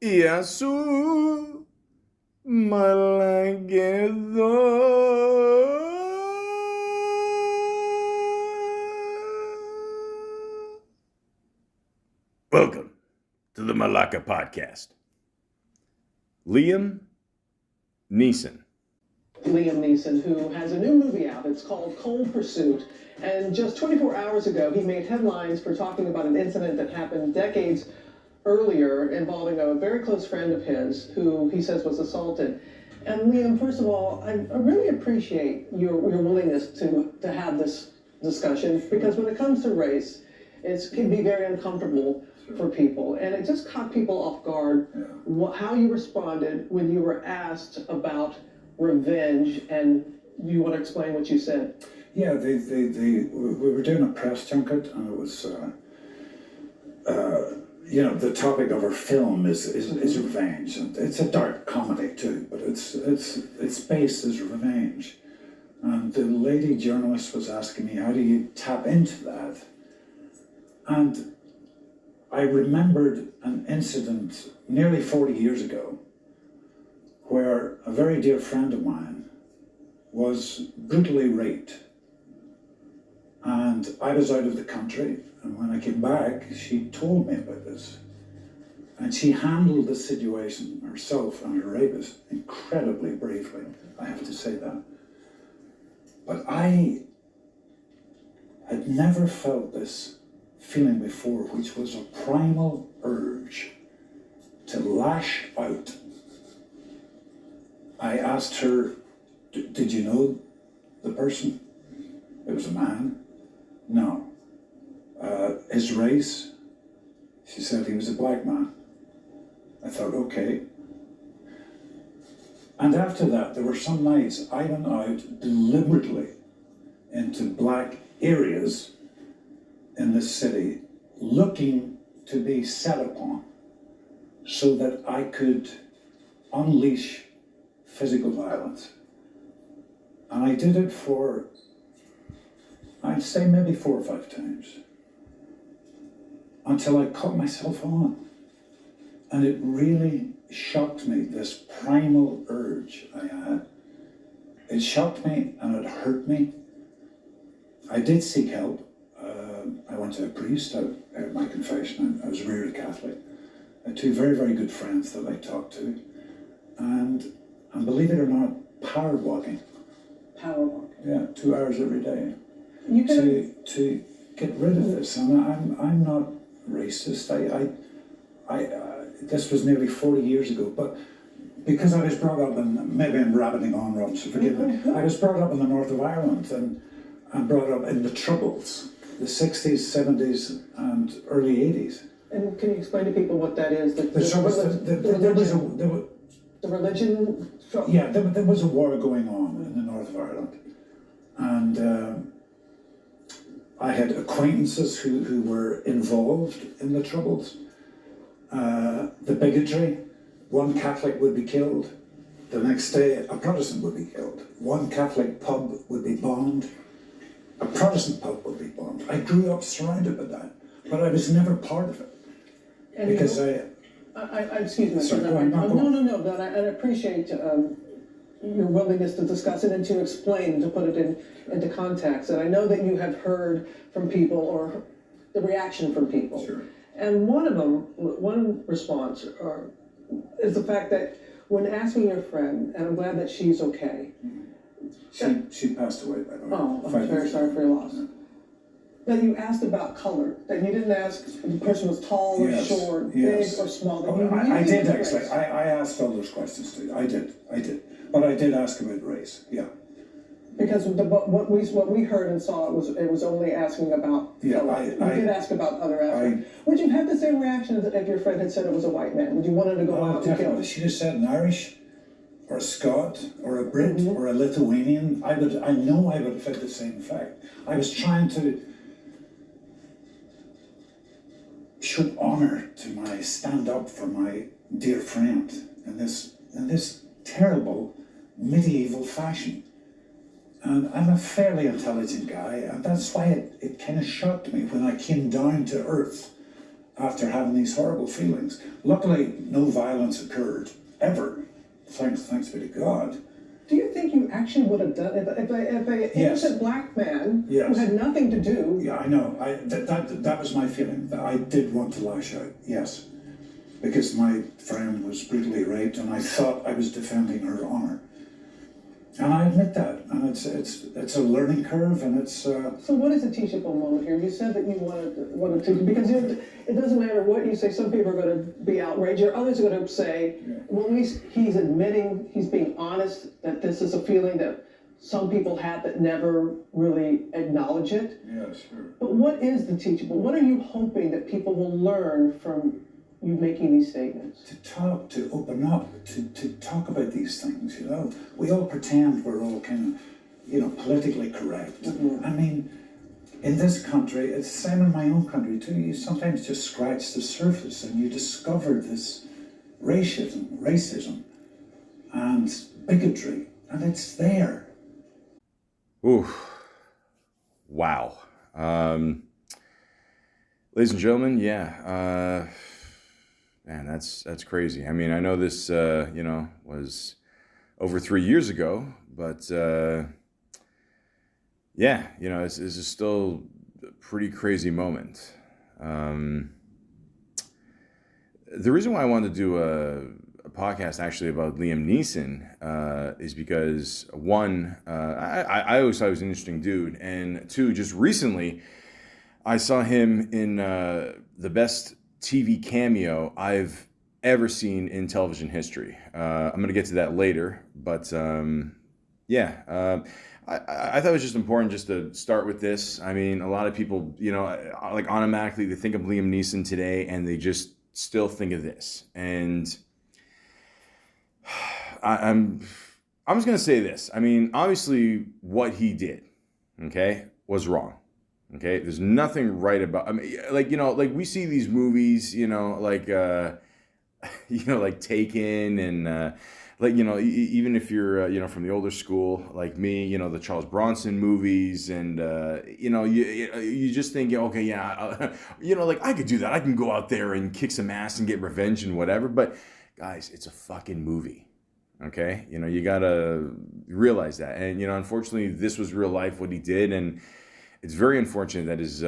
Yasu Malagedo. Welcome to the Malaka podcast. Liam Neeson. Liam Neeson, who has a new movie out. It's called Cold Pursuit. And just 24 hours ago, he made headlines for talking about an incident that happened decades earlier involving a very close friend of his who he says was assaulted. And Liam, first of all, I really appreciate your willingness to have this discussion, because when it comes to race, it can be very uncomfortable for people. And it just caught people off guard how you responded when you were asked about revenge, and you want to explain what you said? Yeah, we were doing a press junket, and it was, the topic of our film is revenge, and it's a dark comedy too, but its base is revenge. And the lady journalist was asking me, how do you tap into that? And I remembered an incident nearly 40 years ago where a very dear friend of mine was brutally raped. And I was out of the country, and when I came back, she told me about this. And she handled the situation herself and her rapist incredibly bravely, I have to say that. But I had never felt this feeling before, which was a primal urge to lash out. I asked her, did you know the person? It was a man. No. His race? She said he was a black man. I thought, okay. And after that, there were some nights I went out deliberately into black areas in this city, looking to be set upon so that I could unleash physical violence. And I did it for, I'd say maybe 4 or 5 times, until I caught myself on. And it really shocked me, this primal urge I had. It shocked me and it hurt me. I did seek help. I went to a priest out at my confession. I was reared Catholic. I had 2 very, very good friends that I talked to. And believe it or not, power walking. Power walking. Yeah, 2 hours every day. You can to get rid of this. And I'm not racist. This was nearly 40 years ago, but because I was brought up in, maybe I'm rabbiting on, Rob, so forgive me. I was brought up in the north of Ireland and brought up in the Troubles, the 60s, 70s, and early 80s. And can you explain to people what that is? The religion? Yeah, there was a war going on in the north of Ireland. And I had acquaintances who were involved in the Troubles. The bigotry, one Catholic would be killed. The next day, a Protestant would be killed. One Catholic pub would be bombed. A Protestant pub would be bombed. I grew up surrounded by that, but I was never part of it. And because excuse me. Sorry, No, but I appreciate your willingness to discuss it and to explain, to put it into context. And I know that you have heard from people, or the reaction from people. Sure. And one response is the fact that when asking your friend, and I'm glad that she's okay. She passed away, by the way. Oh, I'm very sorry for your loss. That you asked about color, that you didn't ask if the person was tall or short, big or small. I did actually. I asked all those questions too. I did. But I did ask about race, yeah. Because what we heard and saw, it was only asking about color. You did ask about other aspects. Would you have the same reaction if your friend had said it was a white man? Would you want him to go out and kill him? She just said an Irish, or a Scot, or a Brit, or a Lithuanian. I know I would have had the same effect. I was trying to show honor to stand up for my dear friend in this terrible medieval fashion. And I'm a fairly intelligent guy, and that's why it kind of shocked me when I came down to earth after having these horrible feelings. Luckily, no violence occurred, ever. Thanks be to God. Do you think you actually would have done if an innocent black man who had nothing to do? Yeah, I know. That was my feeling. I did want to lash out, yes. Because my friend was brutally raped and I thought I was defending her honor. And I admit that, and it's a learning curve, and it's. So what is a teachable moment here? You said that you wanted to because it doesn't matter what you say. Some people are going to be outraged, or others are going to say, well, at least he's admitting, he's being honest that this is a feeling that some people had that never really acknowledge it. Yeah, sure. But what is the teachable? What are you hoping that people will learn from you making these statements? To talk, to open up, to talk about these things, you know. We all pretend we're all kind of, you know, politically correct. Mm-hmm. I mean, in this country, it's the same in my own country too. You sometimes just scratch the surface and you discover this racism and bigotry, and it's there. Ooh. Wow. Ladies and gentlemen, yeah. Man, that's crazy. I mean, I know this, was over 3 years ago, but yeah, it's just still a pretty crazy moment. The reason why I wanted to do a podcast actually about Liam Neeson is because one, I always thought he was an interesting dude, and two, just recently, I saw him in the best TV cameo I've ever seen in television history. I'm going to get to that later, but I thought it was just important just to start with this. I mean, a lot of people, like automatically they think of Liam Neeson today and they just still think of this. And I'm just going to say this. I mean, obviously what he did, okay, was wrong. Okay, there's nothing right about. I mean, like we see these movies, like Taken, and even if you're from the older school, like me, the Charles Bronson movies, and you just think, okay, yeah, like I could do that. I can go out there and kick some ass and get revenge and whatever. But guys, it's a fucking movie. Okay, you gotta realize that, and unfortunately, this was real life what he did, and it's very unfortunate that his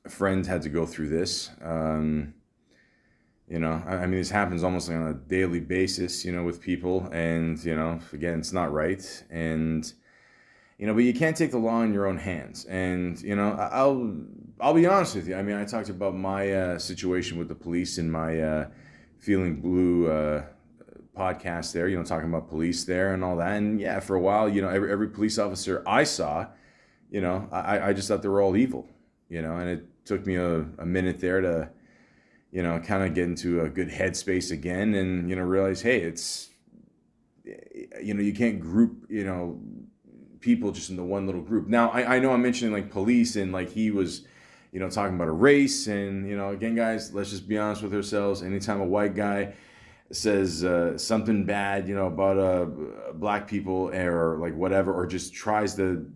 friend had to go through this. I mean, this happens almost like on a daily basis, with people. And, again, it's not right. And, but you can't take the law in your own hands. And, I'll be honest with you. I mean, I talked about my situation with the police in my Feeling Blue podcast there, talking about police there and all that. And, yeah, for a while, every police officer I saw, I just thought they were all evil, and it took me a minute there to, kind of get into a good headspace again and, realize, hey, it's, you can't group, people just into one little group. Now, I know I'm mentioning like police and like he was, talking about a race and, again, guys, let's just be honest with ourselves. Anytime a white guy says something bad, about black people or like whatever, or just tries to,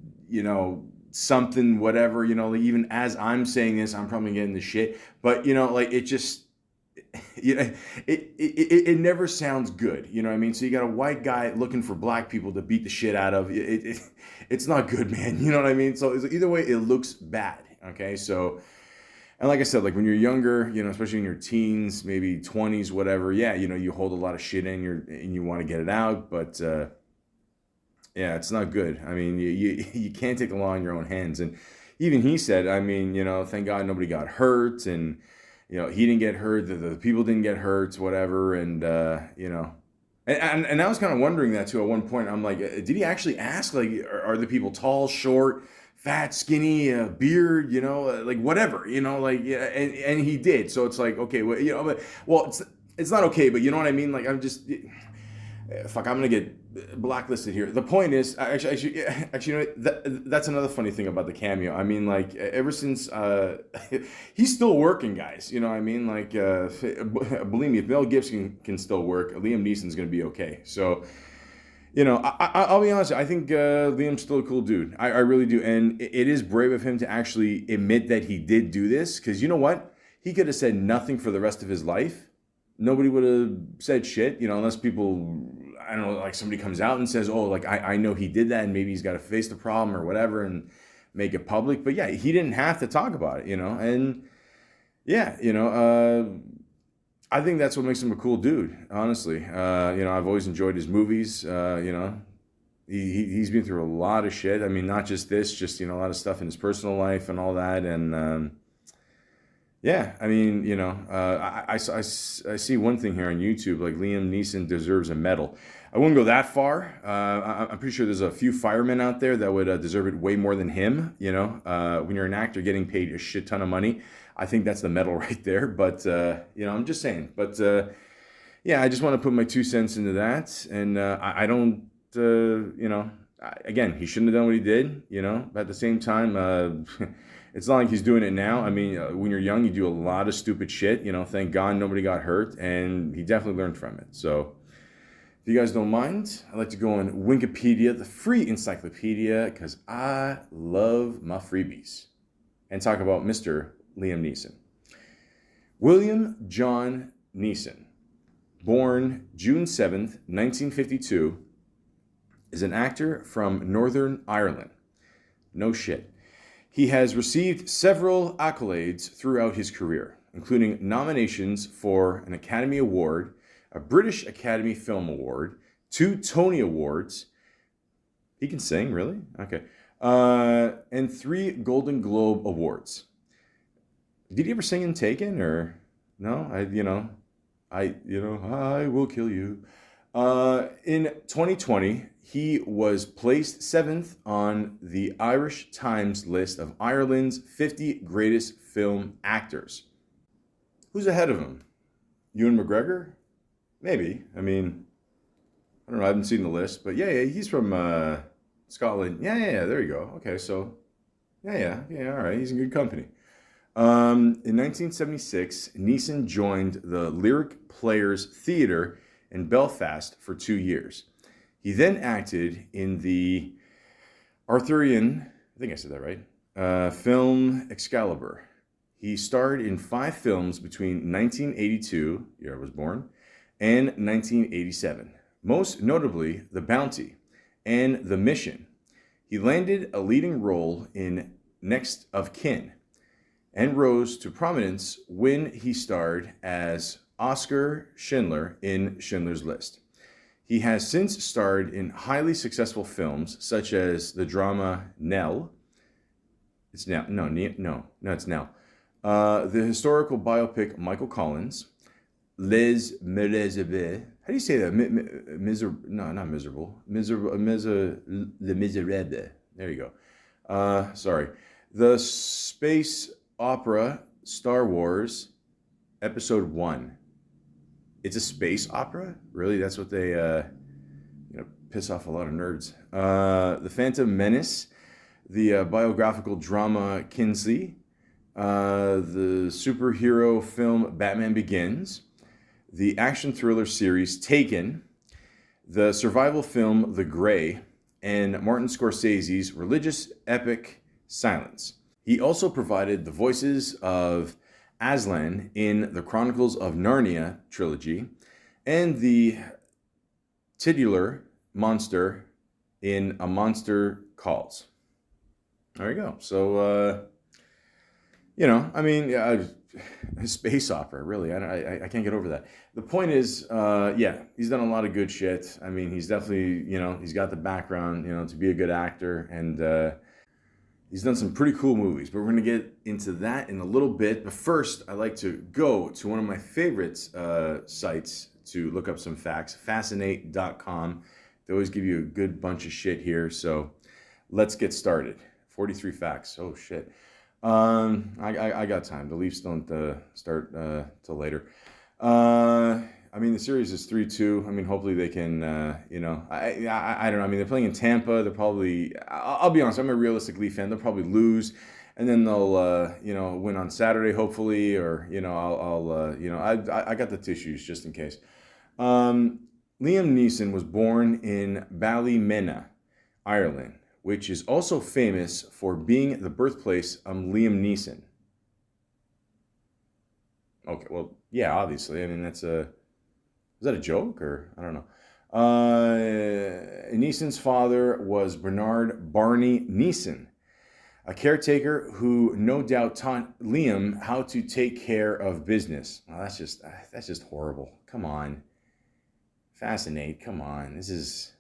something, whatever, like even as I'm saying this, I'm probably getting the shit, but like it just, it never sounds good. You know what I mean? So you got a white guy looking for black people to beat the shit out of it's not good, man. You know what I mean? So either way, it looks bad. Okay. So, and like I said, like when you're younger, especially in your teens, maybe 20s, whatever. Yeah. You hold a lot of shit in and you want to get it out, but, yeah, it's not good. I mean, you can't take the law in your own hands. And even he said, I mean, thank God nobody got hurt, and he didn't get hurt, the people didn't get hurt, whatever. And and I was kind of wondering that too at one point. I'm like, did he actually ask, like, are the people tall, short, fat, skinny, beard, like whatever, like, yeah, and he did. So it's like, okay, well, it's not okay, but you know what I mean? Like, I'm just, fuck, I'm gonna get blacklisted here. The point is, actually, that's another funny thing about the cameo. I mean, like, ever since he's still working, guys. You know what I mean? Like, believe me, if Mel Gibson can still work, Liam Neeson's gonna be okay. So, I'll be honest. I think Liam's still a cool dude. I really do, and it is brave of him to actually admit that he did do this. Because you know what? he could have said nothing for the rest of his life. Nobody would have said shit, unless people, I don't know, like somebody comes out and says, oh, like, I know he did that and maybe he's got to face the problem or whatever and make it public. But yeah, he didn't have to talk about it, and yeah, I think that's what makes him a cool dude, honestly. I've always enjoyed his movies, He's been through a lot of shit. I mean, not just this, just, a lot of stuff in his personal life and all that. And, yeah, I mean, I see one thing here on YouTube, like Liam Neeson deserves a medal. I wouldn't go that far. I'm pretty sure there's a few firemen out there that would deserve it way more than him. When you're an actor getting paid a shit ton of money, I think that's the medal right there. But, I'm just saying. But, yeah, I just want to put my 2 cents into that. And I don't, again, he shouldn't have done what he did, but at the same time, it's not like he's doing it now. I mean, when you're young, you do a lot of stupid shit, thank God nobody got hurt, and he definitely learned from it. So if you guys don't mind, I'd like to go on Wikipedia, the free encyclopedia, because I love my freebies, and talk about Mr. Liam Neeson. William John Neeson, born June 7th, 1952, is an actor from Northern Ireland. No shit. He has received several accolades throughout his career, including nominations for an Academy Award, a British Academy Film Award, 2 Tony Awards. He can sing, really? Okay. And 3 Golden Globe Awards. Did he ever sing in Taken, or no? I will kill you. In 2020, he was placed 7th on the Irish Times list of Ireland's 50 greatest film actors. Who's ahead of him? Ewan McGregor? Maybe. I mean, I don't know. I haven't seen the list, but yeah, he's from Scotland. Yeah. There you go. Okay, so yeah. All right, he's in good company. In 1976, Neeson joined the Lyric Players Theatre in Belfast for 2 years. He then acted in the Arthurian, I think I said that right, film Excalibur. He starred in 5 films between 1982, year I was born, and 1987. Most notably, The Bounty and The Mission. He landed a leading role in Next of Kin and rose to prominence when he starred as Oscar Schindler in Schindler's List. He has since starred in highly successful films such as the drama Nell. It's Nell. It's Nell. The historical biopic Michael Collins, Les Miserables. How do you say that? Not miserable. Les Miserables. There you go. Sorry. The space opera Star Wars Episode 1. It's a space opera? Really? That's what they, piss off a lot of nerds. The Phantom Menace, the biographical drama Kinsey, the superhero film Batman Begins, the action thriller series Taken, the survival film The Grey, and Martin Scorsese's religious epic Silence. He also provided the voices of Aslan in the Chronicles of Narnia trilogy, and the titular monster in A Monster Calls. There you go. So, space opera, really. I can't get over that. The point is, he's done a lot of good shit. I mean, he's definitely, he's got the background, to be a good actor, and he's done some pretty cool movies, but we're going to get into that in a little bit. But first, I like to go to one of my favorite sites to look up some facts, fascinate.com. They always give you a good bunch of shit here, so let's get started. 43 facts. Oh, shit. I got time. The Leafs don't start till later. The series is 3-2. Hopefully they can, I don't know. They're playing in Tampa. They're probably, I'll be honest, I'm a realistic Leaf fan. They'll probably lose, and then they'll, win on Saturday, hopefully, or, I got the tissues just in case. Liam Neeson was born in Ballymena, Ireland, which is also famous for being the birthplace of Liam Neeson. Okay, well, yeah, obviously. I mean, is that a joke or I don't know. Neeson's father was Bernard Barney Neeson, a caretaker who no doubt taught Liam how to take care of business. Oh, that's just horrible. Come on, fascinate. Come on, this is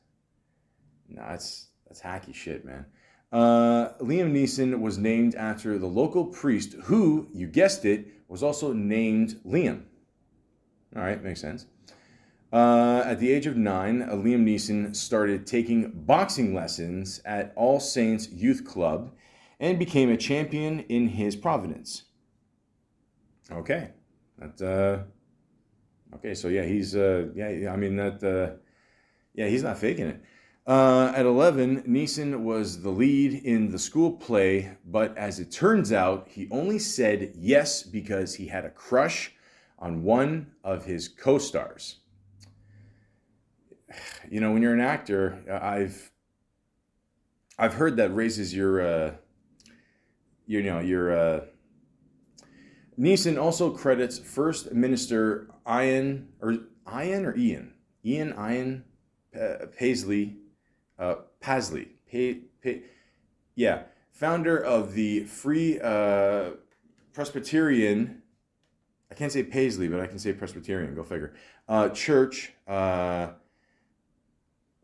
no, that's hacky shit, man. Liam Neeson was named after the local priest who, you guessed it, was also named Liam. All right, makes sense. At the age of 9, Liam Neeson started taking boxing lessons at All Saints Youth Club and became a champion in his province. Okay. Okay, so yeah, he's yeah, I mean yeah, he's not faking it. At 11, Neeson was the lead in the school play, but as it turns out, he only said yes because he had a crush on one of his co-stars. You know, when you're an actor, I've heard that raises your Neeson also credits First Minister Ian Paisley, yeah, founder of the Free Presbyterian. I can't say Paisley, but I can say Presbyterian. Go figure. Church,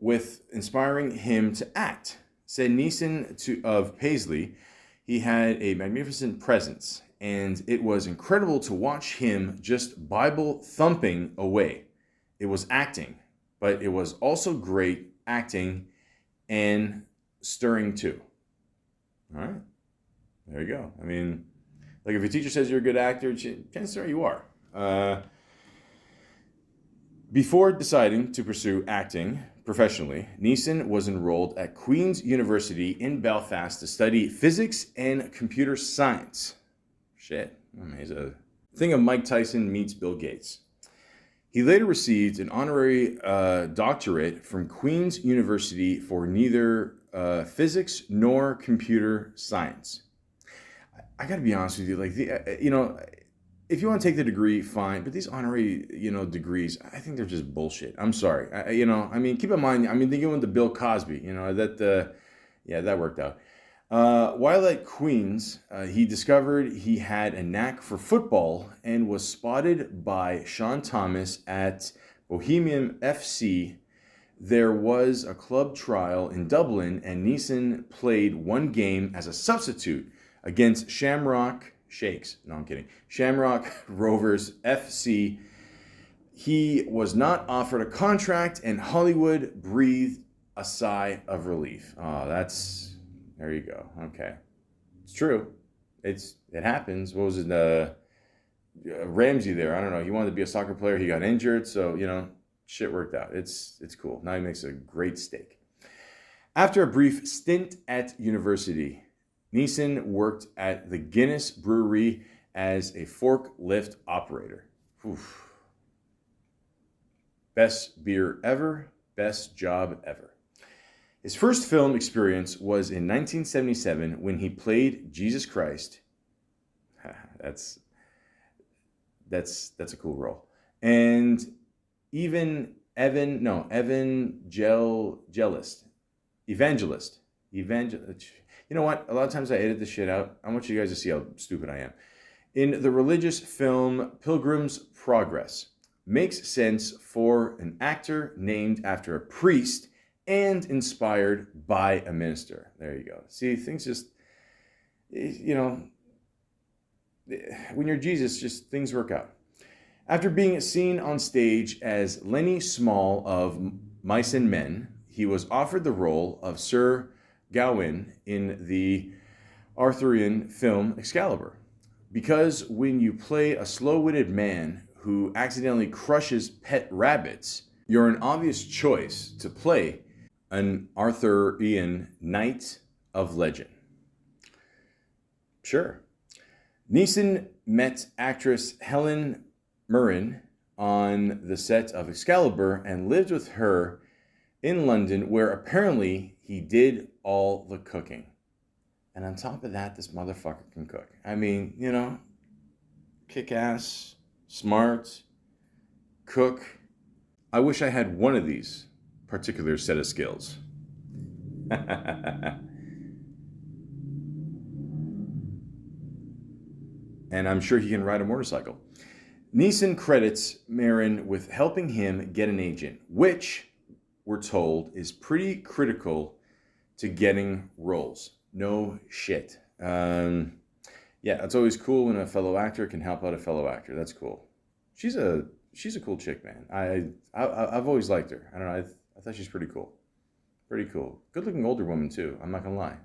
with inspiring him to act. Said Neeson of Paisley, he had a magnificent presence, and it was incredible to watch him just Bible thumping away. It was acting, but it was also great acting and stirring too. All right, there you go. I mean, like if your teacher says you're a good actor, chances are you are. Before deciding to pursue acting professionally, Neeson was enrolled at Queen's University in Belfast to study physics and computer science. Shit, I mean, he's a thing of Mike Tyson meets Bill Gates. He later received an honorary doctorate from Queen's University for neither physics nor computer science. I got to be honest with you, like if you want to take the degree, fine. But these honorary, degrees, I think they're just bullshit. I'm sorry. I mean, keep in mind, they went to Bill Cosby. That worked out. While at Queen's, he discovered he had a knack for football and was spotted by Sean Thomas at Bohemian FC. There was a club trial in Dublin, and Neeson played one game as a substitute against Shamrock Rovers FC. He was not offered a contract, and Hollywood breathed a sigh of relief. Oh, there you go. Okay. It's true. It happens. What was it? Ramsey there. I don't know. He wanted to be a soccer player. He got injured. So, shit worked out. It's cool. Now he makes a great steak. After a brief stint at university, Neeson worked at the Guinness Brewery as a forklift operator. Oof. Best beer ever, best job ever. His first film experience was in 1977 when he played Jesus Christ. That's a cool role. And evangelist. You know what? A lot of times I edit this shit out. I want you guys to see how stupid I am. In the religious film Pilgrim's Progress, makes sense for an actor named after a priest and inspired by a minister. There you go. See, things just, when you're Jesus, just things work out. After being seen on stage as Lenny Small of Mice and Men, he was offered the role of Sir Gawain in the Arthurian film Excalibur. Because when you play a slow-witted man who accidentally crushes pet rabbits, you're an obvious choice to play an Arthurian knight of legend. Sure. Neeson met actress Helen Mirren on the set of Excalibur and lived with her in London, where apparently he did all the cooking. And on top of that, this motherfucker can cook. I mean, kick ass, smart, cook. I wish I had one of these particular set of skills. And I'm sure he can ride a motorcycle. Neeson credits Marin with helping him get an agent, which we're told is pretty critical to getting roles. No shit. Yeah, it's always cool when a fellow actor can help out a fellow actor. That's cool. She's a cool chick, man. I've always liked her. I don't know. I thought she's pretty cool. Pretty cool. Good looking older woman too. I'm not gonna lie.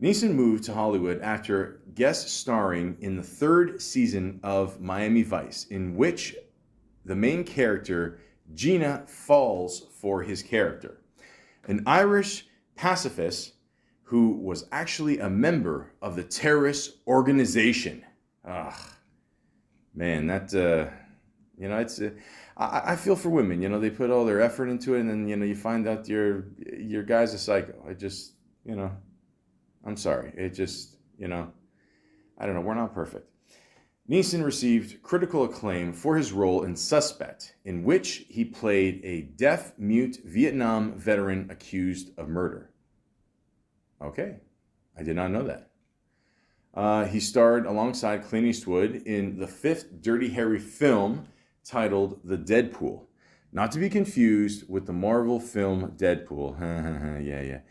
Neeson moved to Hollywood after guest starring in the 3rd season of Miami Vice, in which the main character, Gina, falls for his character. An Irish pacifist who was actually a member of the terrorist organization. Man, that, it's... I feel for women, they put all their effort into it, and then, you find out your guy's a psycho. I'm sorry. It just, I don't know. We're not perfect. Neeson received critical acclaim for his role in Suspect, in which he played a deaf-mute Vietnam veteran accused of murder. Okay. I did not know that. He starred alongside Clint Eastwood in the 5th Dirty Harry film titled The Deadpool. Not to be confused with the Marvel film Deadpool. Yeah.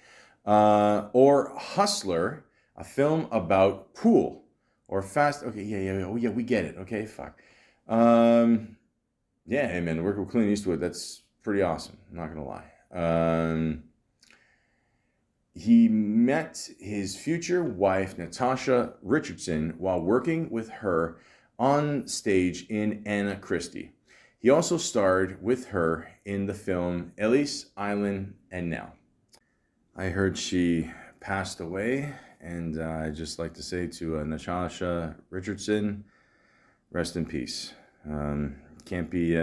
Or Hustler, a film about pool. Or Fast... Okay, yeah, we get it. Okay, fuck. Yeah, hey, man, the work with Clint Eastwood, that's pretty awesome. I'm not going to lie. He met his future wife, Natasha Richardson, while working with her on stage in Anna Christie. He also starred with her in the film Ellis Island and Now. I heard she passed away, and I'd just like to say to Natasha Richardson, rest in peace. Can't be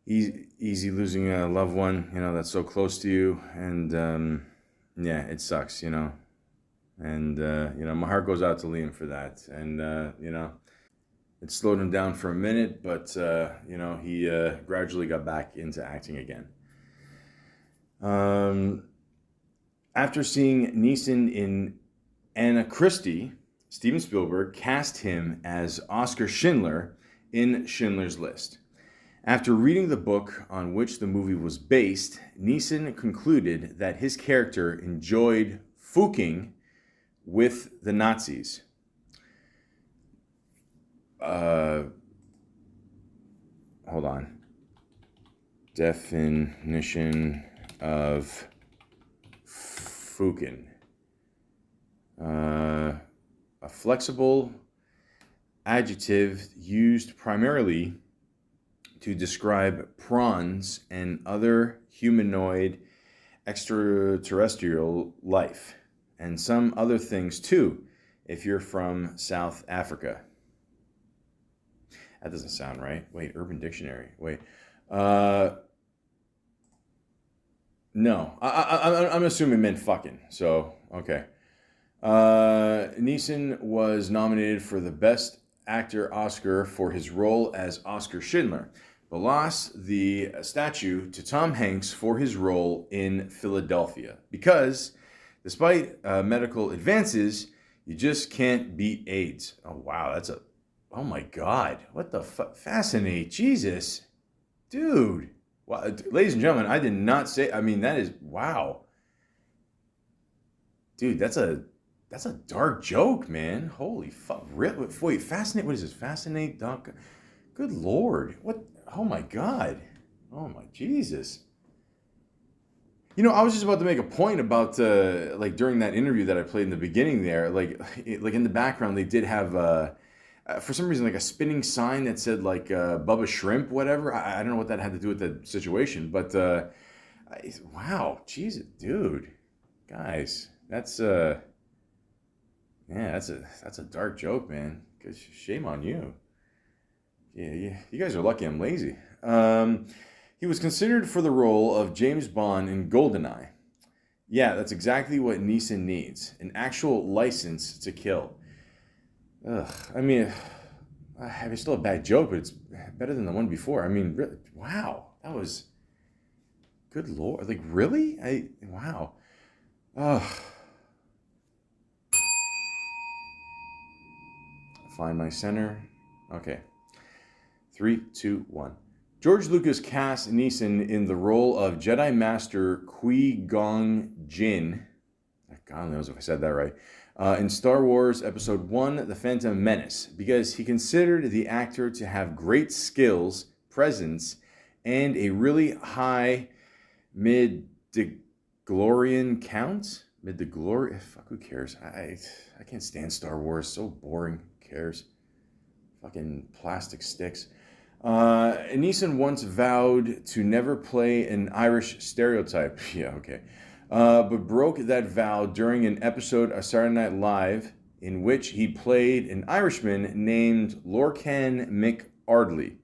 easy losing a loved one, that's so close to you, and yeah, it sucks, and my heart goes out to Liam for that, and it slowed him down for a minute, but he gradually got back into acting again. After seeing Neeson in Anna Christie, Steven Spielberg cast him as Oscar Schindler in Schindler's List. After reading the book on which the movie was based, Neeson concluded that his character enjoyed fucking with the Nazis. Hold on. Definition of fukin. A flexible adjective used primarily to describe prawns and other humanoid extraterrestrial life, and some other things too, if you're from South Africa. That doesn't sound right. Wait, Urban Dictionary. Wait. No, I'm assuming meant fucking. So, okay. Neeson was nominated for the Best Actor Oscar for his role as Oscar Schindler, but lost the statue to Tom Hanks for his role in Philadelphia. Because, despite medical advances, you just can't beat AIDS. Oh, wow, oh my God. What the fuck? Fascinate. Jesus. Dude. Wow, ladies and gentlemen, I did not say, that is, wow. Dude, that's a dark joke, man. Holy fuck. Wait, fascinate, what is this? Fascinate, Doc? Good Lord. What? Oh my God. Oh my Jesus. I was just about to make a point about, during that interview that I played in the beginning there, in the background, they did have, for some reason, a spinning sign that said, Bubba Shrimp, whatever. I don't know what that had to do with the situation, but, wow, Jesus, dude. Guys, that's a dark joke, man. 'Cause shame on you. Yeah, you guys are lucky I'm lazy. He was considered for the role of James Bond in GoldenEye. Yeah, that's exactly what Neeson needs. An actual license to kill. Ugh. I mean, it's still a bad joke, but it's better than the one before. I mean, really, wow, that was good lord. Like, really? Wow. Ugh. Find my center. Okay. 3, 2, 1. George Lucas cast Neeson in the role of Jedi Master Qui-Gon Jinn. God knows if I said that right. In Star Wars Episode 1, The Phantom Menace, because he considered the actor to have great skills, presence, and a really high mid-glorian count. Mid-glorian? Fuck, who cares? I can't stand Star Wars. So boring. Who cares? Fucking plastic sticks. Neeson once vowed to never play an Irish stereotype. Yeah, okay. But broke that vow during an episode of Saturday Night Live in which he played an Irishman named Lorcan McArdley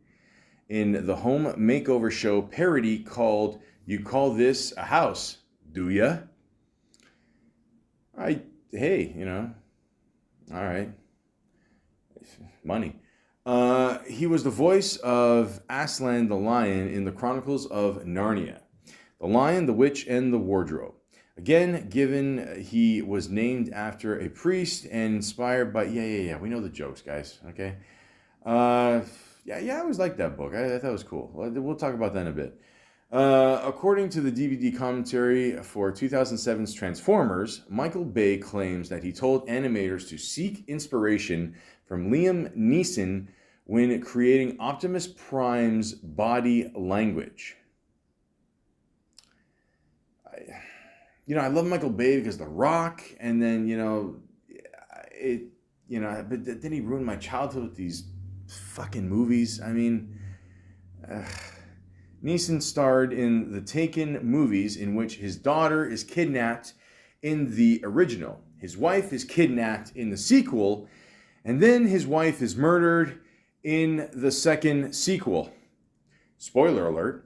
in the home makeover show parody called You Call This a House, Do Ya? Hey, all right. Money. He was the voice of Aslan the Lion in the Chronicles of Narnia. The Lion, the Witch, and the Wardrobe. Again, given he was named after a priest and inspired by... Yeah. We know the jokes, guys, okay? I always liked that book. I thought it was cool. We'll talk about that in a bit. According to the DVD commentary for 2007's Transformers, Michael Bay claims that he told animators to seek inspiration from Liam Neeson when creating Optimus Prime's body language. I love Michael Bay because The Rock, and then, but then he ruined my childhood with these fucking movies. I mean, Neeson starred in the Taken movies in which his daughter is kidnapped in the original. His wife is kidnapped in the sequel, and then his wife is murdered in the second sequel. Spoiler alert.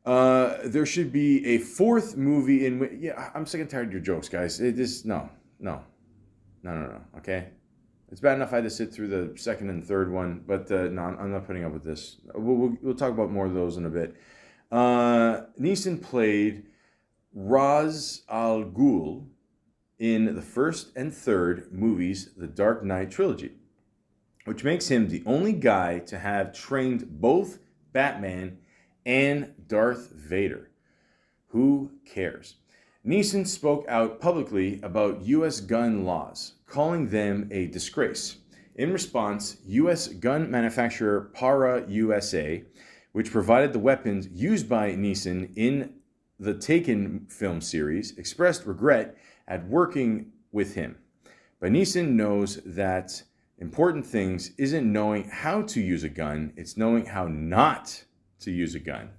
There should be a fourth movie in which... Yeah, I'm sick and tired of your jokes, guys. No, okay? It's bad enough I had to sit through the second and third one, but no, I'm not putting up with this. We'll talk about more of those in a bit. Neeson played Ra's al Ghul in the first and third movies, the Dark Knight trilogy, which makes him the only guy to have trained both Batman and Darth Vader. Who cares? Neeson spoke out publicly about U.S. gun laws, calling them a disgrace. In response, U.S. gun manufacturer Para USA, which provided the weapons used by Neeson in the Taken film series, expressed regret at working with him. But Neeson knows that important things isn't knowing how to use a gun, it's knowing how not to use a gun.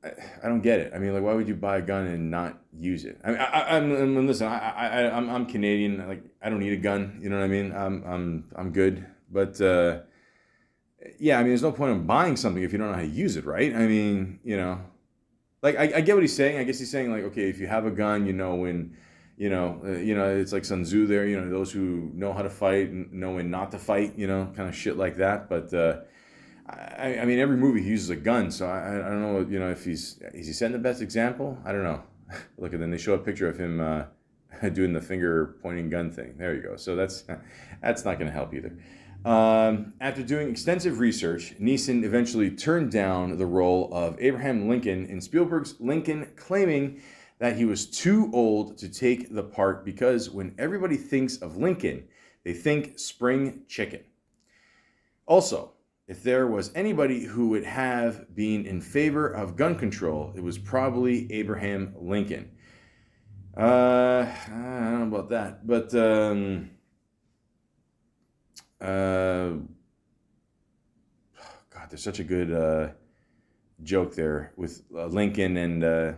I don't get it. I mean, why would you buy a gun and not use it? I mean, listen, I'm Canadian. I don't need a gun. You know what I mean? I'm good. But yeah, I mean, there's no point in buying something if you don't know how to use it, right? I mean, I get what he's saying. I guess he's saying okay, if you have a gun, when, it's like Sun Tzu there. Those who know how to fight know when not to fight. Kind of shit like that. But I mean, every movie he uses a gun, so I don't know, if is he setting the best example? I don't know. Look, and then they show a picture of him doing the finger pointing gun thing. There you go. So that's not going to help either. After doing extensive research, Neeson eventually turned down the role of Abraham Lincoln in Spielberg's Lincoln, claiming that he was too old to take the part because when everybody thinks of Lincoln, they think spring chicken. Also, if there was anybody who would have been in favor of gun control, it was probably Abraham Lincoln. I don't know about that, but God, there's such a good joke there with Lincoln, and I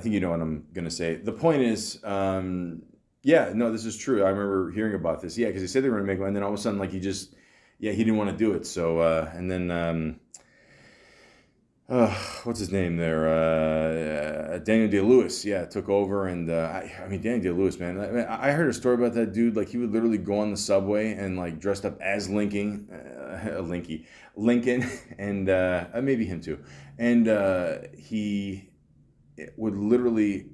think you know what I'm gonna say. The point is, yeah, no, this is true. I remember hearing about this. Yeah, because they said they were gonna make one, and then all of a sudden, he didn't want to do it. So, and then, what's his name there? Daniel Day-Lewis, yeah, took over, and I mean Daniel Day-Lewis, man. I heard a story about that dude. Like he would literally go on the subway and like dressed up as Lincoln, and maybe him too, and he would literally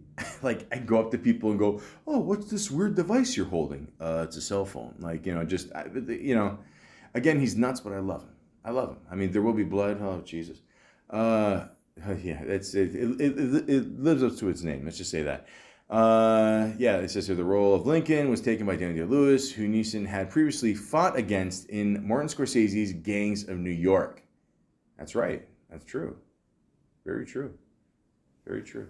like I'd go up to people and go, "Oh, what's this weird device you're holding?" It's a cell phone. Like again, he's nuts, but I love him. I love him. I mean, There Will Be Blood. Oh, Jesus. Uh, yeah, that's it. It lives up to its name. Let's just say that. Yeah, it says here the role of Lincoln was taken by Daniel Day-Lewis, who Neeson had previously fought against in Martin Scorsese's Gangs of New York. That's right. That's true. Very true. Very true.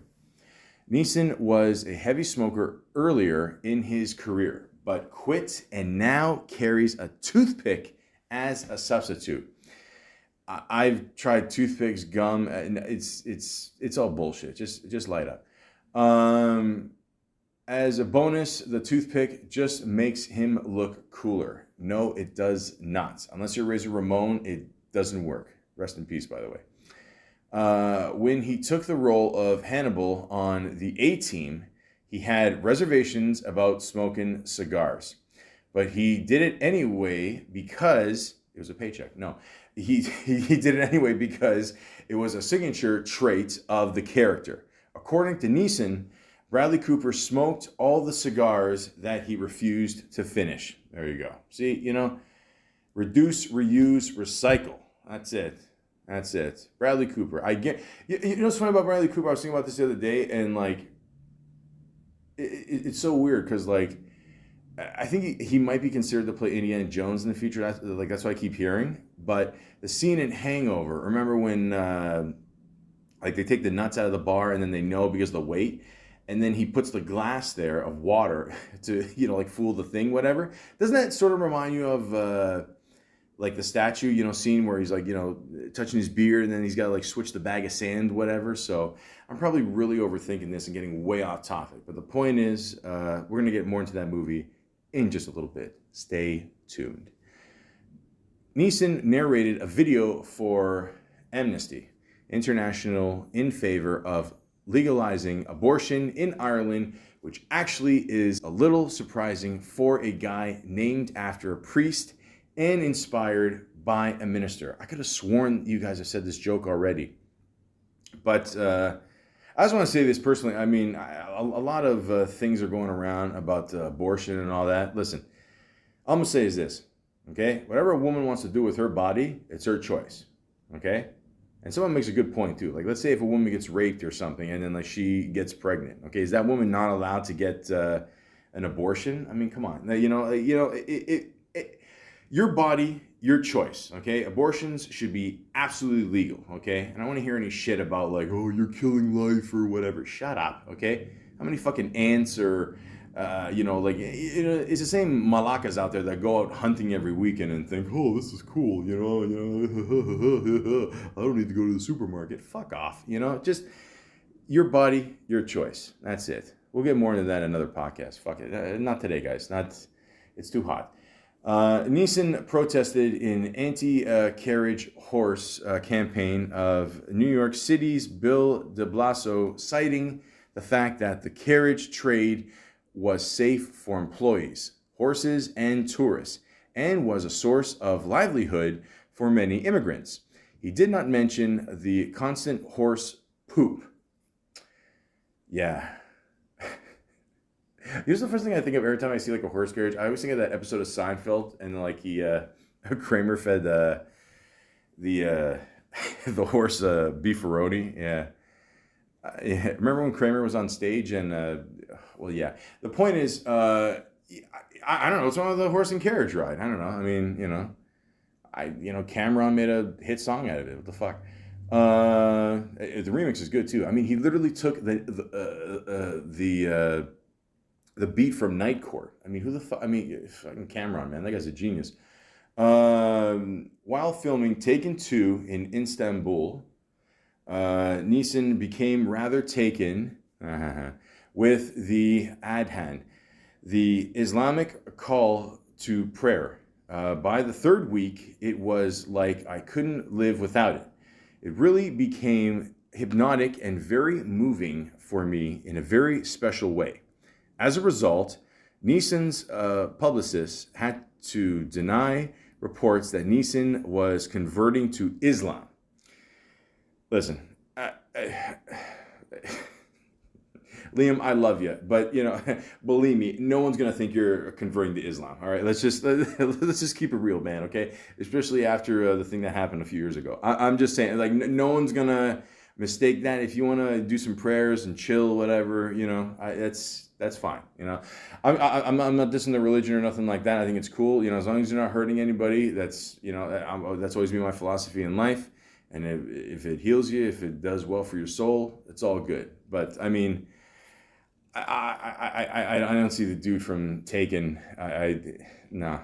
Neeson was a heavy smoker earlier in his career, but quit and now carries a toothpick as a substitute. I've tried toothpicks, gum, and it's all bullshit. Just light up. As a bonus, the toothpick just makes him look cooler. No, it does not. Unless you're Razor Ramon, it doesn't work. Rest in peace, by the way. When he took the role of Hannibal on the A-Team, he had reservations about smoking cigars. But he did it anyway because it was a paycheck. No, he did it anyway because it was a signature trait of the character. According to Neeson, Bradley Cooper smoked all the cigars that he refused to finish. There you go. See, reduce, reuse, recycle. That's it. That's it. Bradley Cooper. I get. You know what's funny about Bradley Cooper? I was thinking about this the other day, and like, it's so weird because like, I think he might be considered to play Indiana Jones in the future. That's what I keep hearing. But the scene in Hangover. Remember when like they take the nuts out of the bar and then they know because of the weight, and then he puts the glass there of water to like fool the thing, whatever. Doesn't that sort of remind you of like the statue, scene where he's like, touching his beard and then he's got to like switch the bag of sand, whatever. So I'm probably really overthinking this and getting way off topic. But the point is, we're going to get more into that movie in just a little bit. Stay tuned. Neeson narrated a video for Amnesty International in favor of legalizing abortion in Ireland, which actually is a little surprising for a guy named after a priest and inspired by a minister. I could have sworn you guys have said this joke already. But I just want to say this personally. I mean, a lot of things are going around about abortion and all that. Listen, all I'm going to say is this, okay? Whatever a woman wants to do with her body, it's her choice, okay? And someone makes a good point too. Like, let's say if a woman gets raped or something and then like she gets pregnant, okay? Is that woman not allowed to get an abortion? I mean, come on. Your body, your choice, okay? Abortions should be absolutely legal, okay? And I don't want to hear any shit about like, oh, you're killing life or whatever. Shut up, okay? How many fucking ants or, it's the same Malakas out there that go out hunting every weekend and think, oh, this is cool, I don't need to go to the supermarket. Fuck off, just your body, your choice. That's it. We'll get more into that in another podcast. Fuck it. Not today, guys. It's too hot. Neeson protested in anti-carriage horse campaign of New York City's Bill de Blasio, citing the fact that the carriage trade was safe for employees, horses, and tourists, and was a source of livelihood for many immigrants. He did not mention the constant horse poop. Yeah. Here's the first thing I think of every time I see like a horse carriage. I always think of that episode of Seinfeld, and like Kramer fed the the horse beefaroni. Yeah. Remember when Kramer was on stage and yeah. The point is, I don't know. What's wrong with the horse and carriage ride? I don't know. I mean, Cameron made a hit song out of it. What the fuck? The remix is good too. I mean, he literally took the beat from Night Court. I mean, who the fuck? I mean, fucking Cameron, man. That guy's a genius. While filming Taken 2 in Istanbul, Neeson became rather taken with the adhan, the Islamic call to prayer. By the third week, it was like I couldn't live without it. It really became hypnotic and very moving for me in a very special way. As a result, Neeson's publicist had to deny reports that Neeson was converting to Islam. Listen, Liam, I love you, but believe me, no one's gonna think you're converting to Islam. All right, let's just keep it real, man. Okay, especially after the thing that happened a few years ago. I'm just saying, like, no one's gonna mistake that. If you want to do some prayers and chill, whatever, that's fine. I'm not dissing the religion or nothing like that. I think it's cool. As long as you're not hurting anybody, that's always been my philosophy in life. And if it heals you, if it does well for your soul, it's all good. But I mean, I don't see the dude from Taken. No.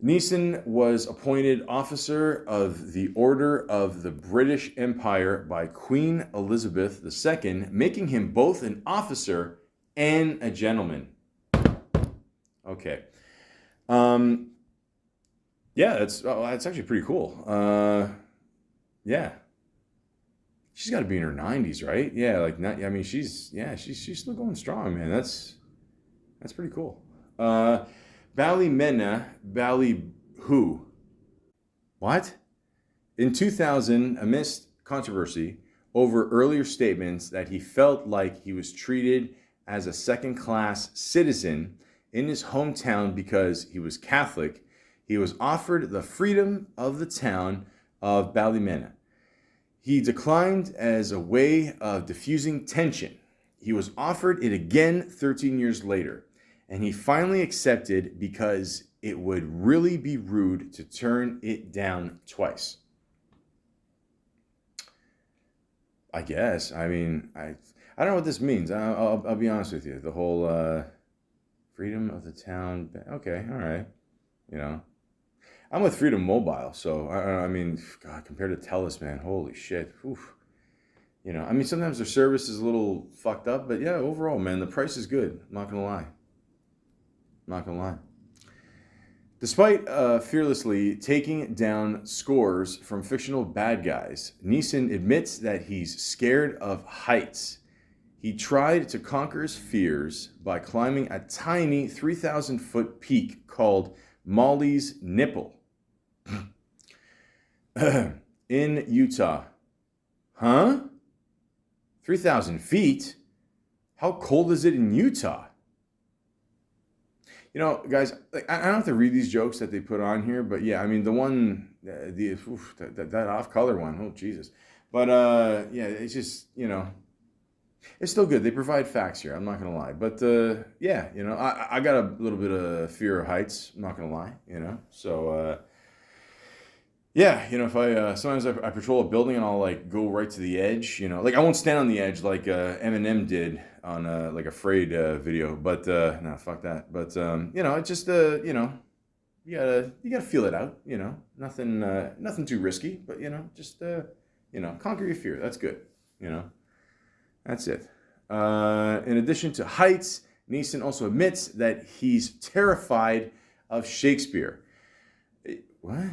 Neeson was appointed officer of the Order of the British Empire by Queen Elizabeth II, making him both an officer and a gentleman. Okay. Yeah, that's actually pretty cool. Yeah. She's got to be in her 90s, right? Yeah, she's still going strong, man. That's pretty cool. Ballyhoo. What? In 2000, amidst controversy over earlier statements that he felt like he was treated as a second-class citizen in his hometown because he was Catholic, he was offered the freedom of the town of Ballymena. He declined as a way of diffusing tension. He was offered it again 13 years later, and he finally accepted because it would really be rude to turn it down twice. I guess. I mean, I don't know what this means. I'll be honest with you. The whole freedom of the town. Okay, all right. I'm with Freedom Mobile, so I mean, God, compared to Telus, man, holy shit. Oof. I mean, sometimes their service is a little fucked up, but yeah, overall, man, the price is good. I'm not gonna lie. Despite fearlessly taking down scores from fictional bad guys, Neeson admits that he's scared of heights. He tried to conquer his fears by climbing a tiny 3,000-foot peak called Molly's Nipple in Utah. Huh? 3,000 feet? How cold is it in Utah? Guys, I don't have to read these jokes that they put on here, but yeah, I mean, the one, that off-color one, oh, Jesus. But, yeah, it's just, it's still good. They provide facts here, I'm not going to lie. But, yeah, I got a little bit of fear of heights, I'm not going to lie, So, yeah, if sometimes I patrol a building and I'll, go right to the edge, I won't stand on the edge like Eminem did on, Afraid video. But, no, fuck that. But, it's just, you gotta feel it out, nothing too risky, but, just, conquer your fear. That's good, That's it. In addition to heights, Neeson also admits that he's terrified of Shakespeare. What?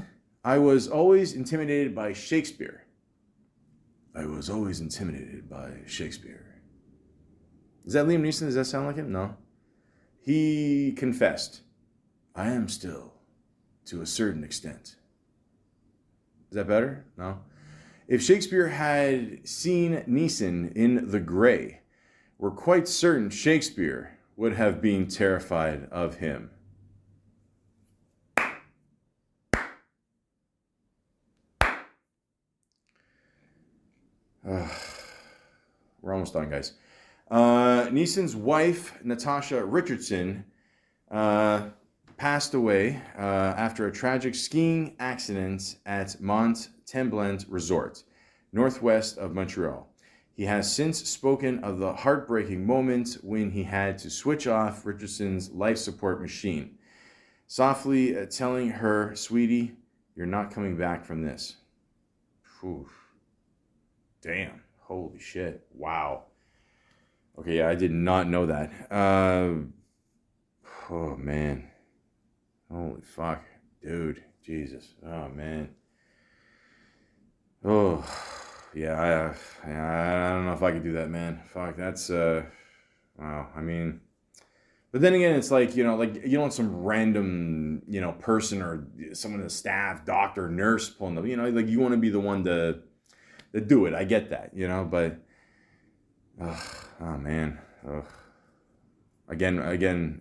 I was always intimidated by Shakespeare. Is that Liam Neeson? Does that sound like him? No. He confessed, I am still, to a certain extent. Is that better? No. If Shakespeare had seen Neeson in The Grey, we're quite certain Shakespeare would have been terrified of him. We're almost done, guys. Neeson's wife, Natasha Richardson, passed away after a tragic skiing accident at Mont Tremblant Resort, northwest of Montreal. He has since spoken of the heartbreaking moment when he had to switch off Richardson's life support machine, softly telling her, "Sweetie, you're not coming back from this." Whew. Damn. Holy shit. Wow. Okay, yeah, I did not know that. Oh, man. Holy fuck. Dude. Jesus. Oh, man. Oh, yeah, I don't know if I could do that, man. Fuck, that's, wow, I mean, but then again, it's like, like, you don't want some random, person or someone in the staff, doctor, nurse pulling up, like, you want to be the one to do it. I get that, but, oh, man. Ugh. Again,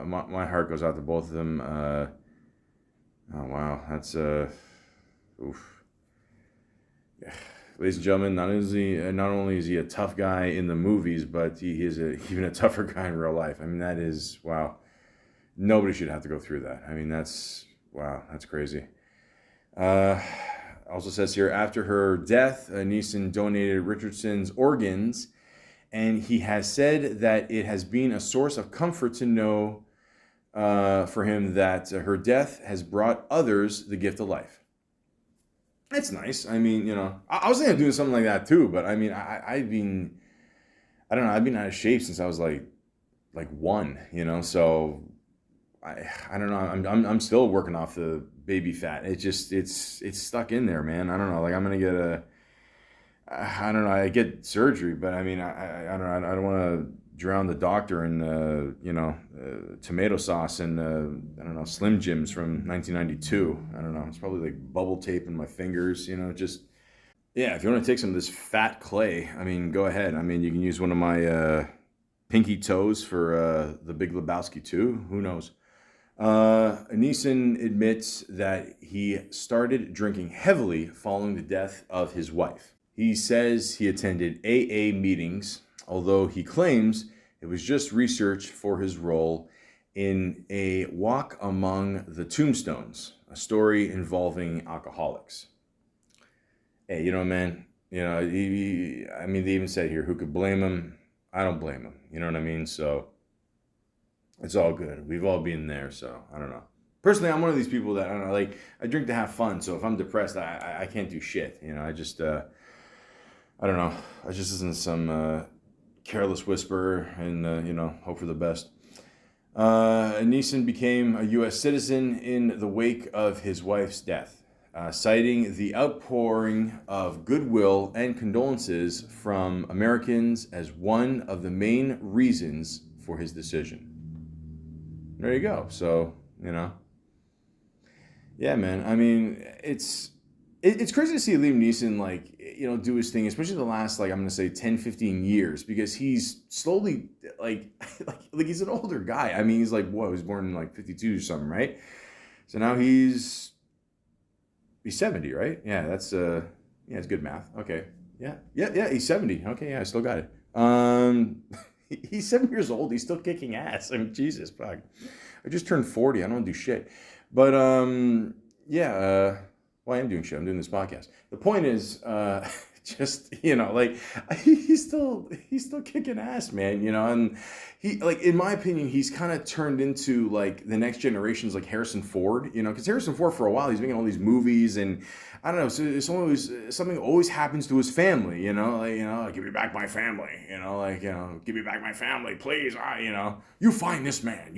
my heart goes out to both of them. Oh, wow, that's, oof. Ladies and gentlemen, not only is he a tough guy in the movies, but he is even a tougher guy in real life. I mean, that is, wow. Nobody should have to go through that. I mean, wow, that's crazy. Also says here, after her death, Neeson donated Richardson's organs, and he has said that it has been a source of comfort to know for him that her death has brought others the gift of life. That's nice. I mean, I was thinking of doing something like that too, but I mean, I don't know, I've been out of shape since I was like one, so I don't know. I'm still working off the baby fat. It's stuck in there, man. I don't know. Like I'm gonna get I don't know. I get surgery, but I mean, I don't know. I don't want to drown the doctor in tomato sauce and I don't know, Slim Jims from 1992. I don't know. It's probably like bubble tape in my fingers. Just yeah. If you want to take some of this fat clay, I mean, go ahead. I mean, you can use one of my pinky toes for the Big Lebowski too. Who knows? Neeson admits that he started drinking heavily following the death of his wife. He says he attended AA meetings, although he claims it was just research for his role in A Walk Among the Tombstones, a story involving alcoholics. Hey, man, I mean, they even said here, who could blame him? I don't blame him. You know what I mean? So it's all good. We've all been there, so I don't know. Personally, I'm one of these people that, I don't know, like, I drink to have fun, so if I'm depressed, I can't do shit. I just, I don't know. I just isn't some careless whisperer and, hope for the best. Neeson became a U.S. citizen in the wake of his wife's death, citing the outpouring of goodwill and condolences from Americans as one of the main reasons for his decision. There you go. So, yeah, man. I mean, it's crazy to see Liam Neeson, like, do his thing, especially the last, like, I'm going to say 10, 15 years, because he's slowly, like he's an older guy. I mean, he's like, he was born in like 52 or something, right? So now he's 70, right? Yeah, that's, it's good math. Okay. Yeah, he's 70. Okay, yeah, I still got it. He's 7 years old. He's still kicking ass. I mean, Jesus, fuck. I just turned 40. I don't do shit. But, yeah, well, I am doing shit. I'm doing this podcast. The point is, just, like, he's still kicking ass, man, and he, like, in my opinion, he's kind of turned into, like, the next generation's, like, Harrison Ford, because Harrison Ford, for a while, he's making all these movies, and I don't know, so something always happens to his family, like, give me back my family, give me back my family, please, you find this man,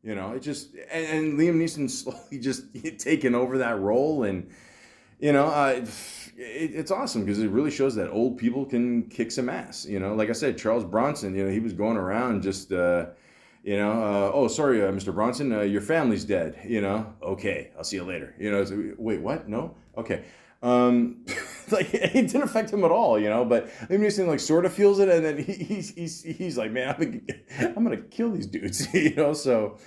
it just, and Liam Neeson slowly just taken over that role, and, it's awesome because it really shows that old people can kick some ass. Like I said, Charles Bronson, he was going around just, oh, sorry, Mr. Bronson, your family's dead. Okay, I'll see you later. So, wait, what? No? Okay. Like, it didn't affect him at all, but Liam Neeson, like, sort of feels it, and then he's like, man, I'm gonna kill these dudes, so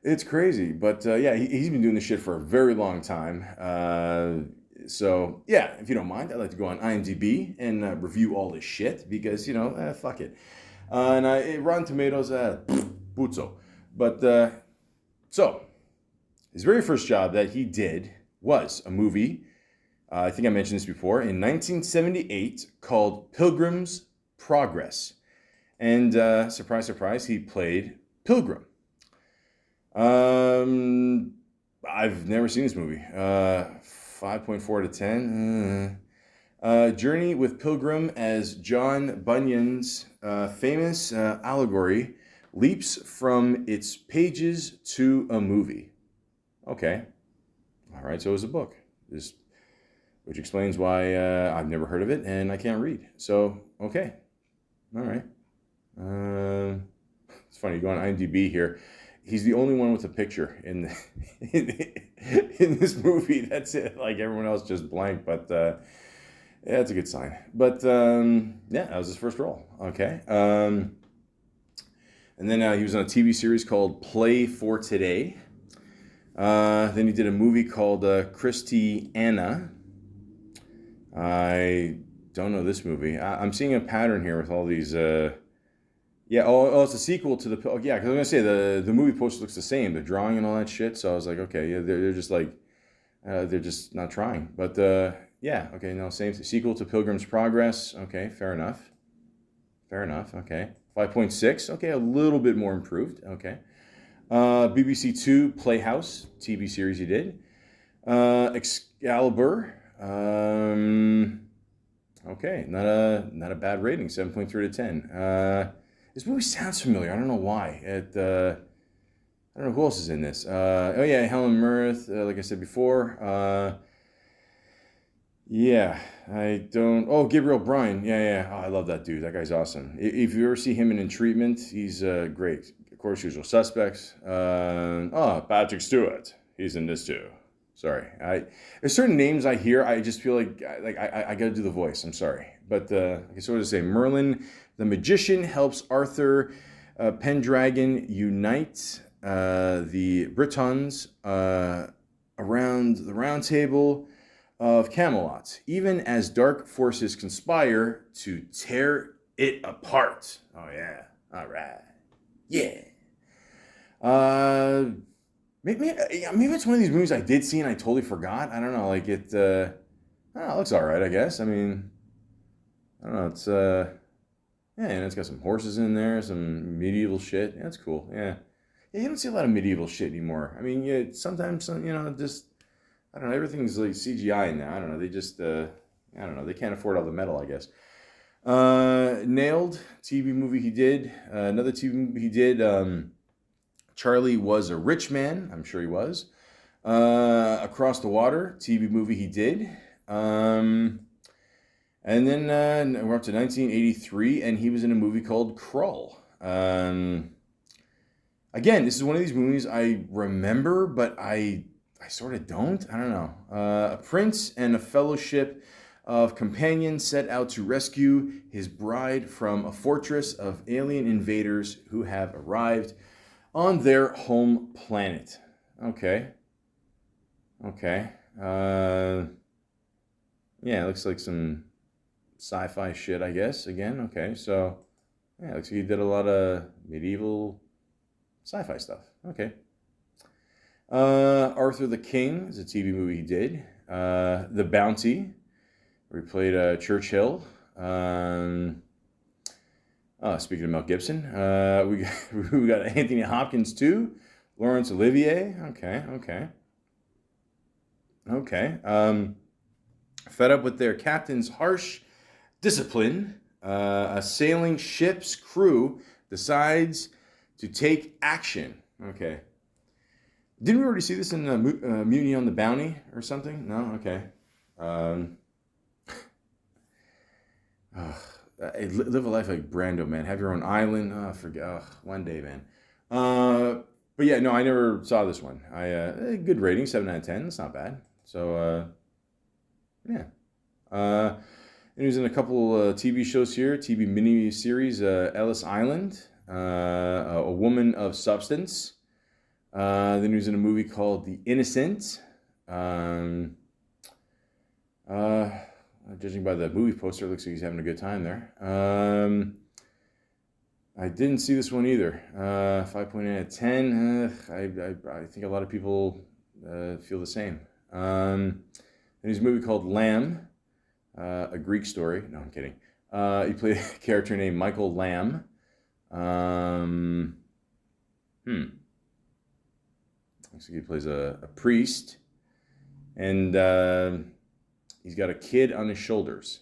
it's crazy. But yeah, he's been doing this shit for a very long time. So, yeah, if you don't mind, I'd like to go on IMDb and review all this shit because, fuck it. And Rotten Tomatoes, puzzo. But, so, his very first job that he did was a movie, I think I mentioned this before, in 1978 called Pilgrim's Progress. And, surprise, surprise, he played Pilgrim. I've never seen this movie. 5.4 to 10. Journey with Pilgrim as John Bunyan's famous allegory leaps from its pages to a movie. Okay. All right, so it was a book. Just which explains why I've never heard of it and I can't read. So, okay. All right. It's funny, you go on IMDb here. He's the only one with a picture in in this movie. That's it. Like everyone else just blank, but yeah, that's a good sign. But yeah, that was his first role. Okay. And then he was on a TV series called Play for Today. Then he did a movie called Christiana. I don't know this movie. I'm seeing a pattern here with all these. Yeah, it's a sequel to the. Oh, yeah, because I was gonna say the movie poster looks the same, the drawing and all that shit. So I was like, okay, yeah, they're just like, they're just not trying. But yeah, okay, no, same sequel to Pilgrim's Progress. Okay, fair enough. Fair enough. Okay, 5.6. Okay, a little bit more improved. Okay. BBC Two Playhouse TV series he did. Excalibur. Okay, not a bad rating, 7.3 to 10. This movie sounds familiar. I don't know why. I don't know who else is in this. Oh yeah, Helen Mirth. Like I said before. Yeah, I don't. Oh, Gabriel Bryan. Yeah. Oh, I love that dude. That guy's awesome. If you ever see him in Treatment, he's great. Of course, Usual Suspects. Patrick Stewart. He's in this too. Sorry, there's certain names I hear. I just feel like I got to do the voice. I'm sorry, but I guess what to say. Merlin, the magician, helps Arthur Pendragon unite the Britons around the Round Table of Camelot, even as dark forces conspire to tear it apart. Oh yeah, all right, yeah. Maybe it's one of these movies I did see and I totally forgot. I don't know, like it. It looks all right, I guess. I mean, I don't know. It's yeah, and it's got some horses in there, some medieval shit. Yeah, that's cool. Yeah, you don't see a lot of medieval shit anymore. I mean, yeah, sometimes just I don't know. Everything's like CGI now. I don't know. They just I don't know. They can't afford all the metal, I guess. Nailed TV movie he did. Another TV movie he did. Charlie Was a Rich Man. I'm sure he was. Across the Water, TV movie he did. And then we're up to 1983, and he was in a movie called Krull. Again, this is one of these movies I remember, but I sort of don't. I don't know. A prince and a fellowship of companions set out to rescue his bride from a fortress of alien invaders who have arrived on their home planet. Okay. Yeah, it looks like some sci-fi shit, I guess. Again, okay. So, yeah, it looks like he did a lot of medieval sci-fi stuff. Okay. Arthur the King is a TV movie he did. The Bounty, where he played Churchill. Speaking of Mel Gibson, we got Anthony Hopkins too, Laurence Olivier. Okay. Fed up with their captain's harsh discipline, a sailing ship's crew decides to take action. Okay. Didn't we already see this in Mutiny on the Bounty or something? No. Okay. Live a life like Brando, man. Have your own island. One day, man. But yeah, no, I never saw this one. Good rating, 7 out of 10. That's not bad. So, yeah. And he was in a couple TV shows here. TV mini series, Ellis Island, A Woman of Substance. Then he was in a movie called The Innocent. Judging by the movie poster, it looks like he's having a good time there. I didn't see this one either. 5.8 out of 10. I think a lot of people feel the same. And there's a movie called Lamb, a Greek story. No, I'm kidding. He played a character named Michael Lamb. Looks like he plays a priest. And he's got a kid on his shoulders.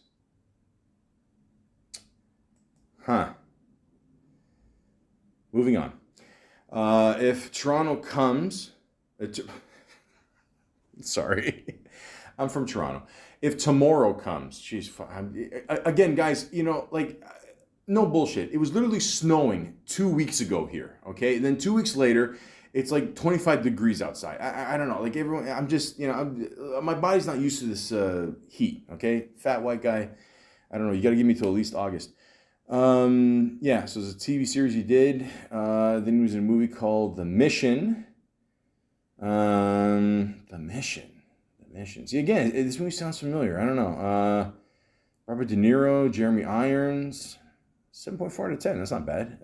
Moving on. If Toronto comes... sorry. I'm from Toronto. If tomorrow comes, jeez, again, guys, like, no bullshit. It was literally snowing 2 weeks ago here, okay? And then 2 weeks later, it's like 25 degrees outside. I don't know. Like, everyone, I'm just, my body's not used to this heat, okay? Fat white guy. I don't know. You got to give me till at least August. Yeah, so it's a TV series he did. Then he was in a movie called The Mission. The Mission. See, again, this movie sounds familiar. I don't know. Robert De Niro, Jeremy Irons. 7.4 out of 10. That's not bad.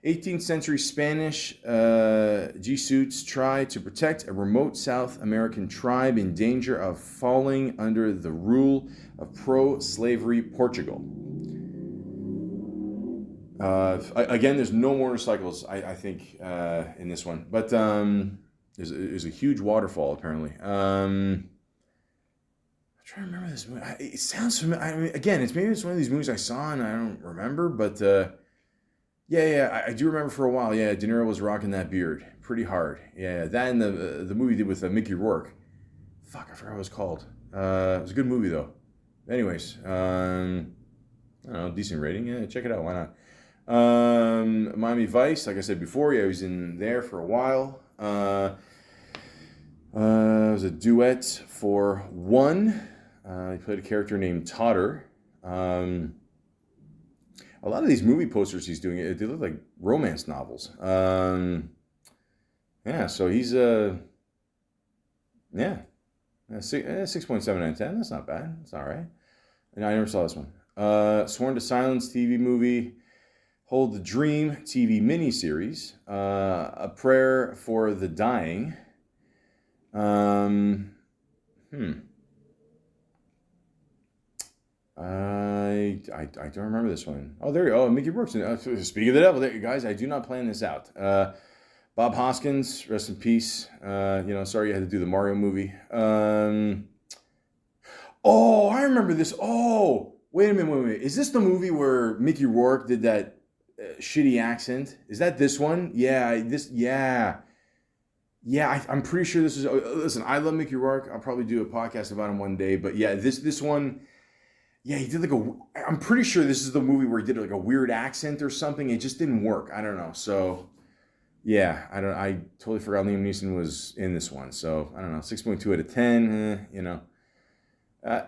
18th century Spanish Jesuits try to protect a remote South American tribe in danger of falling under the rule of pro-slavery Portugal. Again, there's no motorcycles, I think, in this one. But there's a huge waterfall, apparently. I'm trying to remember this movie. It sounds familiar. I mean, again, it's one of these movies I saw and I don't remember. But yeah, I do remember for a while. Yeah, De Niro was rocking that beard pretty hard. Yeah, that and the movie he did with Mickey Rourke. Fuck, I forgot what it was called. It was a good movie, though. Anyways, I don't know, decent rating. Yeah, check it out. Why not? Miami Vice, like I said before, yeah, he was in there for a while. It was a duet for One. He played a character named Totter. A lot of these movie posters he's doing, they look like romance novels. Yeah, so he's 6.7 out of 10. That's not bad. That's all right. And I never saw this one. Sworn to Silence TV movie. Hold the Dream TV miniseries. A Prayer for the Dying. I don't remember this one. Oh, there you go. Oh, Mickey Rourke. Speaking of the devil, there, guys, I do not plan this out. Bob Hoskins, rest in peace. Sorry you had to do the Mario movie. Oh, I remember this. Oh, wait a minute. Is this the movie where Mickey Rourke did that shitty accent? Is that this one? Yeah. I'm pretty sure this is. Listen, I love Mickey Rourke. I'll probably do a podcast about him one day. But yeah, this one. Yeah, he did I'm pretty sure this is the movie where he did like a weird accent or something. It just didn't work. I don't know. So, yeah, I totally forgot Liam Neeson was in this one. So, I don't know. 6.2 out of 10,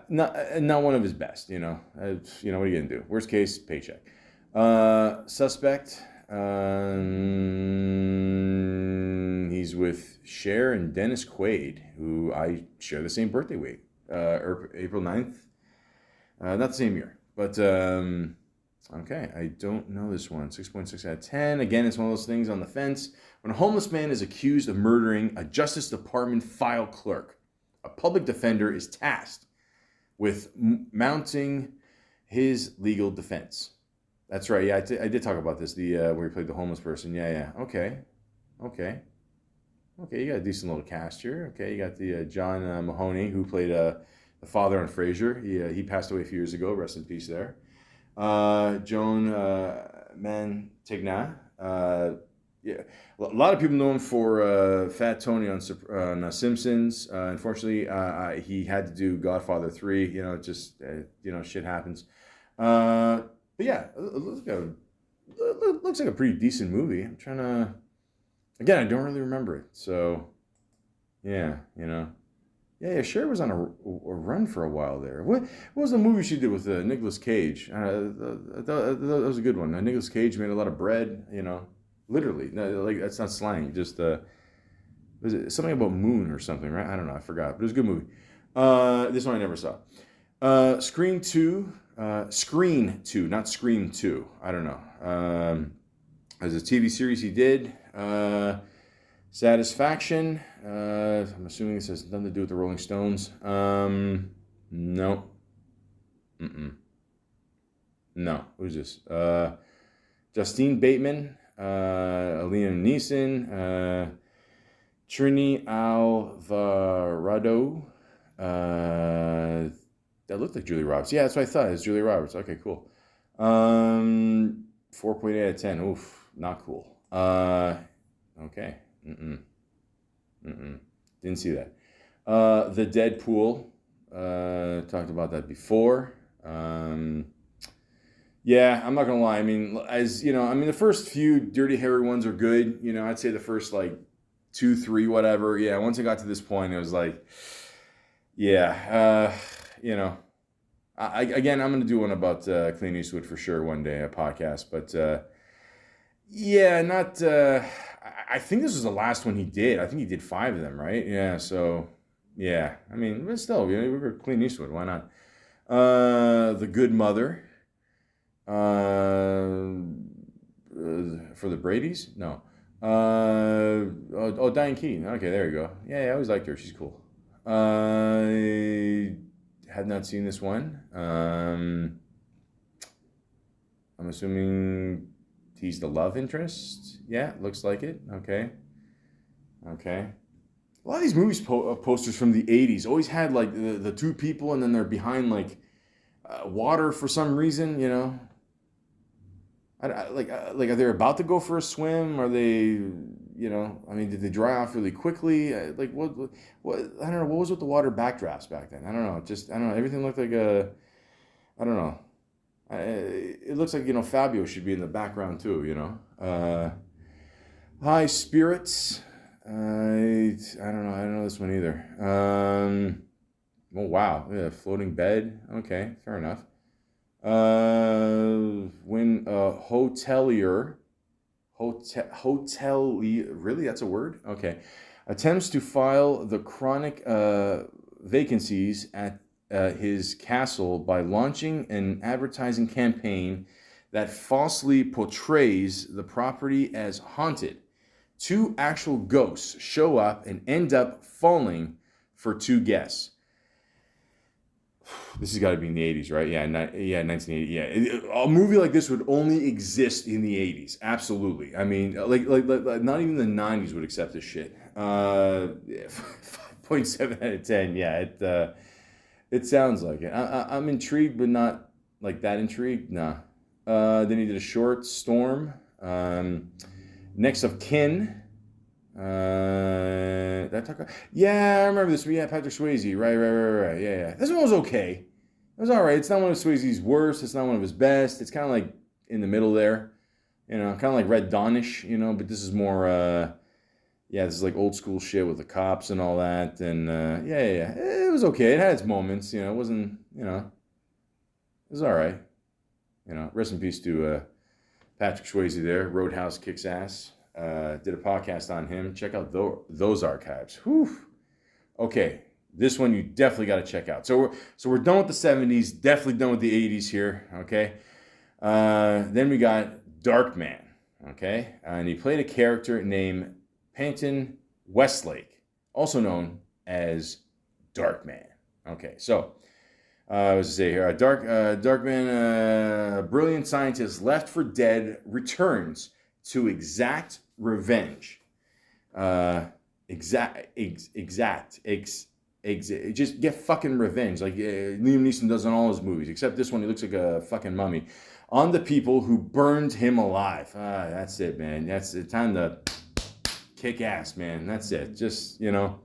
not one of his best, what are you going to do? Worst case, paycheck. Suspect. He's with Cher and Dennis Quaid, who I share the same birthday week. April 9th. Not the same year, but okay, I don't know this one. 6.6 out of 10. Again, it's one of those things on the fence. When a homeless man is accused of murdering a Justice Department file clerk, a public defender is tasked with mounting his legal defense. That's right. Yeah, I did talk about this. Where he played the homeless person. Yeah. Okay. You got a decent little cast here. Okay, you got the John Mahoney, who played the father on Frasier. He passed away a few years ago. Rest in peace there. Joan Mantegna. Yeah, a lot of people know him for Fat Tony on Simpsons. Unfortunately, he had to do Godfather 3. Shit happens. But yeah, it looks like a pretty decent movie. I'm trying to. Again, I don't really remember it. So, yeah, Yeah, Cher was on a run for a while there. What was the movie she did with Nicolas Cage? That was a good one. Nicolas Cage made a lot of bread, literally. No, like, that's not slang. Just, was it something about moon or something, right? I don't know. I forgot. But it was a good movie. This one I never saw. Scream 2, not Scream 2. I don't know. As a TV series he did. Satisfaction. I'm assuming this has nothing to do with the Rolling Stones. No. No. Who's this? Justine Bateman. Liam Neeson. Trini Alvarado. That looked like Julie Roberts. Yeah, that's what I thought. It's Julie Roberts. Okay, cool. 4.8 out of 10. Oof, not cool. Okay. Didn't see that. The Deadpool. Talked about that before. Yeah, I'm not gonna lie. I mean, as you know, I mean, the first few Dirty Harry ones are good. You know, I'd say the first like 2, 3, whatever. Yeah, once I got to this point, it was like, yeah, you know, again, I'm gonna do one about Clint Eastwood for sure one day, a podcast. But yeah, not. I think this was the last one he did. I think he did 5 of them, right? Yeah. So yeah, I mean, but still, you know, we're Clint Eastwood. Why not? The Good Mother. For the Brady's? No. Diane Keaton. Okay, there you go. Yeah, I always liked her. She's cool. I have not seen this one. I'm assuming he's the love interest. Yeah, looks like it. Okay. Okay. A lot of these movies posters from the 80s always had like the two people and then they're behind like water for some reason, you know. Like are they about to go for a swim? Are they, you know? I mean, did they dry off really quickly? Like what? I don't know. What was with the water backdrafts back then? I don't know. Just I don't know. Everything looked like a. I don't know. It looks like, you know, Fabio should be in the background too. You know. High Spirits. I don't know. I don't know this one either. Oh wow. Yeah, floating bed. Okay, fair enough. When hotelier, really, that's a word? Okay. Attempts to file the chronic vacancies at his castle by launching an advertising campaign that falsely portrays the property as haunted. 2 actual ghosts show up and end up falling for 2 guests. This has got to be in the 80s, right? Yeah, 1980. Yeah, a movie like this would only exist in the 80s. Absolutely. I mean, like not even the 90s would accept this shit. 5.7 out of 10. Yeah, it sounds like it. I'm intrigued, but not like that intrigued. Nah. Then he did a short, Storm. Next of Kin. Yeah, I remember this. Yeah, Patrick Swayze. Right. Yeah. This one was okay. It was all right. It's not one of Swayze's worst. It's not one of his best. It's kind of like in the middle there. You know, kind of like Red Dawn-ish, you know, but this is more, this is like old school shit with the cops and all that. And yeah. It was okay. It had its moments, you know. It wasn't, you know, it was all right. You know, rest in peace to Patrick Swayze there. Roadhouse kicks ass. Did a podcast on him. Check out those archives. Whew. Okay, this one you definitely got to check out. So we're done with the 70s. Definitely done with the 80s here. Okay. Then we got Darkman. Okay, and he played a character named Peyton Westlake, also known as Darkman. Okay, so. I was to say here, Darkman, a brilliant scientist left for dead, returns to exact revenge. Just get fucking revenge, like Liam Neeson does in all his movies, except this one, he looks like a fucking mummy, on the people who burned him alive. That's it, man. That's the time to kick ass, man. That's it. Just, you know.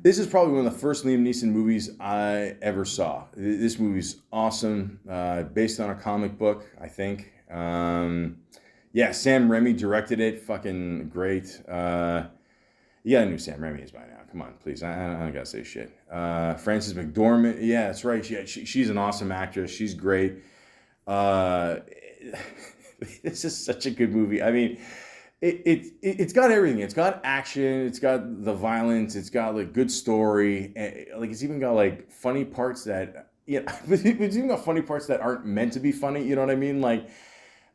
This is probably one of the first Liam Neeson movies I ever saw. This movie's awesome, based on a comic book, I think. Sam Raimi directed it. Fucking great. Yeah, I knew Sam Raimi is by now. Come on, please. I don't gotta say shit. Frances McDormand. Yeah, that's right. She's an awesome actress. She's great. This is such a good movie. I mean, it's got everything. It's got action. It's got the violence. It's got like good story. Like it's even got like funny parts that it's even got funny parts that aren't meant to be funny. You know what I mean? Like,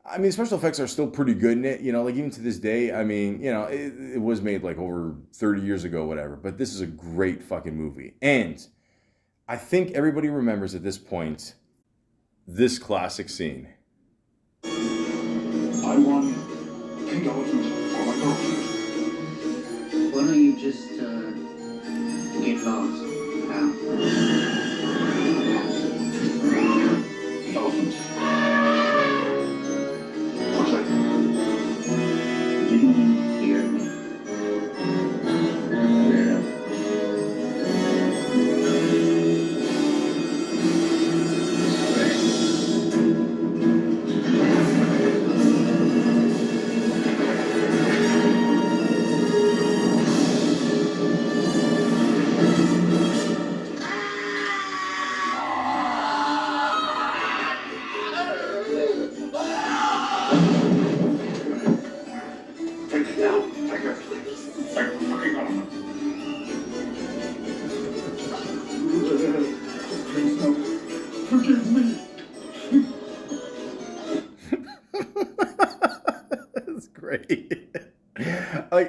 I mean, special effects are still pretty good in it. You know, like even to this day. I mean, you know, it was made like over 30 years ago, whatever. But this is a great fucking movie, and I think everybody remembers at this point this classic scene. I want acknowledgement for my girlfriend. Why don't you just get lost, pal? Elephant. What's that? Didn't you hear me?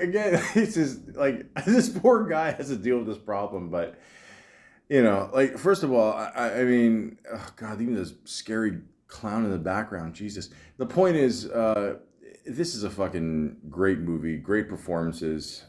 again, it's just like this poor guy has to deal with this problem, but like first of all, I mean, oh God, even this scary clown in the background, Jesus. The point is, this is a fucking great movie, great performances.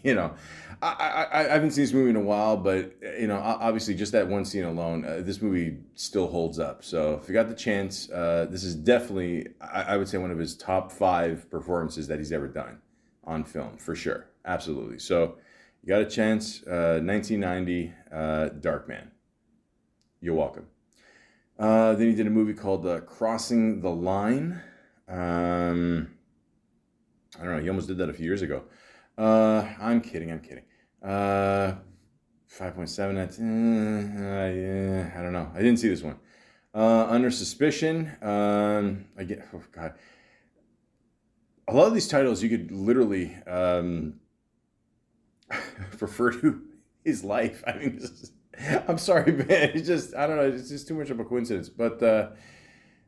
You know, I haven't seen this movie in a while, but obviously just that one scene alone, this movie still holds up. So if you got the chance, this is definitely, I would say, one of his top 5 performances that he's ever done on film, for sure, absolutely. So you got a chance, 1990, Darkman. You're welcome. Then he did a movie called Crossing the Line. I don't know. He almost did that a few years ago. I'm kidding. 5.7. That's yeah. I don't know. I didn't see this one. Under Suspicion. Again, oh God. A lot of these titles you could literally refer to his life. I mean, I'm sorry, man. It's just, I don't know. It's just too much of a coincidence. But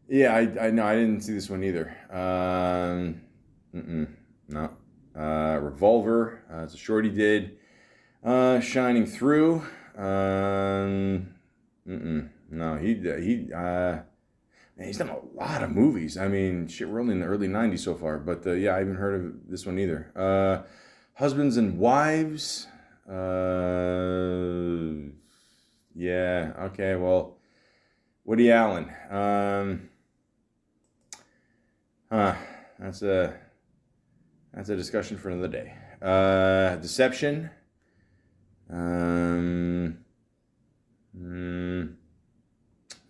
yeah, I know I didn't see this one either. No. Revolver. It's a short he did. Shining Through. No, man, he's done a lot of movies. I mean, shit, we're only in the early 90s so far. But yeah, I haven't heard of this one either. Husbands and Wives. Yeah, okay, well, Woody Allen. That's a discussion for another day. Deception. 5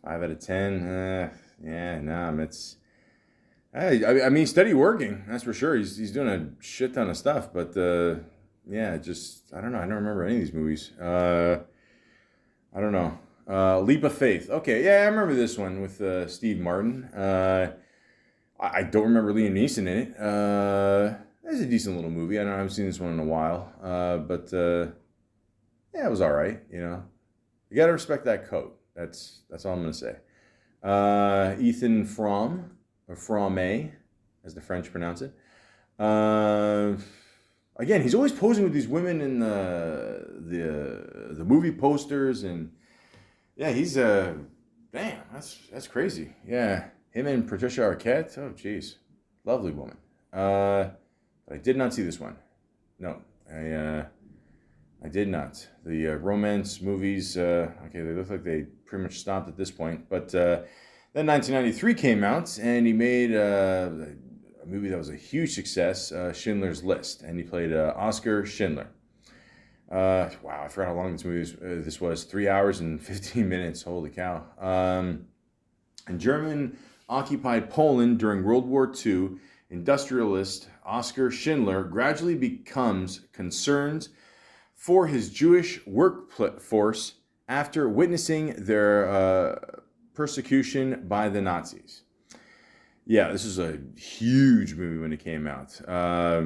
out of 10. Yeah, no, it's. I mean, he's steady working. That's for sure. He's doing a shit ton of stuff, but yeah, just I don't know. I don't remember any of these movies. I don't know. Leap of Faith. Okay, yeah, I remember this one with Steve Martin. I don't remember Liam Neeson in it. It's a decent little movie. I haven't seen this one in a while, but yeah, it was all right. You gotta respect that coat. That's all I'm gonna say. Ethan Frome, or Frome, as the French pronounce it. Again, he's always posing with these women in the movie posters, and yeah, he's damn, that's crazy. Yeah, him and Patricia Arquette. Oh, jeez, lovely woman. But I did not see this one. No, I did not. The romance movies. Okay, they look like they pretty much stopped at this point. But then 1993 came out, and he made a movie that was a huge success, Schindler's List, and he played Oscar Schindler. Wow, I forgot how long this was. 3 hours and 15 minutes. Holy cow. In German-occupied Poland during World War II, industrialist Oscar Schindler gradually becomes concerned for his Jewish workforce after witnessing their persecution by the Nazis. Yeah, this is a huge movie when it came out. I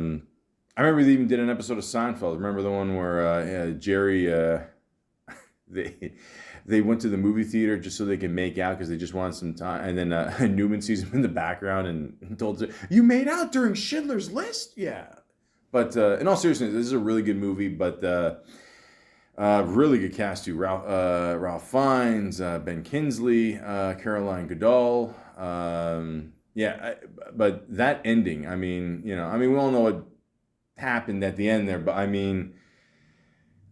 remember they even did an episode of Seinfeld. Remember the one where Jerry, they went to the movie theater just so they could make out because they just wanted some time. And then Newman sees him in the background and told him, "You made out during Schindler's List?" Yeah. But in all seriousness, this is a really good movie, but really good cast too. Ralph Fiennes, Ben Kingsley, Caroline Goodall. Yeah, but that ending, I mean, we all know what happened at the end there, but I mean,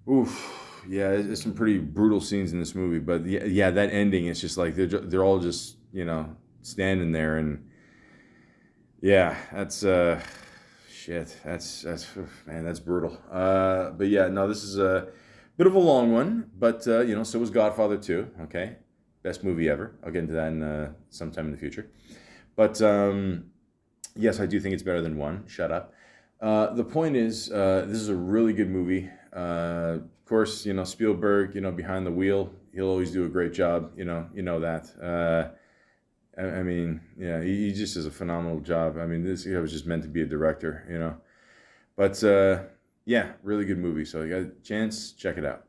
oof, yeah, there's some pretty brutal scenes in this movie, but yeah, that ending, it's just like they're all just standing there, and yeah, that's shit, that's man, that's brutal. But yeah, no, this is a bit of a long one, but so was Godfather 2. Okay, best movie ever. I'll get into that in sometime in the future. But yes, I do think it's better than 1. Shut up. The point is, this is a really good movie. Of course, Spielberg, behind the wheel, he'll always do a great job. You know that. I mean, yeah, he just does a phenomenal job. I mean, this guy was just meant to be a director, But yeah, really good movie. So you got a chance, check it out.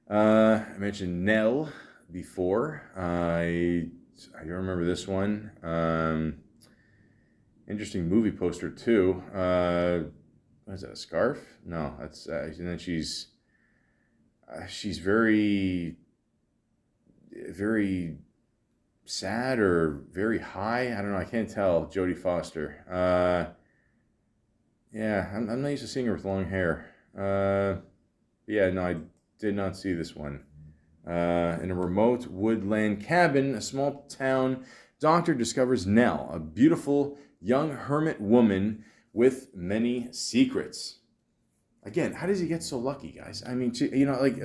I mentioned Nell before. I don't remember this one. Interesting movie poster too. What is that? A scarf? No, that's and then she's very very sad or very high. I don't know. I can't tell. Jodie Foster. Yeah, I'm not used to seeing her with long hair. Yeah, no, I did not see this one. In a remote woodland cabin, a small town doctor discovers Nell, a beautiful young hermit woman with many secrets. Again, how does he get so lucky, guys? I mean, like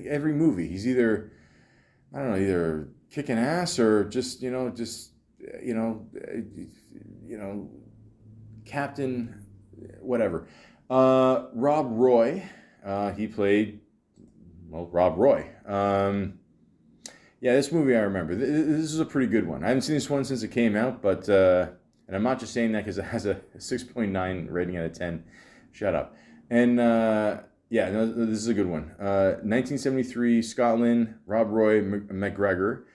every movie, he's either, I don't know, either kicking ass or just you know, Captain, whatever. Rob Roy, he played, well, Rob Roy. Yeah, this movie I remember. This is a pretty good one. I haven't seen this one since it came out, but and I'm not just saying that because it has a 6.9 rating out of 10. Shut up. And yeah, no, this is a good one. 1973, Scotland. Rob Roy McGregor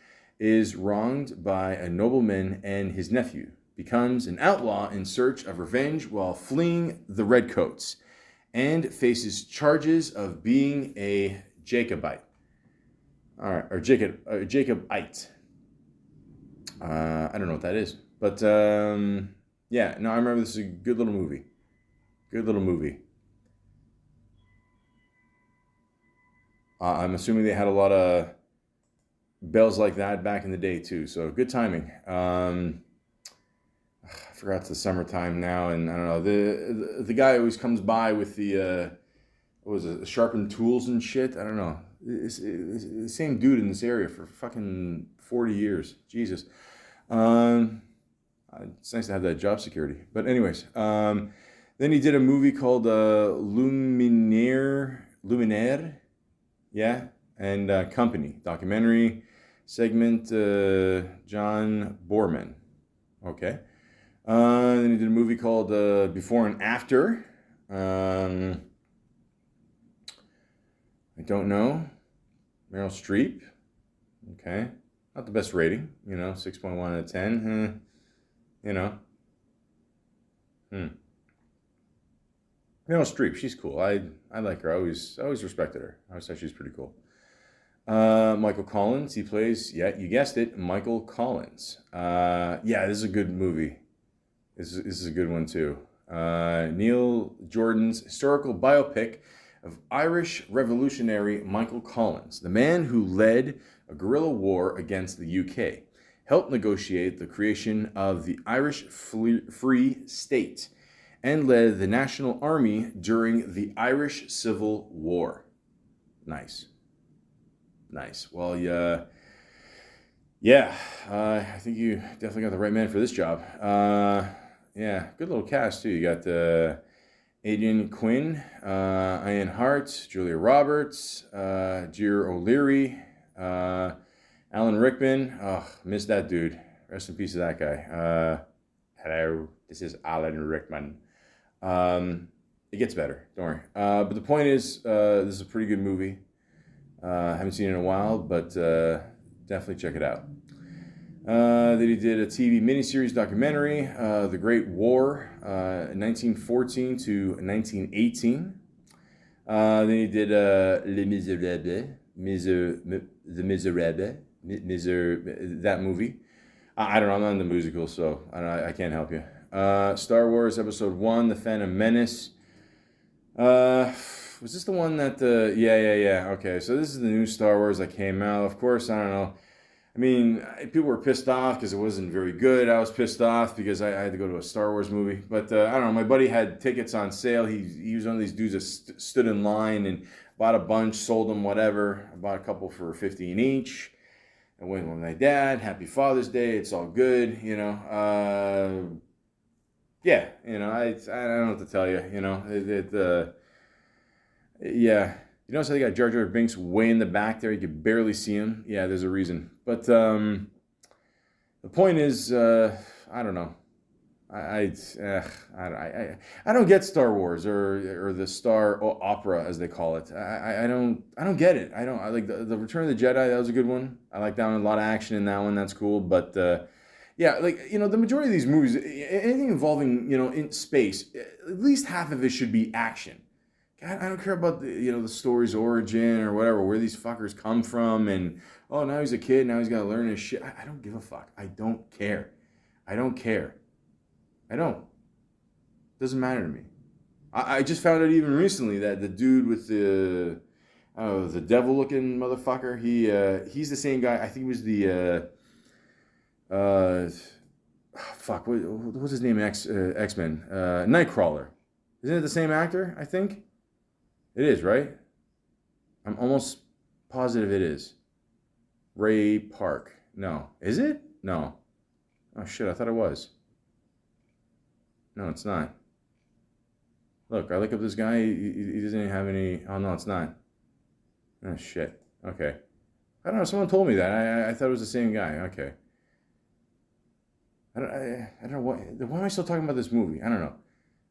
is wronged by a nobleman and his nephew. Becomes an outlaw in search of revenge while fleeing the Redcoats, and faces charges of being a Jacobite. All right, or Jacobite. I don't know what that is, but yeah, no, I remember this is a good little movie. Good little movie. I'm assuming they had a lot of bells like that back in the day too, so good timing. I forgot it's the summertime now, and I don't know, the guy always comes by with the what was it, sharpened tools and shit. I don't know. It's the same dude in this area for fucking 40 years. Jesus. It's nice to have that job security. But anyways, then he did a movie called Luminaire, yeah, and Company documentary segment. John Borman. Okay. Then he did a movie called Before and After. I don't know. Meryl Streep. Okay. Not the best rating, 6.1 out of 10. You know. Meryl Streep, she's cool. I like her. I always respected her. I always thought she was pretty cool. Michael Collins, he plays, yeah, you guessed it, Michael Collins. Yeah, this is a good movie. This is a good one too. Neil Jordan's historical biopic of Irish revolutionary Michael Collins, the man who led a guerrilla war against the UK, helped negotiate the creation of the Irish Free State, and led the National Army during the Irish Civil War. Nice. Well, yeah, I think you definitely got the right man for this job. Yeah, good little cast too. You got Aidan Quinn, Ian Hart, Julia Roberts, Jer O'Leary, Alan Rickman. Oh, missed that dude. Rest in peace to that guy. Hello, this is Alan Rickman. It gets better, don't worry. But the point is, this is a pretty good movie. Haven't seen it in a while, but definitely check it out. Then he did a TV miniseries documentary, The Great War, 1914 to 1918. Then he did Les Miserables, that movie. I don't know, I'm not in the musical, so I can't help you. Star Wars Episode 1, The Phantom Menace. Was this the one that yeah. Okay, so this is the new Star Wars that came out. Of course, I don't know. I mean, people were pissed off because it wasn't very good. I was pissed off because I had to go to a Star Wars movie. But I don't know. My buddy had tickets on sale. He was one of these dudes that stood in line and bought a bunch, sold them whatever. I bought a couple for $15 each. I went with my dad. Happy Father's Day. It's all good, Yeah, I don't know what to tell you. Yeah. You notice how they got Jar Jar Binks way in the back there? You could barely see him. Yeah, there's a reason. But the point is, I don't know. I don't get Star Wars or the Star Opera as they call it. I don't get it. I like the Return of the Jedi. That was a good one. I like that one. A lot of action in that one. That's cool. But Yeah, like, the majority of these movies, anything involving, in space, at least half of it should be action. I don't care about the story's origin or whatever, where these fuckers come from, and oh, now he's a kid, now he's got to learn his shit. I don't give a fuck. I don't care. I don't care. I don't. Doesn't matter to me. I just found out even recently that the dude with the devil-looking motherfucker, he's the same guy. I think he was the fuck, what's his name in X-Men? Nightcrawler. Isn't it the same actor? I think it is, right? I'm almost positive it is. Ray Park. No, is it? No. Oh shit, I thought it was. No, it's not. Look, I look up this guy. He doesn't even have any. Oh no, it's not. Oh shit. Okay. I don't know. Someone told me that. I thought it was the same guy. Okay. I don't know why am I still talking about this movie? I don't know.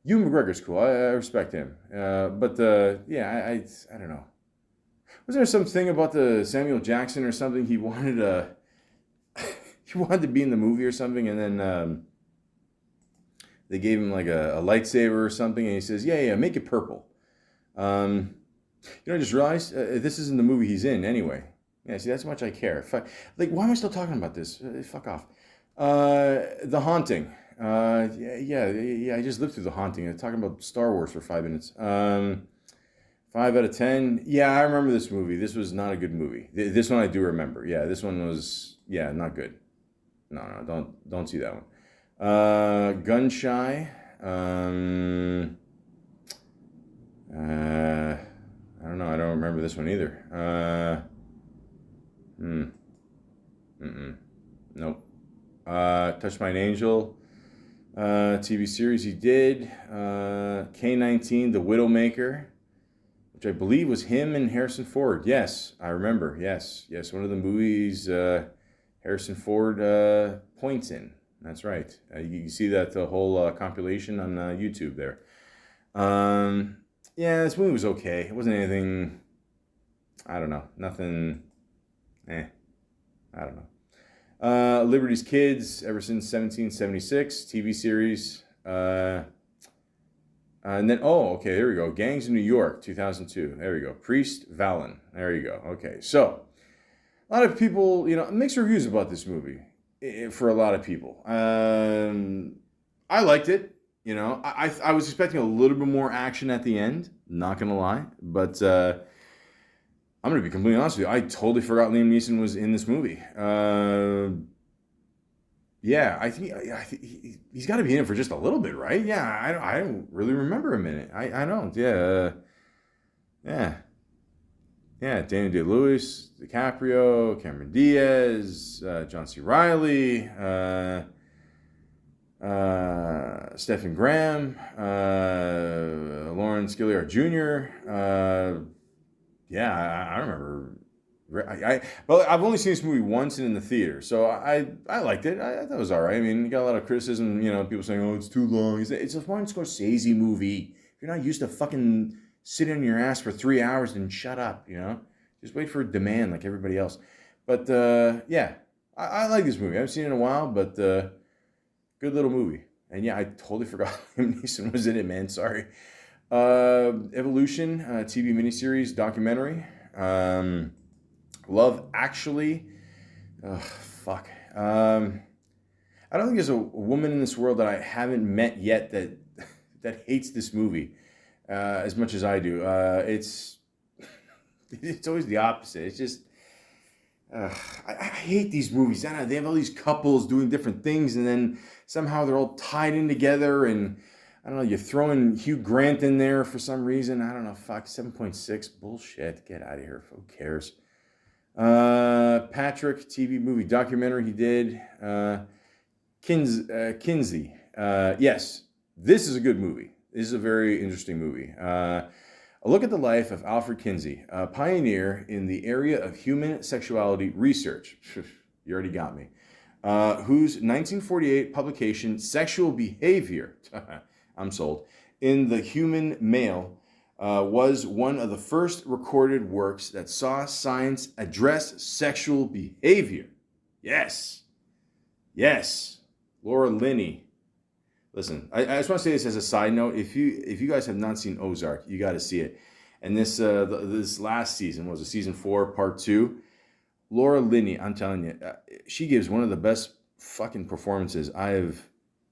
Ewan McGregor's cool. I respect him. But yeah, I don't know. Was there something about the Samuel Jackson or something? He wanted to be in the movie or something, and then they gave him like a lightsaber or something, and he says, "Yeah, make it purple." I just realized this isn't the movie he's in anyway. Yeah, see, that's how much I care. Why am I still talking about this? Fuck off. The Haunting. Yeah. I just lived through The Haunting. I'm talking about Star Wars for 5 minutes. 5 out of 10. Yeah, I remember this movie. This was not a good movie. This one I do remember. Yeah, this one was not good. No, don't see that one. Gun Shy. I don't know. I don't remember this one either. Nope. Touch My Angel. TV series he did. K-19, The Widowmaker, which I believe was him and Harrison Ford. Yes, I remember. Yes. One of the movies Harrison Ford points in. That's right. You can see that the whole compilation on YouTube there. Yeah, this movie was okay. It wasn't anything. I don't know. Nothing. I don't know. Liberty's Kids, ever since 1776, TV series. And then, okay, there we go. Gangs in New York, 2002. There we go. Priest Vallon. There you go. Okay, so a lot of people, mixed reviews about this movie for a lot of people. I liked it. I was expecting a little bit more action at the end, not going to lie. But I'm going to be completely honest with you. I totally forgot Liam Neeson was in this movie. Yeah, I think he's got to be in it for just a little bit, right? Yeah, I don't really remember him in it. I don't. Yeah. Daniel Day-Lewis, DiCaprio, Cameron Diaz, John C. Reilly, Stephen Graham, Lawrence Gilliard Jr. I remember. Well, I've only seen this movie once and in the theater, so I liked it. I thought it was all right. I mean, you got a lot of criticism, people saying, "Oh, it's too long." It's a Martin Scorsese movie. If you're not used to fucking sitting on your ass for 3 hours, then shut up. Just wait for demand like everybody else. But yeah, I like this movie. I haven't seen it in a while, but good little movie. And yeah, I totally forgot Liam Neeson was in it, man. Sorry. Evolution, TV miniseries, documentary. Love Actually. Fuck. I don't think there's a woman in this world that I haven't met yet that hates this movie as much as I do. It's always the opposite. It's just I hate these movies. I know, they have all these couples doing different things, and then somehow they're all tied in together. And I don't know, you're throwing Hugh Grant in there for some reason. I don't know. Fuck, 7.6. Bullshit. Get out of here. Who cares? Patrick, TV movie documentary he did. Kinsey. Yes, this is a good movie. This is a very interesting movie. A look at the life of Alfred Kinsey, a pioneer in the area of human sexuality research. You already got me. Whose 1948 publication, Sexual Behavior, I'm sold, in the Human Male, was one of the first recorded works that saw science address sexual behavior. Yes. Laura Linney. Listen, I just want to say this as a side note. If you guys have not seen Ozark, you got to see it. And this last season was season 4, part 2. Laura Linney, I'm telling you, she gives one of the best fucking performances I have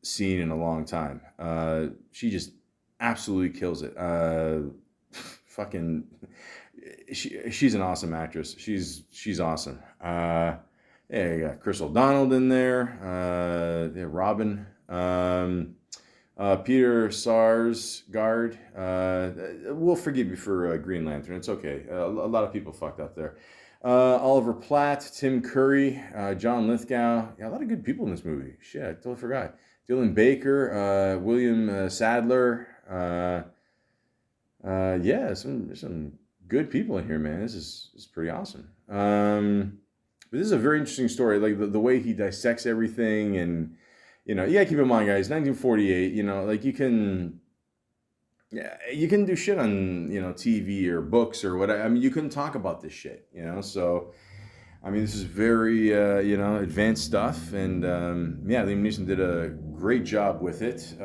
seen in a long time. She just absolutely kills it. Fucking, she's an awesome actress. She's awesome. Yeah, you got Chris O'Donnell in there. Yeah, Robin. Peter Sarsgaard. We'll forgive you for Green Lantern. It's okay. A lot of people fucked up there. Oliver Platt, Tim Curry, John Lithgow. Yeah, a lot of good people in this movie. Shit, I totally forgot. Dylan Baker, William Sadler. Yeah, some good people in here, man. This is pretty awesome. But this is a very interesting story. Like the way he dissects everything, and you gotta keep in mind, guys, 1948. Like you can do shit on TV or books or whatever. I mean, you couldn't talk about this shit. So I mean, this is very advanced stuff, and yeah, Liam Neeson did a great job with it.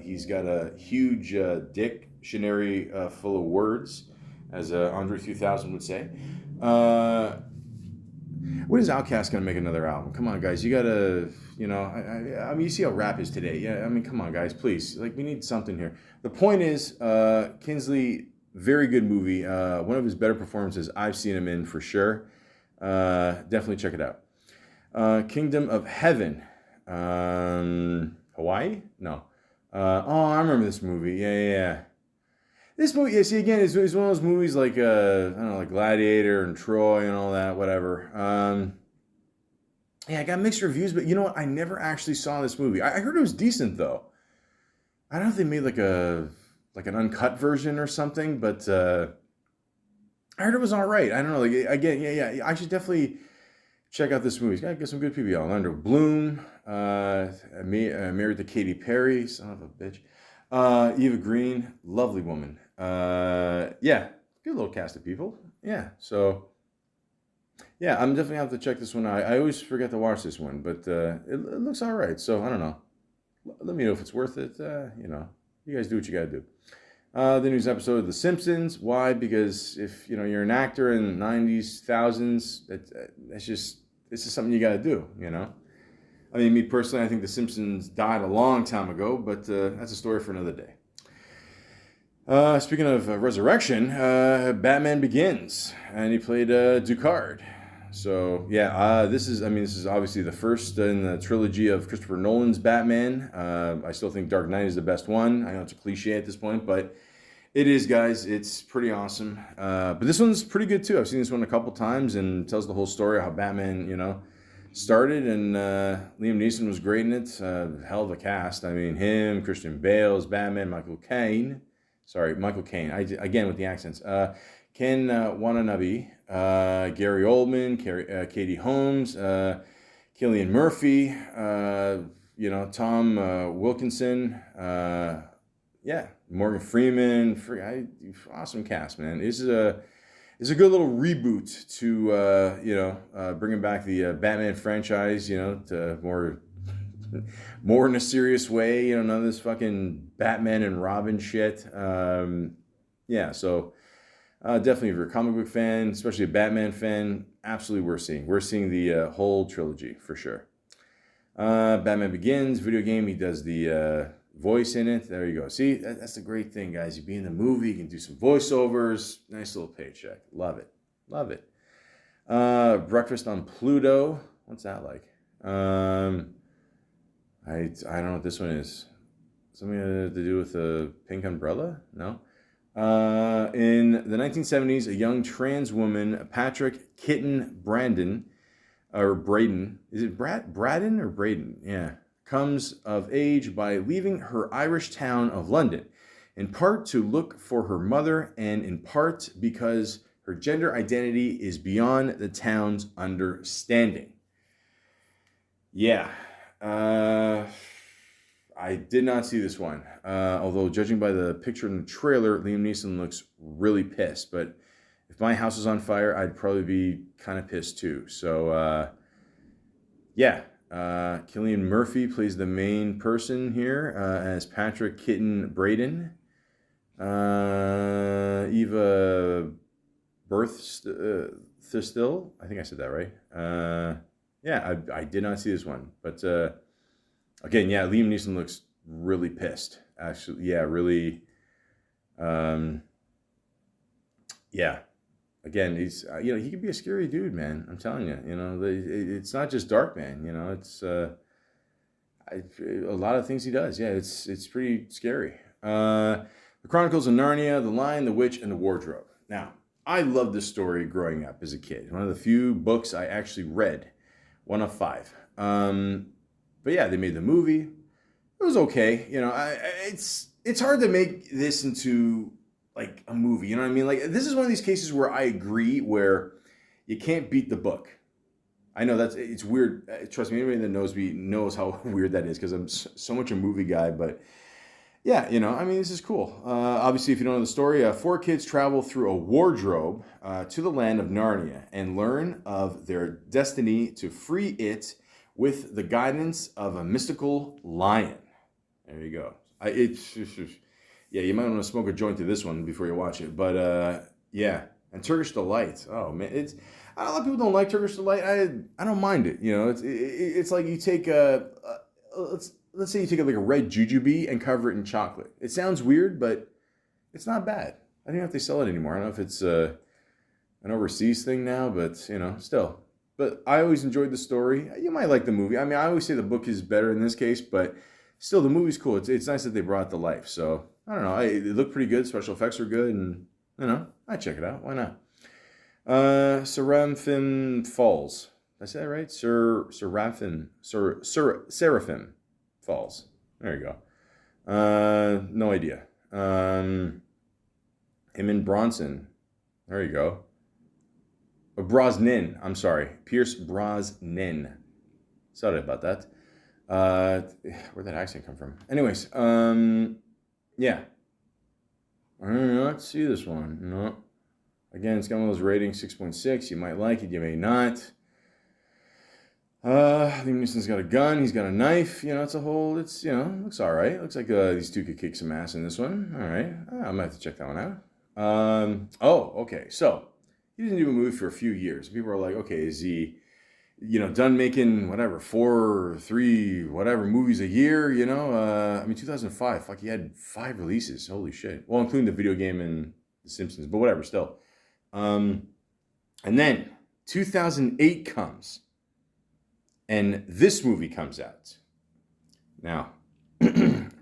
He's got a huge dictionary full of words, as Andre 3000 would say. When is Outkast gonna make another album? Come on, guys, you gotta, I mean, you see how rap is today. Yeah, I mean, come on, guys, please, like, we need something here. The point is, Kingsley, very good movie. One of his better performances I've seen him in for sure. Definitely check it out. Kingdom of Heaven, Hawaii? No. Oh, I remember this movie. Yeah. This movie, yeah, see, again, is one of those movies like, I don't know, like Gladiator and Troy and all that, whatever. Yeah, I got mixed reviews, but you know what? I never actually saw this movie. I heard it was decent, though. I don't know if they made like an uncut version or something, but I heard it was all right. I don't know. Like, again, yeah, I should definitely check out this movie. It's got to get some good people. Orlando Bloom, married to Katy Perry, son of a bitch. Eva Green, lovely woman. Yeah, good little cast of people. Yeah, so yeah, I'm definitely have to check this one out. I always forget to watch this one, but it looks all right. So I don't know. Let me know if it's worth it. You guys do what you gotta do. The news episode of The Simpsons. Why? Because if you're an actor in the 90s, thousands, it's just something you gotta do. I mean, me personally, I think The Simpsons died a long time ago, but that's a story for another day. Speaking of resurrection, Batman Begins, and he played Ducard. So yeah, this is obviously the first in the trilogy of Christopher Nolan's Batman. I still think Dark Knight is the best one. I know it's a cliche at this point, but it is, guys. It's pretty awesome. But this one's pretty good too. I've seen this one a couple times, and tells the whole story of how Batman, started, and Liam Neeson was great in it. Hell of a cast. I mean, him, Christian Bale as Batman, Michael Caine. Again with the accents. Ken Watanabe, Gary Oldman, Katie Holmes, Cillian Murphy, Tom Wilkinson, Morgan Freeman. Awesome cast, man. This is a good little reboot to bringing back the Batman franchise, to more in a serious way. None of this fucking Batman and Robin shit. So definitely, if you're a comic book fan, especially a Batman fan, absolutely worth seeing. We're seeing the whole trilogy for sure. Batman Begins, video game. He does the voice in it. There you go. See, that's the great thing, guys. You be in the movie, you can do some voiceovers. Nice little paycheck. Love it. Breakfast on Pluto. What's that like? I don't know what this one is. Something to do with a pink umbrella? No. In the 1970s, a young trans woman, Patrick Kitten Braden, is it Braden or Braden? Yeah. Comes of age by leaving her Irish town of London, in part to look for her mother, and in part because her gender identity is beyond the town's understanding. Yeah. I did not see this one. Although, judging by the picture in the trailer, Liam Neeson looks really pissed. But if my house was on fire, I'd probably be kind of pissed too. So, yeah. Cillian Murphy plays the main person here as Patrick Kitten Braden. Eva Thistle, I think I said that right. Yeah, I did not see this one, but again, yeah, Liam Neeson looks really pissed. Actually, yeah, really. Yeah, again, he's he can be a scary dude, man. I'm telling you, it's not just Darkman. It's a lot of things he does. Yeah, it's pretty scary. The Chronicles of Narnia, The Lion, the Witch, and the Wardrobe. Now, I loved this story growing up as a kid. One of the few books I actually read. One of 5. But yeah, they made the movie. It was okay. It's hard to make this into like a movie. You know what I mean? Like, this is one of these cases where I agree, where you can't beat the book. I know it's weird. Trust me, anybody that knows me knows how weird that is, because I'm so much a movie guy. But yeah, I mean, this is cool. Obviously, if you don't know the story, 4 kids travel through a wardrobe to the land of Narnia and learn of their destiny to free it with the guidance of a mystical lion. There you go. Yeah, you might want to smoke a joint to this one before you watch it. But yeah, and Turkish Delight. Oh man, a lot of people don't like Turkish Delight. I don't mind it. It's like you take let's say you take like a red jujube and cover it in chocolate. It sounds weird, but it's not bad. I don't know if they sell it anymore. I don't know if it's an overseas thing now, but still. But I always enjoyed the story. You might like the movie. I mean, I always say the book is better in this case, but still, the movie's cool. It's nice that they brought it to life. So I don't know. It looked pretty good. Special effects were good, and I'd check it out. Why not? Seraphim Falls. Did I say that right? Seraphim Falls. There you go. No idea. Him and Bronson. There you go. Brosnan. I'm sorry. Pierce Brosnan. Sorry about that. Where'd that accent come from? Anyways, yeah. I don't know. Let's see this one. No. Again, it's got one of those ratings, 6.6. You might like it, you may not. Liam Neeson's got a gun, he's got a knife. Looks all right. Looks like these two could kick some ass in this one. All right. I might have to check that one out. Okay. So, he didn't do a movie for a few years. People are like, okay, is he, done making whatever, 4 or 3, whatever movies a year, 2005, fuck, he had 5 releases. Holy shit. Well, including the video game and The Simpsons, but whatever, still. And then 2008 comes, and this movie comes out. Now,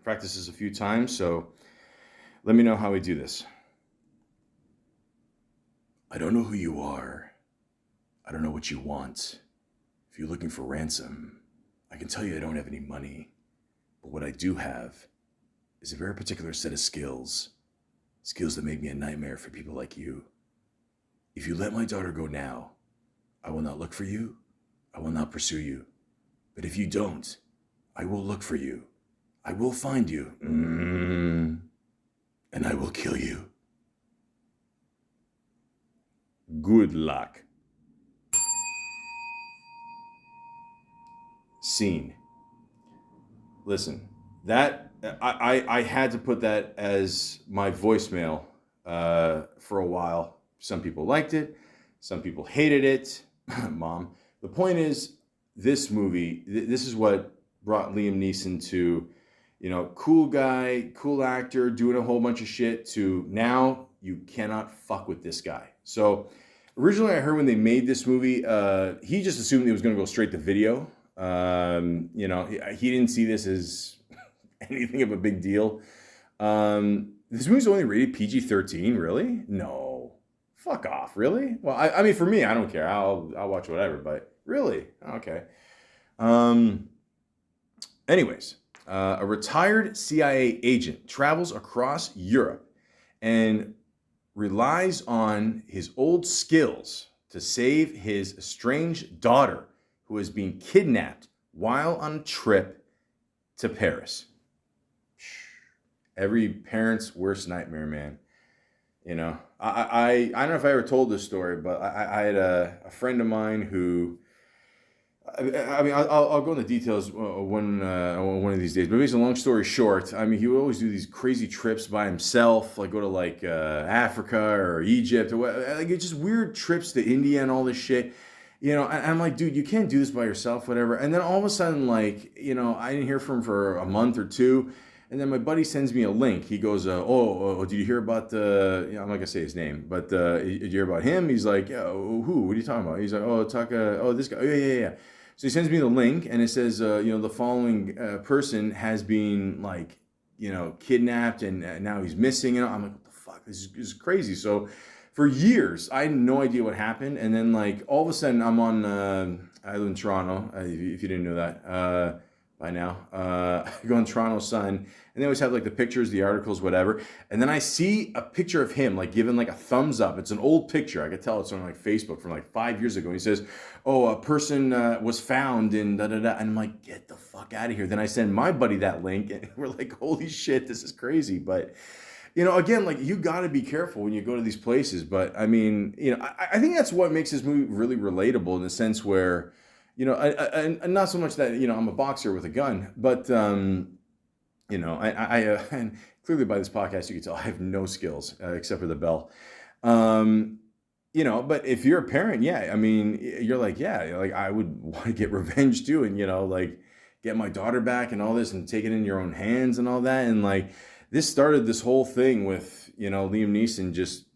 practice this a few times, so let me know how we do this. I don't know who you are. I don't know what you want. If you're looking for ransom, I can tell you I don't have any money. But what I do have is a very particular set of skills. Skills that make me a nightmare for people like you. If you let my daughter go now, I will not look for you. I will not pursue you. But if you don't, I will look for you. I will find you. And I will kill you. Good luck. Scene. Listen, that I had to put that as my voicemail for a while. Some people liked it, some people hated it. Mom. The point is, this movie, this is what brought Liam Neeson to, cool guy, cool actor, doing a whole bunch of shit, to now you cannot fuck with this guy. So originally I heard when they made this movie, he just assumed it was going to go straight to video. He didn't see this as anything of a big deal. This movie's only rated PG-13, really? No. Fuck off, really? Well, I mean, for me, I don't care. I'll watch whatever, but really? Okay. Anyways, a retired CIA agent travels across Europe and relies on his old skills to save his estranged daughter, who is being kidnapped while on a trip to Paris. Every parent's worst nightmare, man. I don't know if I ever told this story, but I had a friend of mine who I mean, I'll go into details one of these days. But basically, long story short, I mean, he would always do these crazy trips by himself, like go to like Africa or Egypt or like it's just weird trips to India and all this shit. And I'm like, dude, you can't do this by yourself, whatever. And then all of a sudden, like, I didn't hear from him for a month or two. And then my buddy sends me a link. He goes, did you hear about I'm not gonna say his name, but did you hear about him? He's like, yeah, who? What are you talking about? He's like, this guy. Oh, yeah. So he sends me the link, and it says, the following person has been like, kidnapped, and now he's missing. And I'm like, what the fuck? This is crazy. So for years, I had no idea what happened, and then like all of a sudden, I'm on. I live in Toronto. If you didn't know that by now, I go on Toronto Sun, and they always have like the pictures, the articles, whatever. And then I see a picture of him like giving like a thumbs up. It's an old picture. I could tell it's on like Facebook from like 5 years ago. And he says, "Oh, a person was found in da da da," and I'm like, "Get the fuck out of here!" Then I send my buddy that link, and we're like, "Holy shit, this is crazy!" But again, like you got to be careful when you go to these places. But I mean, I think that's what makes this movie really relatable in the sense where, and not so much that I'm a boxer with a gun, but and clearly by this podcast you can tell I have no skills except for the bell. But if you're a parent, yeah, I mean, you're like, yeah, like I would want to get revenge too, and like get my daughter back and all this, and take it in your own hands and all that, and like this started this whole thing with Liam Neeson just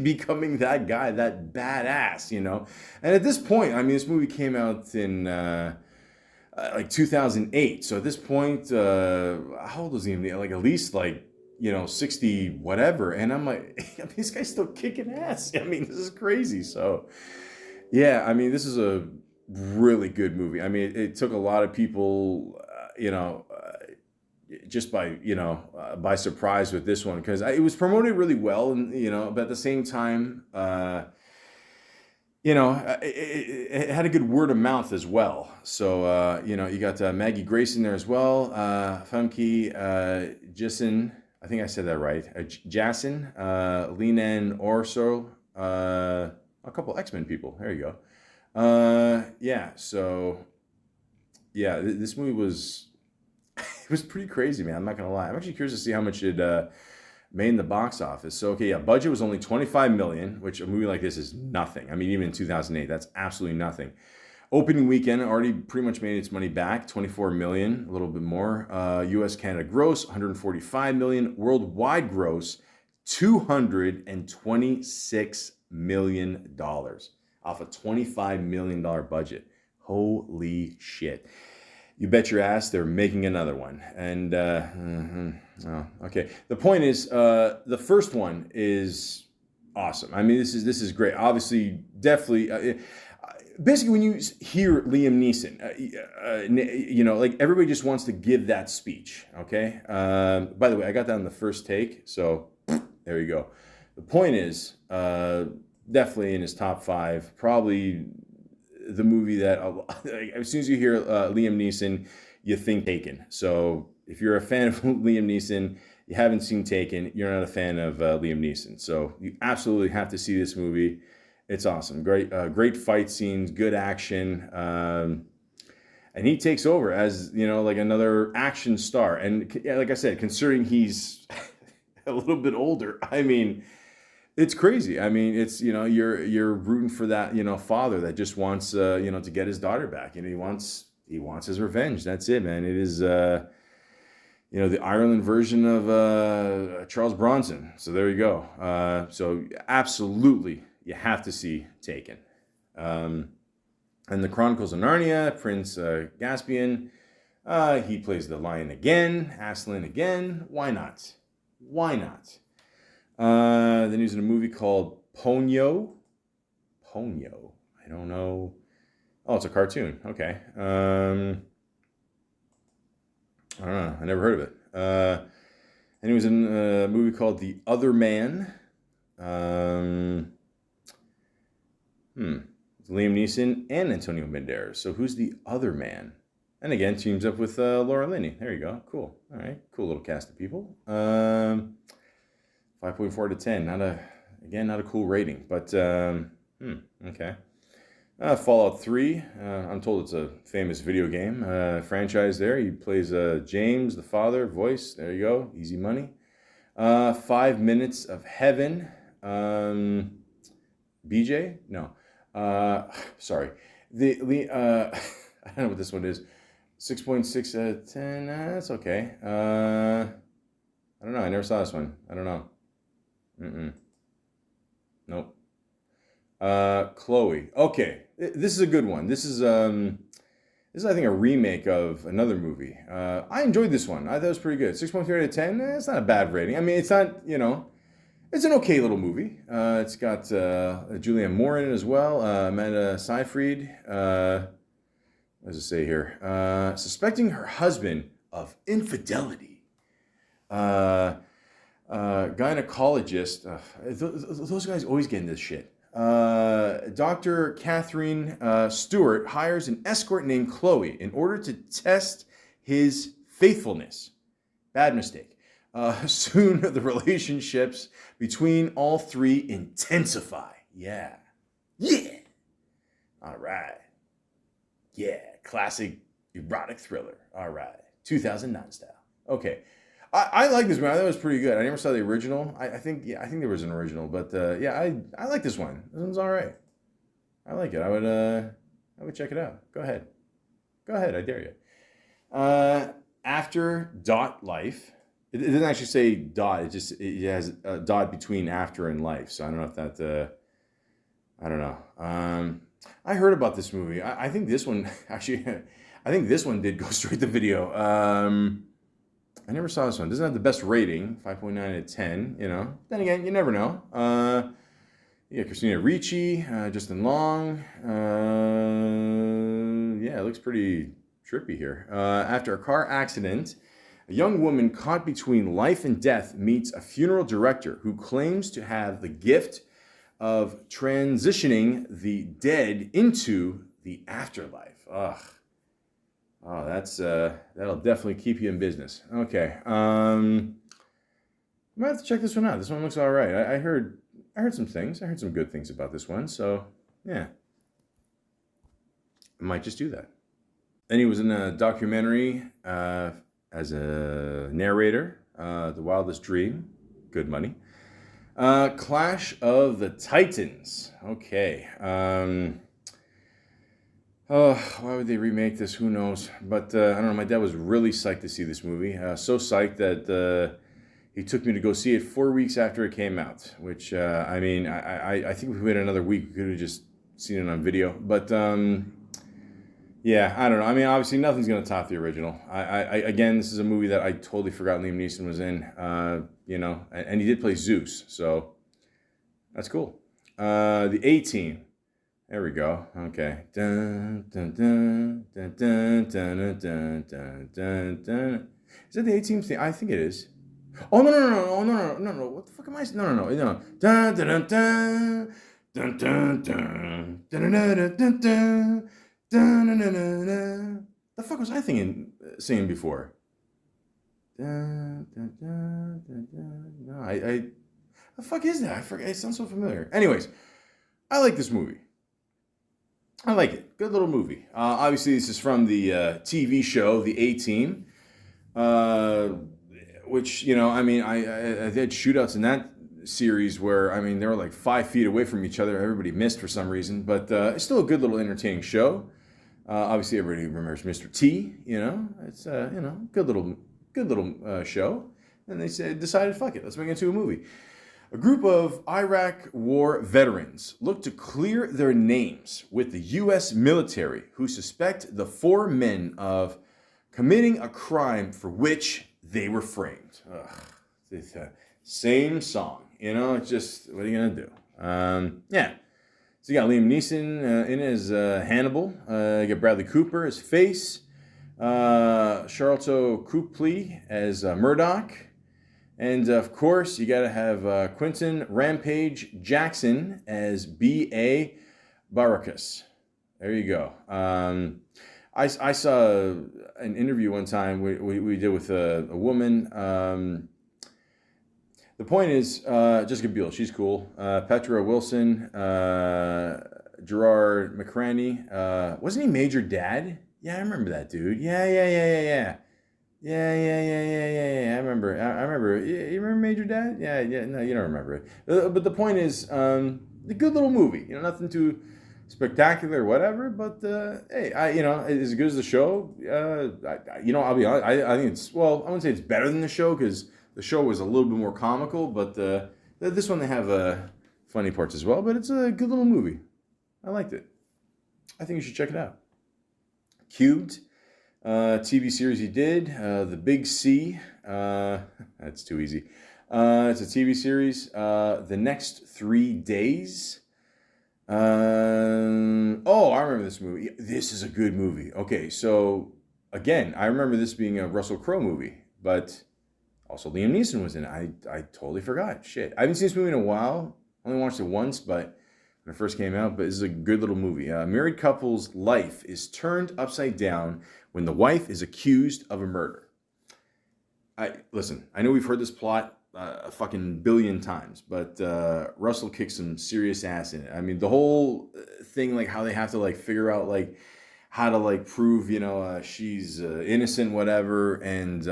becoming that guy, that badass, and at this point, I mean, this movie came out in like 2008, so at this point, how old was he? Like at least like 60 whatever, and I'm like, I mean, this guy's still kicking ass. I mean, this is crazy. So yeah, I mean, this is a really good movie. I mean, it took a lot of people just by surprise with this one, because it was promoted really well, and but at the same time it had a good word of mouth as well. So you got Maggie Grace in there as well, Famke Jason, I think I said that right. Jason, Linan Orso, a couple X-Men people. There you go. Yeah. So, yeah, this movie was it was pretty crazy, man. I'm not gonna lie. I'm actually curious to see how much it made in the box office. So, okay, yeah, budget was only $25 million, which a movie like this is nothing. I mean, even in 2008, that's absolutely nothing. Opening weekend already pretty much made its money back, $24 million, a little bit more. U.S. Canada gross, $145 million. Worldwide gross, $226 million off a $25 million budget. Holy shit. You bet your ass they're making another one. And, okay. The point is, the first one is awesome. I mean, this is great. Obviously, definitely... basically, when you hear Liam Neeson, like everybody just wants to give that speech, okay? By the way, I got that on the first take, so there you go. The point is, definitely in his top 5, probably the movie that, as soon as you hear Liam Neeson, you think Taken. So if you're a fan of Liam Neeson, you haven't seen Taken, you're not a fan of Liam Neeson. So you absolutely have to see this movie. It's awesome. Great fight scenes, good action. And he takes over as, like another action star. And like I said, considering he's a little bit older, I mean, it's crazy. I mean, it's, you're rooting for that, father that just wants, to get his daughter back. He wants his revenge. That's it, man. It is, the Ireland version of Charles Bronson. So there you go. So absolutely, you have to see Taken. And the Chronicles of Narnia, Prince Caspian, he plays the lion again, Aslan again. Why not? Why not? Then he's in a movie called Ponyo. Ponyo. I don't know. Oh, it's a cartoon. Okay. I don't know. I never heard of it. And he was in a movie called The Other Man. Liam Neeson and Antonio Banderas. So who's the other man? And again, teams up with Laura Linney. There you go. Cool. All right. Cool little cast of people. 5.4 to 10. Not a cool rating, but okay. Fallout 3. I'm told it's a famous video game franchise there. He plays James, the father, voice. There you go. Easy money. 5 Minutes of Heaven. BJ? No. Sorry. I don't know what this one is. 6.6 out of 10. That's okay. I don't know. I never saw this one. I don't know. Nope. Chloe. Okay. This is a good one. This is I think a remake of another movie. I enjoyed this one. I thought it was pretty good. 6.3 out of 10. It's not a bad rating. I mean, it's not, it's an okay little movie. It's got Julianne Moore in it as well. Amanda Seyfried. What does it say here? Suspecting her husband of infidelity. Gynecologist. Those guys always get into this shit. Dr. Catherine Stewart hires an escort named Chloe in order to test his faithfulness. Bad mistake. Soon the relationships between all three intensify. Yeah. All right. Yeah. Classic erotic thriller. All right. 2009 style. Okay. I like this one. I thought it was pretty good. I never saw the original. I think there was an original, but I like this one. This one's all right. I like it. I would check it out. Go ahead. I dare you. After dot life. It doesn't actually say dot. It has a dot between after and life. So I don't know if that. I don't know. I heard about this movie. I think this one actually. I think this one did go straight to video. I never saw this one. It doesn't have the best rating, 5.9 out of 10, Then again, you never know. Christina Ricci, Justin Long. It looks pretty trippy here. After a car accident, a young woman caught between life and death meets a funeral director who claims to have the gift of transitioning the dead into the afterlife. Ugh. Oh, that'll definitely keep you in business. Okay, I might have to check this one out. This one looks all right. I heard some things. I heard some good things about this one. So yeah, I might just do that. Then he was in a documentary as a narrator. The Wildest Dream, good money. Clash of the Titans. Okay. Why would they remake this? Who knows? But I don't know. My dad was really psyched to see this movie. So psyched that he took me to go see it 4 weeks after it came out. Which I think if we had another week, we could have just seen it on video. But I don't know. I mean, obviously, nothing's gonna top the original. Again, this is a movie that I totally forgot Liam Neeson was in. And he did play Zeus, so that's cool. The A-Team. There we go. Okay. Dun, dun, dun, dun, dun, dun, dun, dun, dun, dun. Is that the A-Team thing? I think it is. Oh no! What the fuck am I? No. Dun dun dun dun dun dun dun dun dun dun dun dun dun dun. The fuck was I singing before? Dun dun dun dun dun. No, the fuck is that? I forget. It sounds so familiar. Anyways, I like this movie. I like it. Good little movie. Obviously, this is from the TV show, The A-Team, which, I had shootouts in that series where, they were like 5 feet away from each other. Everybody missed for some reason, but it's still a good little entertaining show. Obviously, everybody remembers Mr. T, It's, good little show. And they decided, fuck it, let's make it into a movie. A group of Iraq War veterans look to clear their names with the U.S. military who suspect the 4 men of committing a crime for which they were framed. It's the same song, it's just, what are you going to do? So you got Liam Neeson in as Hannibal. You got Bradley Cooper as Face. Charlton Copley as Murdoch. And of course, you got to have Quentin Rampage Jackson as B.A. Baracus. There you go. I saw an interview one time we did with a woman. The point is, Jessica Biel, she's cool. Petra Wilson, Gerard McCraney. Wasn't he Major Dad? Yeah, I remember that dude. Yeah. Yeah. I remember. I remember. You remember Major Dad? Yeah. No, you don't remember it. But the point is, a good little movie. Nothing too spectacular or whatever. But hey, as good as the show. I'll be honest. I think it's, well, I wouldn't say it's better than the show because the show was a little bit more comical. But this one they have funny parts as well. But it's a good little movie. I liked it. I think you should check it out. Cubed. TV series he did, The Big C. That's too easy. It's a TV series. The Next 3 Days. I remember this movie. This is a good movie. Okay, so again, I remember this being a Russell Crowe movie, but also Liam Neeson was in it. I totally forgot. Shit. I haven't seen this movie in a while. Only watched it once, but when it first came out. But this is a good little movie. A married couple's life is turned upside down when the wife is accused of a murder. Listen, I know we've heard this plot a fucking billion times, but Russell kicks some serious ass in it. I mean, the whole thing, like how they have to like figure out like how to like prove, she's innocent, whatever, and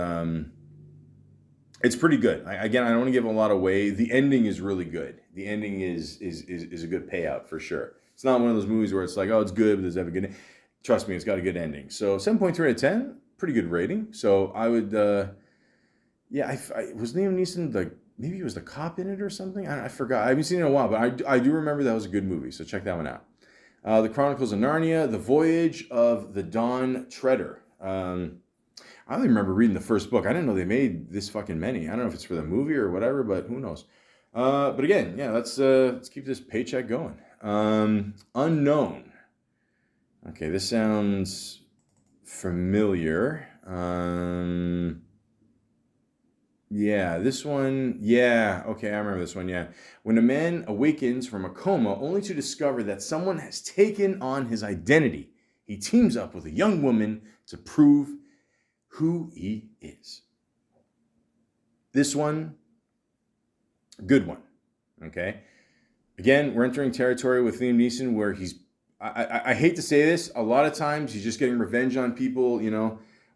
it's pretty good. Again, I don't want to give a lot away. The ending is really good. The ending is a good payout for sure. It's not one of those movies where it's like, oh, it's good, but there's ever good. Trust me, it's got a good ending. So 7.3 out of 10, pretty good rating. So I would, was Liam Neeson maybe he was the cop in it or something? I forgot. I haven't seen it in a while, but I do remember that was a good movie. So check that one out. The Chronicles of Narnia, The Voyage of the Dawn Treader. I only remember reading the first book. I didn't know they made this fucking many. I don't know if it's for the movie or whatever, but who knows. But again, yeah, let's keep this paycheck going. Unknown. Okay, this sounds familiar. This one. Yeah, okay, I remember this one, yeah. When a man awakens from a coma only to discover that someone has taken on his identity, he teams up with a young woman to prove who he is. This one, good one, okay? Again, we're entering territory with Liam Neeson where I hate to say this, a lot of times he's just getting revenge on people,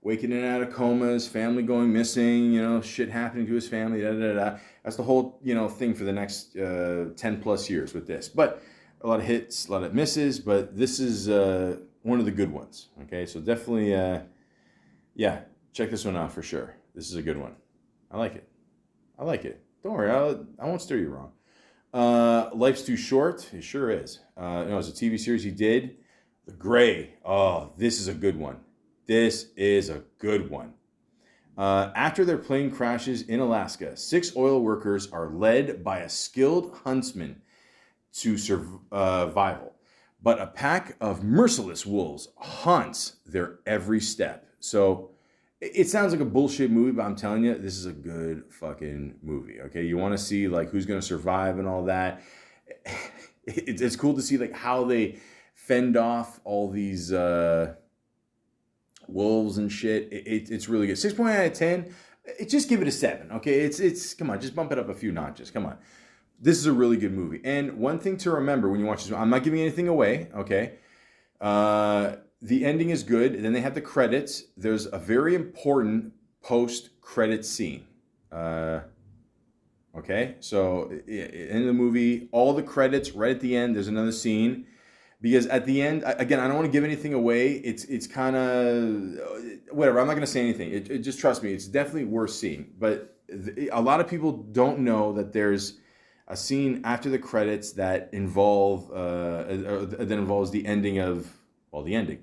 waking in and out of comas, family going missing, shit happening to his family, That's the whole, thing for the next 10 plus years with this. But a lot of hits, a lot of misses, but this is one of the good ones, okay? So definitely, check this one out for sure. This is a good one. I like it. Don't worry, I won't steer you wrong. Life's Too Short. It sure is. It's a TV series he did. The Gray. Oh, this is a good one. After their plane crashes in Alaska, 6 oil workers are led by a skilled huntsman to survival. But a pack of merciless wolves haunts their every step. So it sounds like a bullshit movie, but I'm telling you, this is a good fucking movie, okay? You want to see, like, who's going to survive and all that. It's cool to see, like, how they fend off all these wolves and shit. It's really good. 6.9 out of 10. Just give it a 7, okay? It's come on, just bump it up a few notches. Come on. This is a really good movie. And one thing to remember when you watch this, I'm not giving anything away, okay? The ending is good. And then they have the credits. There's a very important post-credit scene. Okay? So in the movie, all the credits right at the end, there's another scene. Because at the end, again, I don't want to give anything away. It's kind of, whatever. I'm not going to say anything. Just trust me. It's definitely worth seeing. But a lot of people don't know that there's a scene after the credits that involves the ending of, the ending.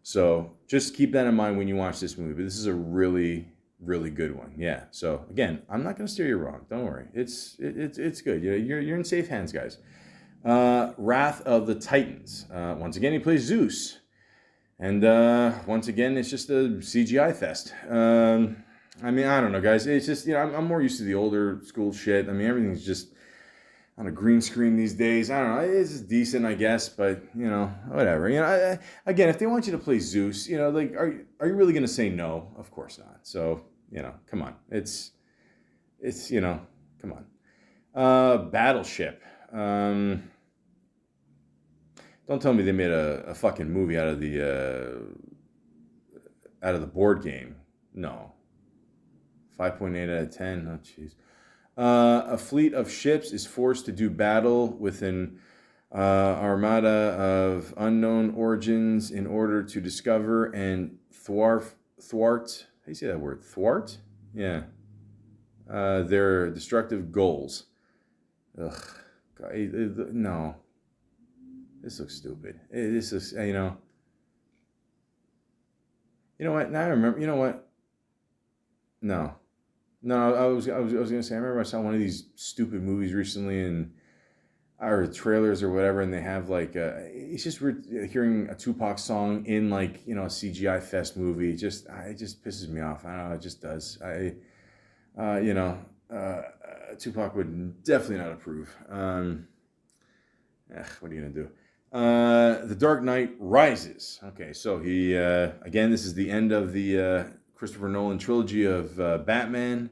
So just keep that in mind when you watch this movie. But this is a really, really good one. Yeah. So again, I'm not going to steer you wrong. Don't worry. It's good. You're in safe hands, guys. Wrath of the Titans. Once again, he plays Zeus. And once again, it's just a CGI fest. I don't know, guys. It's just, I'm more used to the older school shit. Everything's just on a green screen these days. I don't know. It's decent, I guess, but, whatever. Again, if they want you to play Zeus, like, are you really going to say no? Of course not. So, come on. It's come on. Battleship. Don't tell me they made a fucking movie out of the board game. No. 5.8 out of 10. Oh, jeez. A fleet of ships is forced to do battle with an armada of unknown origins in order to discover and thwart. How do you say that word? Thwart? Yeah. Their destructive goals. Ugh. God, no. This looks stupid. This is, you know. You know what? Now I remember. You know what? No. No, I was gonna say. I remember I saw one of these stupid movies recently, or trailers or whatever, and they have like it's just weird hearing a Tupac song in like a CGI fest movie. It just pisses me off. I don't know. It just does. Tupac would definitely not approve. What are you gonna do? The Dark Knight Rises. Okay, so he again. This is the end of the Christopher Nolan trilogy of Batman.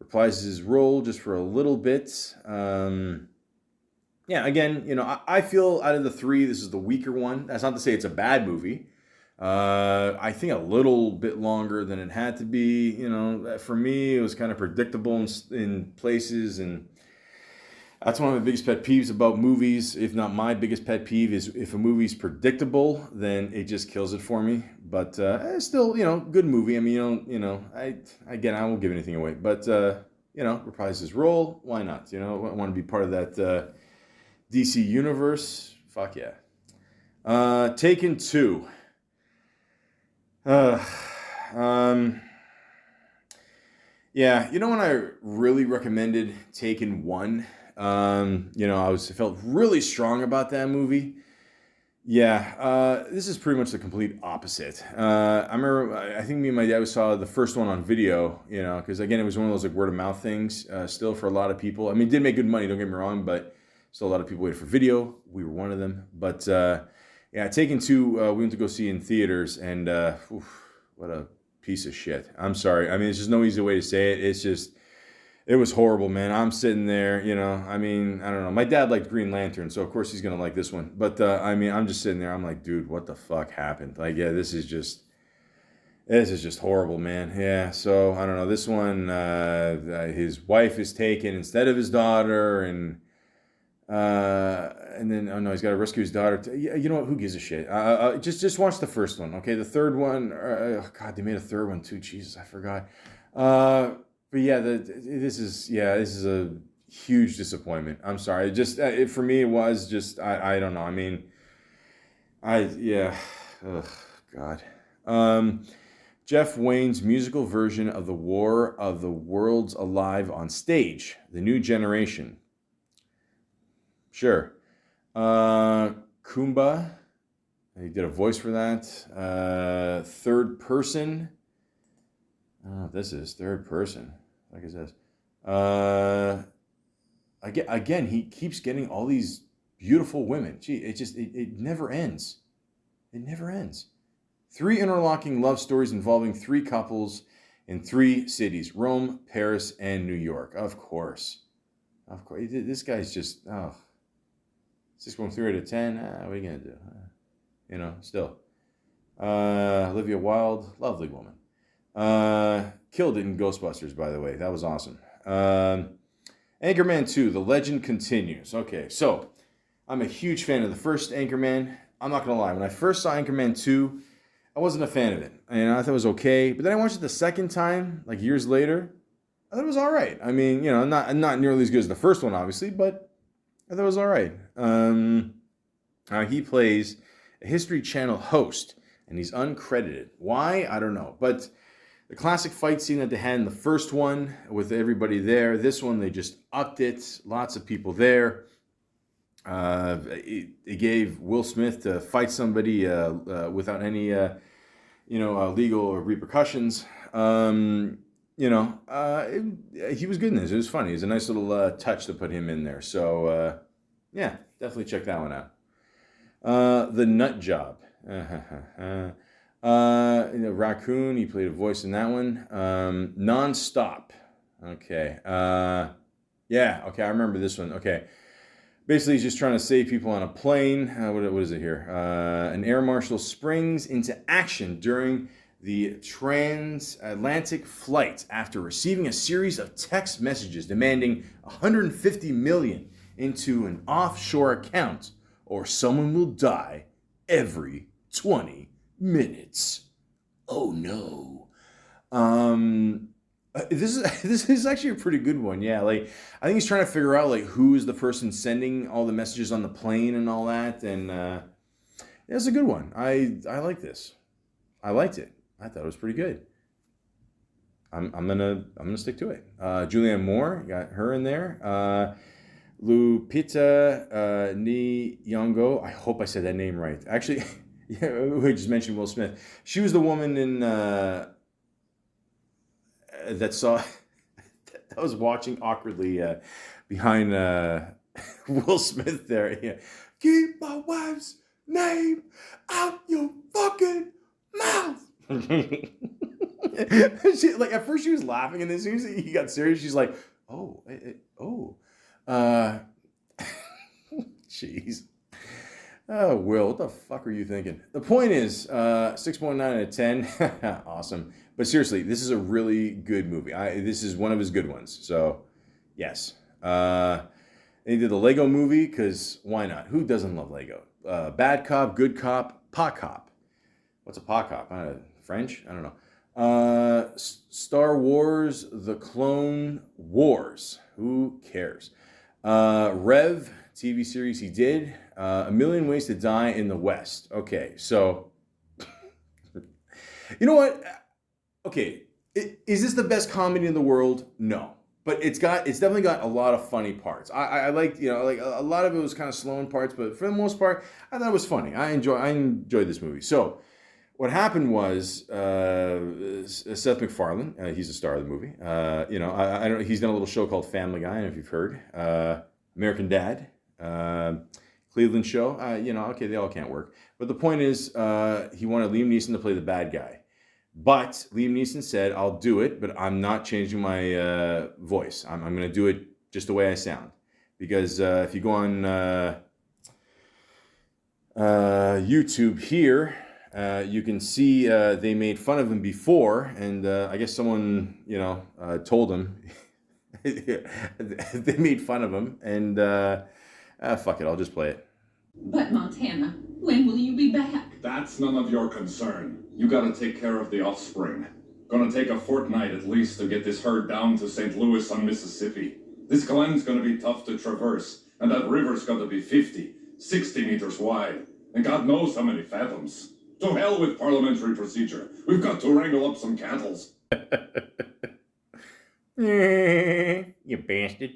Reprises his role just for a little bit. Yeah, again, I feel out of the three, this is the weaker one. That's not to say it's a bad movie. I think a little bit longer than it had to be. For me, it was kind of predictable in places, and that's one of my biggest pet peeves about movies. If not my biggest pet peeve is if a movie's predictable, then it just kills it for me. But still, good movie. I mean, I won't give anything away. But reprise his role. Why not? I want to be part of that DC universe. Fuck yeah. Taken 2. Yeah, when I really recommended Taken 1, I felt really strong about that movie. Yeah, this is pretty much the complete opposite. I remember, I think me and my dad saw the first one on video, because again, it was one of those like word of mouth things, still for a lot of people. I mean, it did make good money, don't get me wrong, but still a lot of people waited for video. We were one of them. But yeah, Taken 2, we went to go see in theaters, and what a piece of shit. I'm sorry. I mean, it's just no easy way to say it. It was horrible, man. I'm sitting there, I mean, I don't know. My dad liked Green Lantern, so of course he's going to like this one. But, I mean, I'm just sitting there. I'm like, dude, what the fuck happened? Like, yeah, this is just horrible, man. Yeah, so, I don't know. This one, his wife is taken instead of his daughter, and then, oh no, he's got to rescue his daughter. You know what? Who gives a shit? Just watch the first one, okay? The third one, God, they made a third one too. Jesus, I forgot. But yeah, this is a huge disappointment. I'm sorry. For me, it was just I don't know. I mean, oh God. Jeff Wayne's musical version of the War of the Worlds Alive on stage, The New Generation. Sure. Kumba. He did a voice for that. Third person. Oh, this is third person. Like it says. Again, he keeps getting all these beautiful women. Gee, it never ends. It never ends. 3 interlocking love stories involving 3 couples in 3 cities: Rome, Paris, and New York. Of course. This guy's just, it's just going 3 out of 10. What are you going to do? Still. Olivia Wilde, lovely woman. Killed it in Ghostbusters, by the way. That was awesome. Anchorman 2, The Legend Continues. Okay, so I'm a huge fan of the first Anchorman. I'm not going to lie. When I first saw Anchorman 2, I wasn't a fan of it. And I thought it was okay. But then I watched it the second time, like years later. I thought it was all right. I mean, not nearly as good as the first one, obviously, but I thought it was all right. He plays a History Channel host, and he's uncredited. Why? I don't know. But the classic fight scene that they had in the first one with everybody there, this one, they just upped it. Lots of people there. It gave Will Smith to fight somebody without any, legal repercussions. He was good in this. It was funny. It was a nice little touch to put him in there. So, yeah, definitely check that one out. The Nut Job. Raccoon, he played a voice in that one. Non-Stop. Okay. I remember this one. Okay. Basically, he's just trying to save people on a plane. What is it here? An air marshal springs into action during the transatlantic flight after receiving a series of text messages demanding $150 million into an offshore account, or someone will die every 20 minutes. Oh no. This is actually a pretty good one. Yeah, like I think he's trying to figure out like who is the person sending all the messages on the plane and all that, and it's a good one. I like this. I liked it. I thought it was pretty good. I'm gonna stick to it. Julianne Moore, got her in there. Lupita Nyong'o. I hope I said that name right. Actually, yeah, we just mentioned Will Smith. She was the woman in that was watching awkwardly behind Will Smith there. Yeah. Keep my wife's name out your fucking mouth. She, like at first she was laughing, and then as soon as he got serious, she's like, "Oh, jeez." Oh, Will, what the fuck are you thinking? The point is, 6.9 out of 10, awesome. But seriously, this is a really good movie. This is one of his good ones. So, yes. They did the Lego movie because why not? Who doesn't love Lego? Bad cop, good cop, pa cop. What's a pa cop? French? I don't know. Star Wars: The Clone Wars. Who cares? Rev TV series he did. A Million Ways to Die in the West. Okay, so you know what? Okay, is this the best comedy in the world? No, but it's definitely got a lot of funny parts. I like like a lot of it was kind of slow in parts, but for the most part, I thought it was funny. I enjoyed this movie. So what happened was Seth MacFarlane, he's the star of the movie. I don't. He's done a little show called Family Guy. I don't know if you've heard. American Dad, Cleveland Show. Okay, they all can't work. But the point is, he wanted Liam Neeson to play the bad guy. But Liam Neeson said, "I'll do it, but I'm not changing my voice. I'm going to do it just the way I sound." Because if you go on YouTube here, you can see they made fun of him before, and I guess someone, told him they made fun of him, and fuck it, I'll just play it. But Montana, when will you be back? That's none of your concern. You gotta take care of the offspring. Gonna take a fortnight at least to get this herd down to St. Louis on Mississippi. This glen's gonna be tough to traverse, and that river's gotta be 50, 60 meters wide, and God knows how many fathoms. To hell with parliamentary procedure. We've got to wrangle up some cattles. You bastard.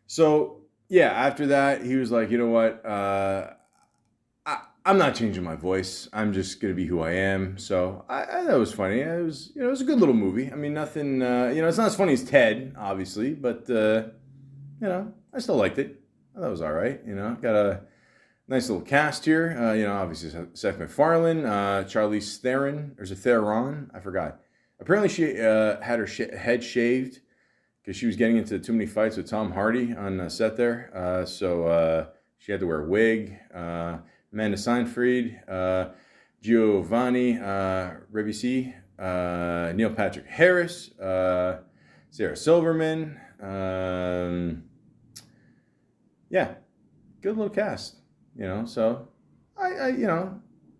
So, yeah, after that, he was like, you know what? I'm not changing my voice. I'm just going to be who I am. So, I thought it was funny. It was a good little movie. I mean, nothing, it's not as funny as Ted, obviously, but, I still liked it. I thought it was all right. Got a nice little cast here. Obviously Seth MacFarlane, Charlize Theron. There's a Theron. I forgot. Apparently she had her head shaved because she was getting into too many fights with Tom Hardy on set there. So she had to wear a wig. Amanda Seyfried, Giovanni Ribisi, Neil Patrick Harris, Sarah Silverman. Yeah, good little cast. So I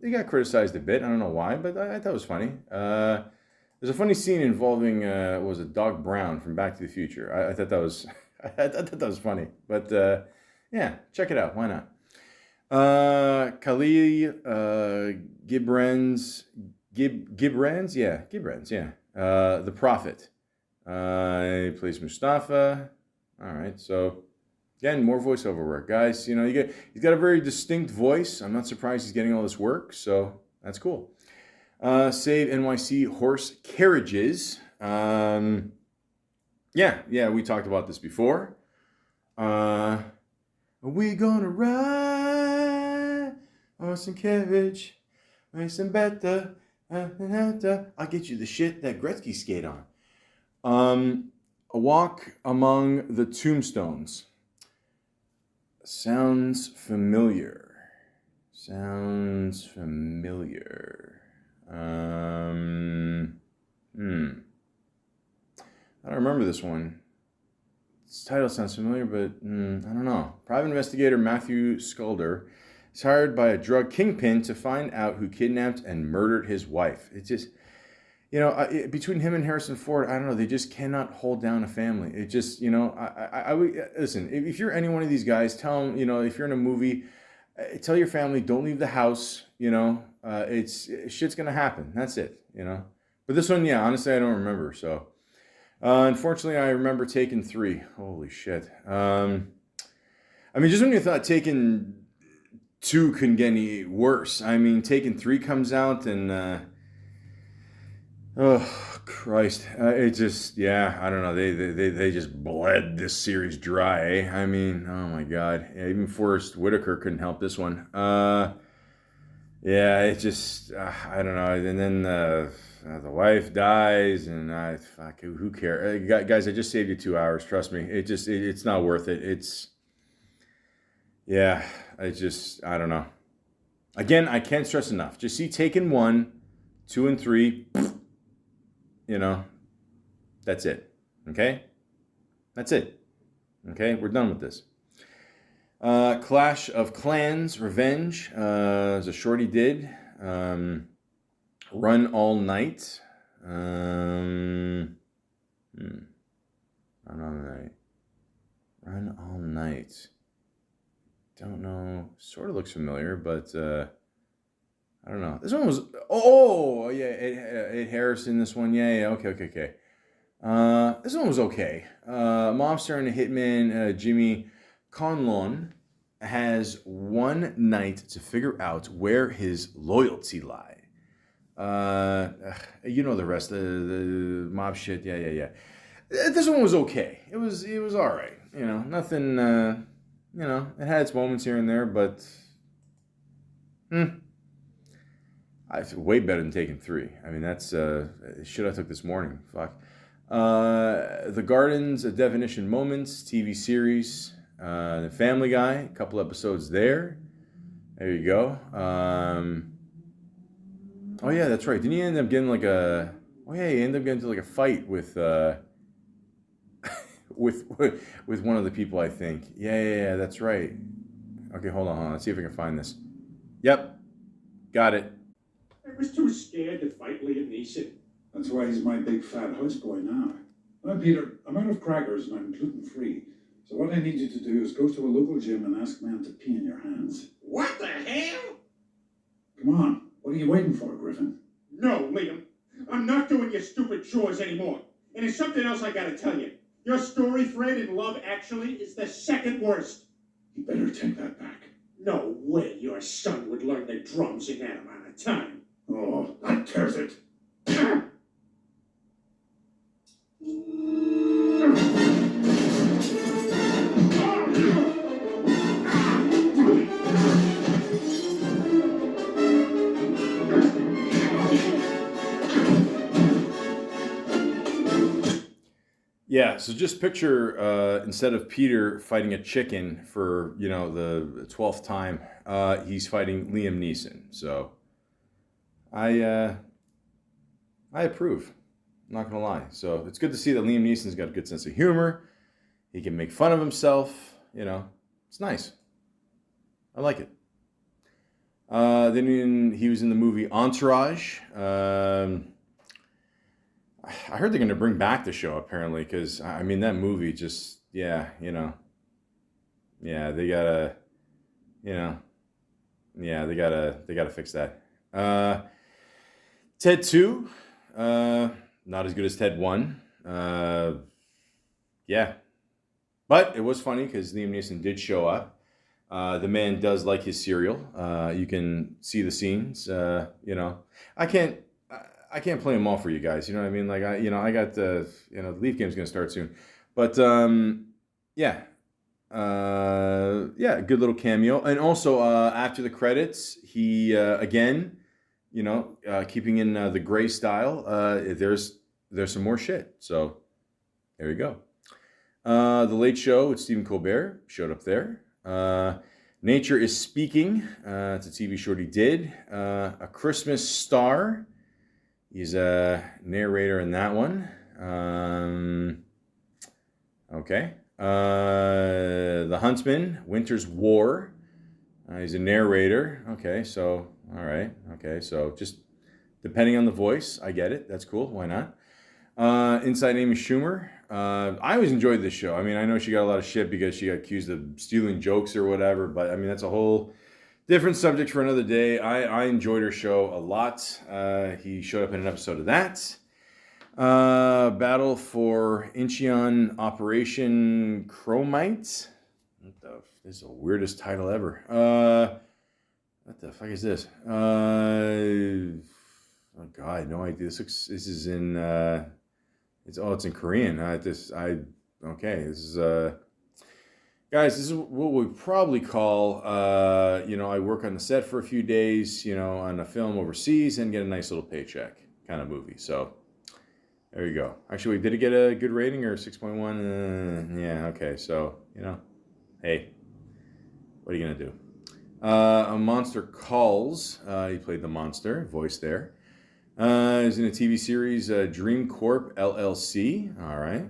they got criticized a bit. I don't know why, but I thought it was funny. There's a funny scene involving was it Doc Brown from Back to the Future. I thought that was I thought that was funny. But yeah, check it out. Why not? Khalil Gibran's, The Prophet. He plays Mustafa. All right, so again, more voiceover work, guys. He's got a very distinct voice. I'm not surprised he's getting all this work, so that's cool. Save NYC horse carriages. Yeah, we talked about this before. Are we gonna ride horse and carriage, racing better? I'll get you the shit that Gretzky skate on. A walk among the tombstones. Sounds familiar. Sounds familiar. I don't remember this one. Its title sounds familiar, but I don't know. Private investigator Matthew Skulder is hired by a drug kingpin to find out who kidnapped and murdered his wife. It just, between him and Harrison Ford, I don't know. They just cannot hold down a family. It just, I would listen. If you're any one of these guys, tell them, if you're in a movie, tell your family, don't leave the house. It's shit's gonna happen. That's it. But this one, honestly, I don't remember. So, unfortunately, I remember Taken 3. Holy shit. Just when you thought Taken 2 couldn't get any worse. Taken 3 comes out and, oh Christ! It just, I don't know. They just bled this series dry. Oh my God! Yeah, even Forrest Whitaker couldn't help this one. It just, I don't know. And then the wife dies, and fuck, who cares? Guys, I just saved you 2 hours. Trust me. It's not worth it. I don't know. Again, I can't stress enough. Just see Taken 1, 2, and 3. That's it. Okay? That's it. Okay? We're done with this. Clash of Clans, Revenge. As a shorty did. Run All Night. Run All Night. Run All Night. Don't know. Sort of looks familiar, but I don't know. This one was... Oh, yeah. Ed Harrison, this one. Yeah. Okay. This one was okay. Mobster and a hitman, Jimmy Conlon, has one night to figure out where his loyalty lie. The rest of the mob shit. Yeah. This one was okay. It was all right. Nothing... it had its moments here and there, but... I feel way better than Taken 3. That's shit I took this morning. Fuck. The Gardens of Definition Moments TV series. The Family Guy, a couple episodes there. There you go. Oh yeah, that's right. Didn't he end up getting he ended up getting into a fight with with one of the people, I think. Yeah, that's right. Okay, hold on. Let's see if I can find this. Yep, got it. I was too scared to fight Liam Neeson. That's why he's my big fat houseboy now. Well, Peter, I'm out of crackers and I'm gluten-free. So what I need you to do is go to a local gym and ask men to pee in your hands. What the hell? Come on. What are you waiting for, Griffin? No, Liam. I'm not doing your stupid chores anymore. And there's something else I gotta tell you. Your story thread in Love Actually is the second worst. You better take that back. No way your son would learn the drums in that amount of time. Oh, that tears it. Yeah, so just picture instead of Peter fighting a chicken for, the 12th time, he's fighting Liam Neeson. So I approve. I'm not going to lie. So it's good to see that Liam Neeson's got a good sense of humor. He can make fun of himself. It's nice. I like it. Then he was in the movie Entourage. I heard they're going to bring back the show apparently because that movie just they gotta they gotta fix that. Ted 2, not as good as Ted 1. But it was funny because Liam Neeson did show up. The man does like his cereal. You can see the scenes. I can't play them all for you guys. You know what I mean? I got the Leaf game's gonna start soon, but good little cameo. And also after the credits, he again, keeping in the gray style. There's some more shit. So there you go. The Late Show with Stephen Colbert showed up there. Nature is Speaking. It's a TV short he did. A Christmas Star. He's a narrator in that one. Okay. The Huntsman, Winter's War. He's a narrator. Okay, so, all right. Okay, so just depending on the voice, I get it. That's cool. Why not? Inside Amy Schumer. I always enjoyed this show. I mean, I know she got a lot of shit because she got accused of stealing jokes or whatever, but I mean, that's a whole different subject for another day. I enjoyed her show a lot. He showed up in an episode of that. Battle for Incheon Operation Chromite. This is the weirdest title ever. What the fuck is this? Oh God, no idea. This is in it's in Korean. This is guys, this is what we probably call I work on the set for a few days, on a film overseas and get a nice little paycheck kind of movie. So there you go. Actually, did it get a good rating or 6.1? Yeah, okay. So, hey, what are you going to do? A Monster Calls. He played the monster, voice there. He's in a TV series, Dream Corp LLC. All right.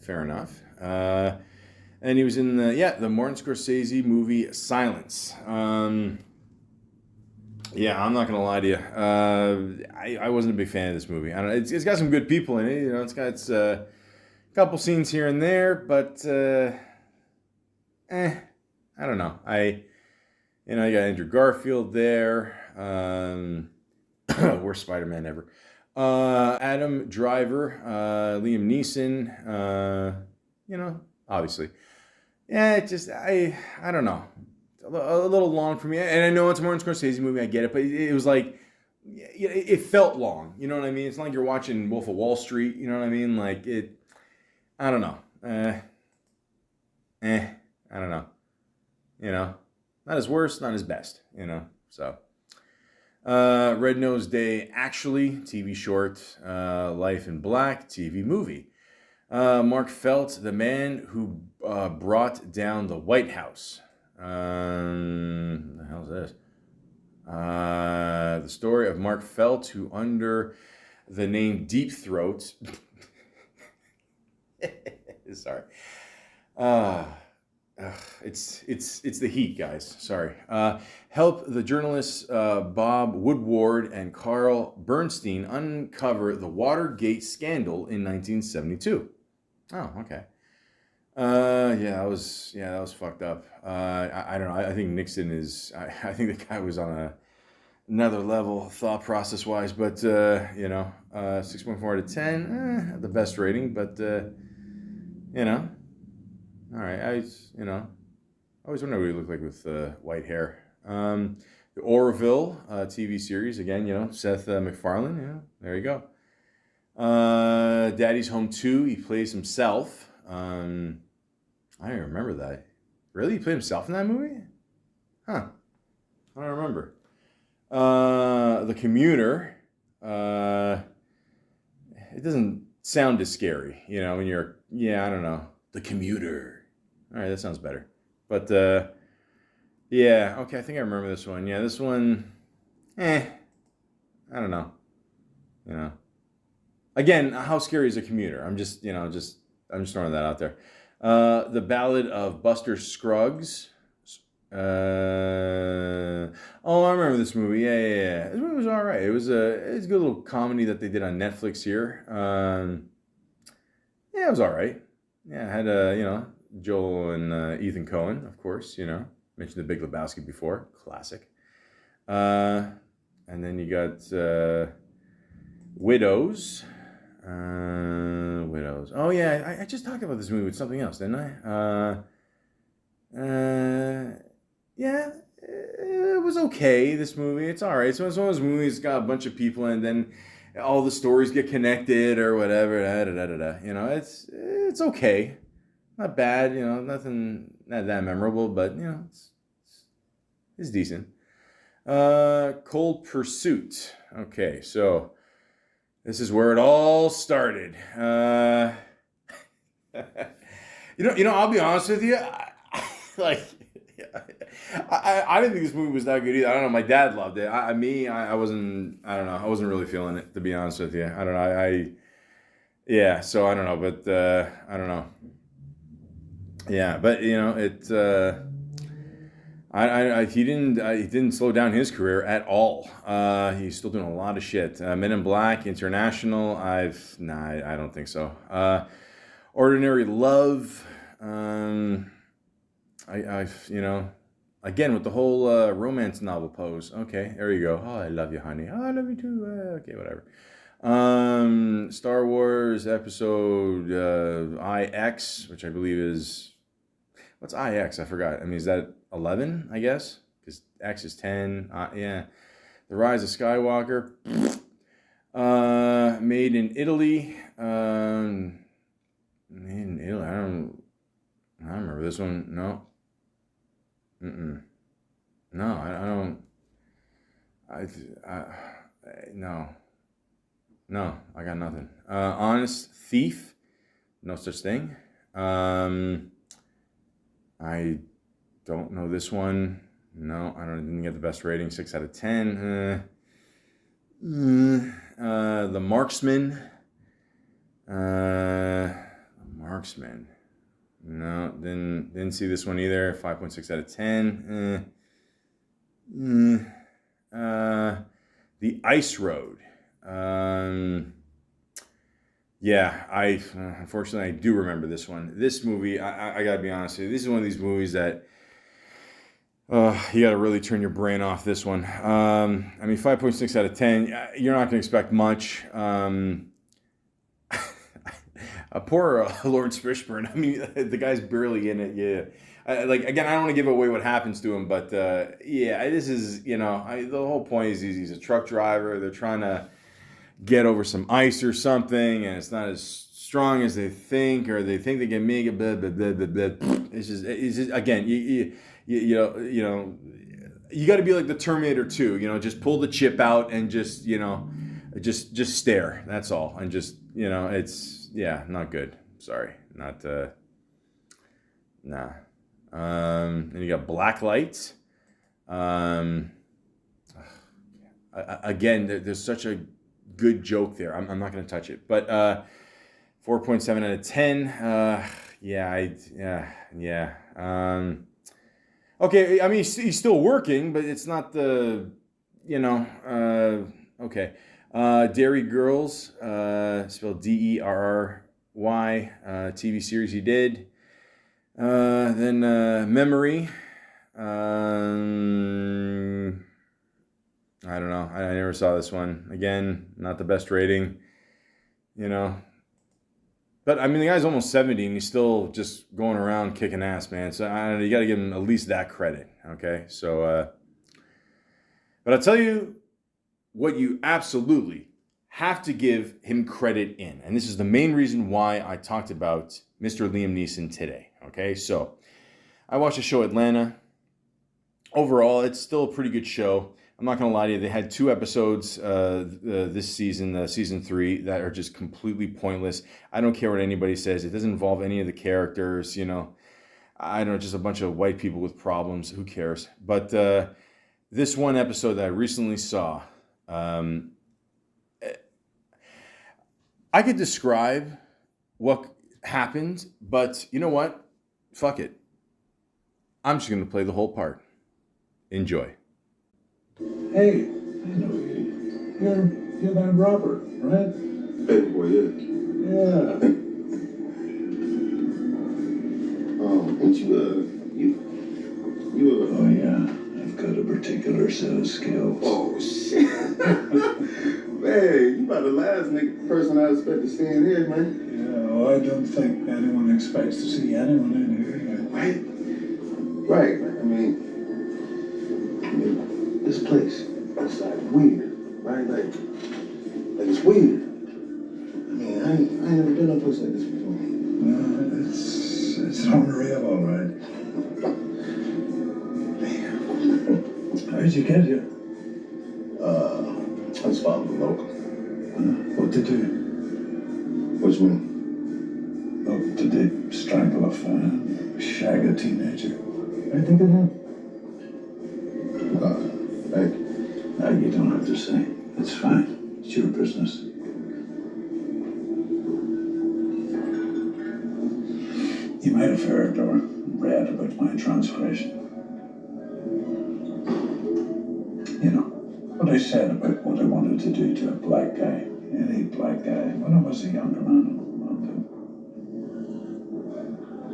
Fair enough. And he was in the Martin Scorsese movie Silence. Yeah, I'm not gonna lie to you. I wasn't a big fan of this movie. I don't know. It's got some good people in it. It's got a couple scenes here and there, but I don't know. I got Andrew Garfield there. Worst Spider-Man ever. Adam Driver, Liam Neeson. Obviously. Yeah, I don't know. A little long for me. And I know it's a Martin Scorsese movie, I get it, but it was like, it felt long. You know what I mean? It's not like you're watching Wolf of Wall Street. You know what I mean? Like, I don't know. I don't know. Not his worst, not his best, so. Red Nose Day, Actually, TV short. Life in Black, TV movie. Mark Felt, The Man Who Brought Down the White House. The hell's this? The story of Mark Felt, who under the name Deep Throat. Sorry. It's the heat, guys. Sorry. Help the journalists Bob Woodward and Carl Bernstein uncover the Watergate scandal in 1972. Oh, okay. That was fucked up. I don't know. I think Nixon is. I think the guy was on another level thought process wise, but 6.4 out of 10, the best rating, but all right. I always wonder what he looked like with white hair. The Orville TV series again. Seth MacFarlane. There you go. Daddy's Home 2. He plays himself. I don't remember that. Really? He played himself in that movie? Huh. I don't remember. The Commuter. It doesn't sound as scary, when you're, I don't know. The Commuter. All right, that sounds better. But, okay, I think I remember this one. Yeah, this one, I don't know. Again, how scary is a Commuter? I'm just throwing that out there. The Ballad of Buster Scruggs. I remember this movie. Yeah. This movie was all right. It was a good little comedy that they did on Netflix here. It was all right. Yeah, I had Joel and Ethan Coen, of course. Mentioned The Big Lebowski before, classic. And then you got Widows. Widows. Oh yeah, I just talked about this movie with something else, didn't I? Yeah, it was okay. This movie, it's all right. So it's one of those movies that's got a bunch of people, and then all the stories get connected or whatever. It's okay, not bad. Nothing not that memorable, but it's decent. Cold Pursuit. Okay, so. This is where it all started. I'll be honest with you. like, I didn't think this movie was that good either. I don't know. My dad loved it. I wasn't. I don't know. I wasn't really feeling it, to be honest with you. I don't know. Yeah. So I don't know, but I don't know. Yeah, but you know, it. He didn't slow down his career at all. He's still doing a lot of shit. Men in Black, International. I don't think so. Ordinary Love. You know, again with the whole romance novel pose. Okay, there you go. Oh, I love you, honey. Oh, I love you too. Okay, whatever. Star Wars Episode IX, which I believe is what's IX? I forgot. I mean, is that 11? I guess because X is 10. Yeah, The Rise of Skywalker. Made in Italy. Made in Italy. I don't remember this one. No. No, I don't. No. No, I got nothing. Honest Thief. No such thing. I don't know this one. No, didn't get the best rating. 6 out of 10. The Marksman. Marksman. No, didn't see this one either. 5.6 out of 10. The Ice Road. Yeah, unfortunately I do remember this one. This movie, I gotta be honest with you, this is one of these movies that you gotta really turn your brain off this one. I mean, 5.6 out of 10, you're not gonna expect much. Poor Lawrence Fishburne. I mean, the guy's barely in it. Yeah. Like, again, I don't want to give away what happens to him, but yeah, this is, you know, the whole point is he's a truck driver. They're trying to get over some ice or something, and it's not as strong as they think, or they think they can make it. Blah, blah, blah, blah, blah. It's just again, you got to be like the Terminator 2. You know, just pull the chip out and just, you know, just stare. That's all, and just, you know, it's. Yeah, not good. Sorry. Not, nah. Then you got Black Lights. Again, there's such a good joke there. I'm not going to touch it. But 4.7 out of 10. Yeah. Okay, I mean, he's still working, but it's not the, you know, okay. Dairy Girls, spelled Derry, TV series he did. Then Memory. I don't know. I never saw this one. Again, not the best rating, you know. But, I mean, the guy's almost 70 and he's still just going around kicking ass, man. So, you got to give him at least that credit, okay? So, but I'll tell you what you absolutely have to give him credit in. And this is the main reason why I talked about Mr. Liam Neeson today. Okay, so I watched the show Atlanta. Overall, it's still a pretty good show. I'm not going to lie to you. They had 2 episodes this season, season 3, that are just completely pointless. I don't care what anybody says. It doesn't involve any of the characters, you know. I don't know, just a bunch of white people with problems. Who cares? But this one episode that I recently saw, I could describe what happened, but you know what? Fuck it. I'm just going to play the whole part. Enjoy. Hey, I know you. You're that Robert, right? Baby boy, yeah. Yeah. Ain't you, Oh, yeah. I've got a particular set of skills. Oh, shit. Man, you about the last person I expect to see in here, man. Yeah, well, I don't think anyone expects to see anyone in here. Right? Right. I mean, this place is like weird, right? Like it's weird. I mean, I ain't never been to a place like this before. It's unreal, all right. Damn. How'd you get here? I just followed the local. What to do? What you mean? Oh, did they strangle a fan? Shag a teenager? I think of him. Thank you. You don't have to say. It's fine. It's your business. You might have heard or read about my transgression. You know, what I said about what I wanted to do to a black guy, any black guy, when I was a younger man in London.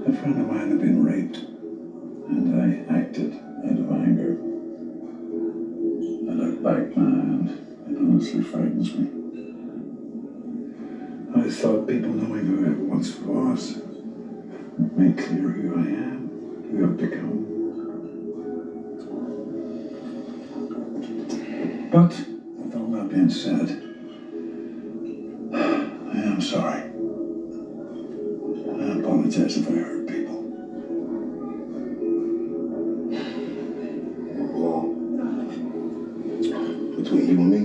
A friend of mine had been raped, and I acted out of anger. I look back now, and it honestly frightens me. I thought people knowing who I once was would make clear who I am, who I've become. But with all that being said, I am sorry. I apologize if I hurt people. Well, between you and me,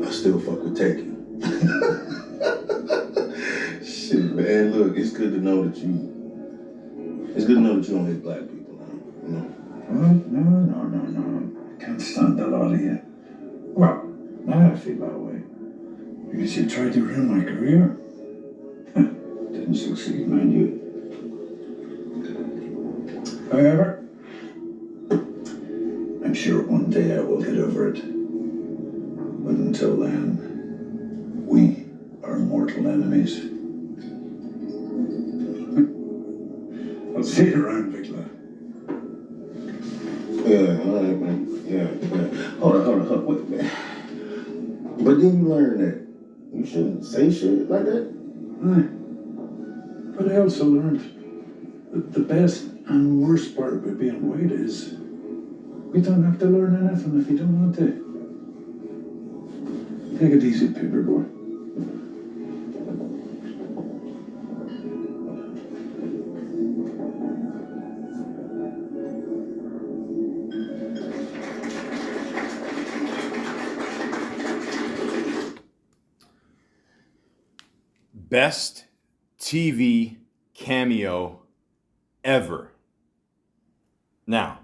I still fuck with Techie. Shit, man, look, it's good to know that you don't hate black people now, you know? Well, no. I can't stand the lot of you. Well, now I feel that way. Because you tried to ruin my career. Didn't succeed, mind you. However, I'm sure one day I will get over it. But until then, we are mortal enemies. I'll see you around, big lad. Yeah, all right, man. Yeah. Hold on. Wait, man. But then you learn that you shouldn't say shit like that? Aye. But I also learned that the best and worst part about being white is you don't have to learn anything if you don't want to. Take it easy, paperboy. Best TV cameo ever. Now,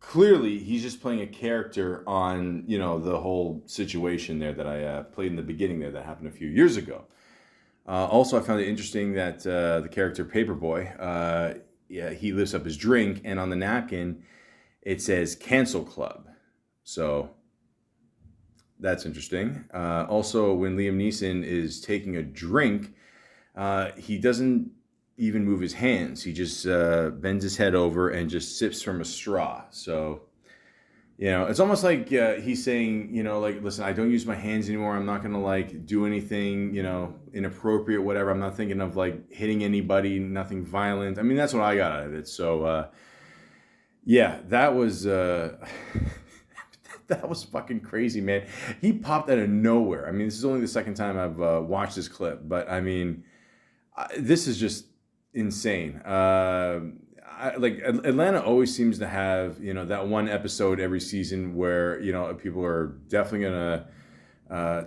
clearly, he's just playing a character on, the whole situation there that I played in the beginning there that happened a few years ago. Also, I found it interesting that the character Paperboy, he lifts up his drink, and on the napkin, it says Cancel Club. So, that's interesting. Also, when Liam Neeson is taking a drink, he doesn't even move his hands. He just bends his head over and just sips from a straw. So, it's almost like he's saying, listen, I don't use my hands anymore. I'm not going to do anything, inappropriate, whatever. I'm not thinking of hitting anybody, nothing violent. I mean, that's what I got out of it. So, that was... That was fucking crazy, man. He popped out of nowhere. I mean, this is only the second time I've watched this clip, but I mean, this is just insane. Atlanta always seems to have, that one episode every season where, people are definitely gonna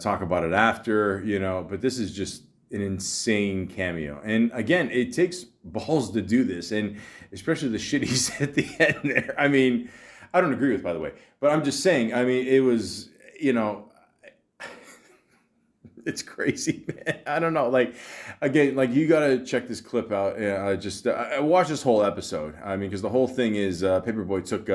talk about it after, but this is just an insane cameo. And again, it takes balls to do this, and especially the shit he said at the end there. I mean, I don't agree with, by the way, but I'm just saying, I mean, it was, it's crazy, man. I don't know. Again, you got to check this clip out. I watched this whole episode. I mean, because the whole thing is Paperboy took,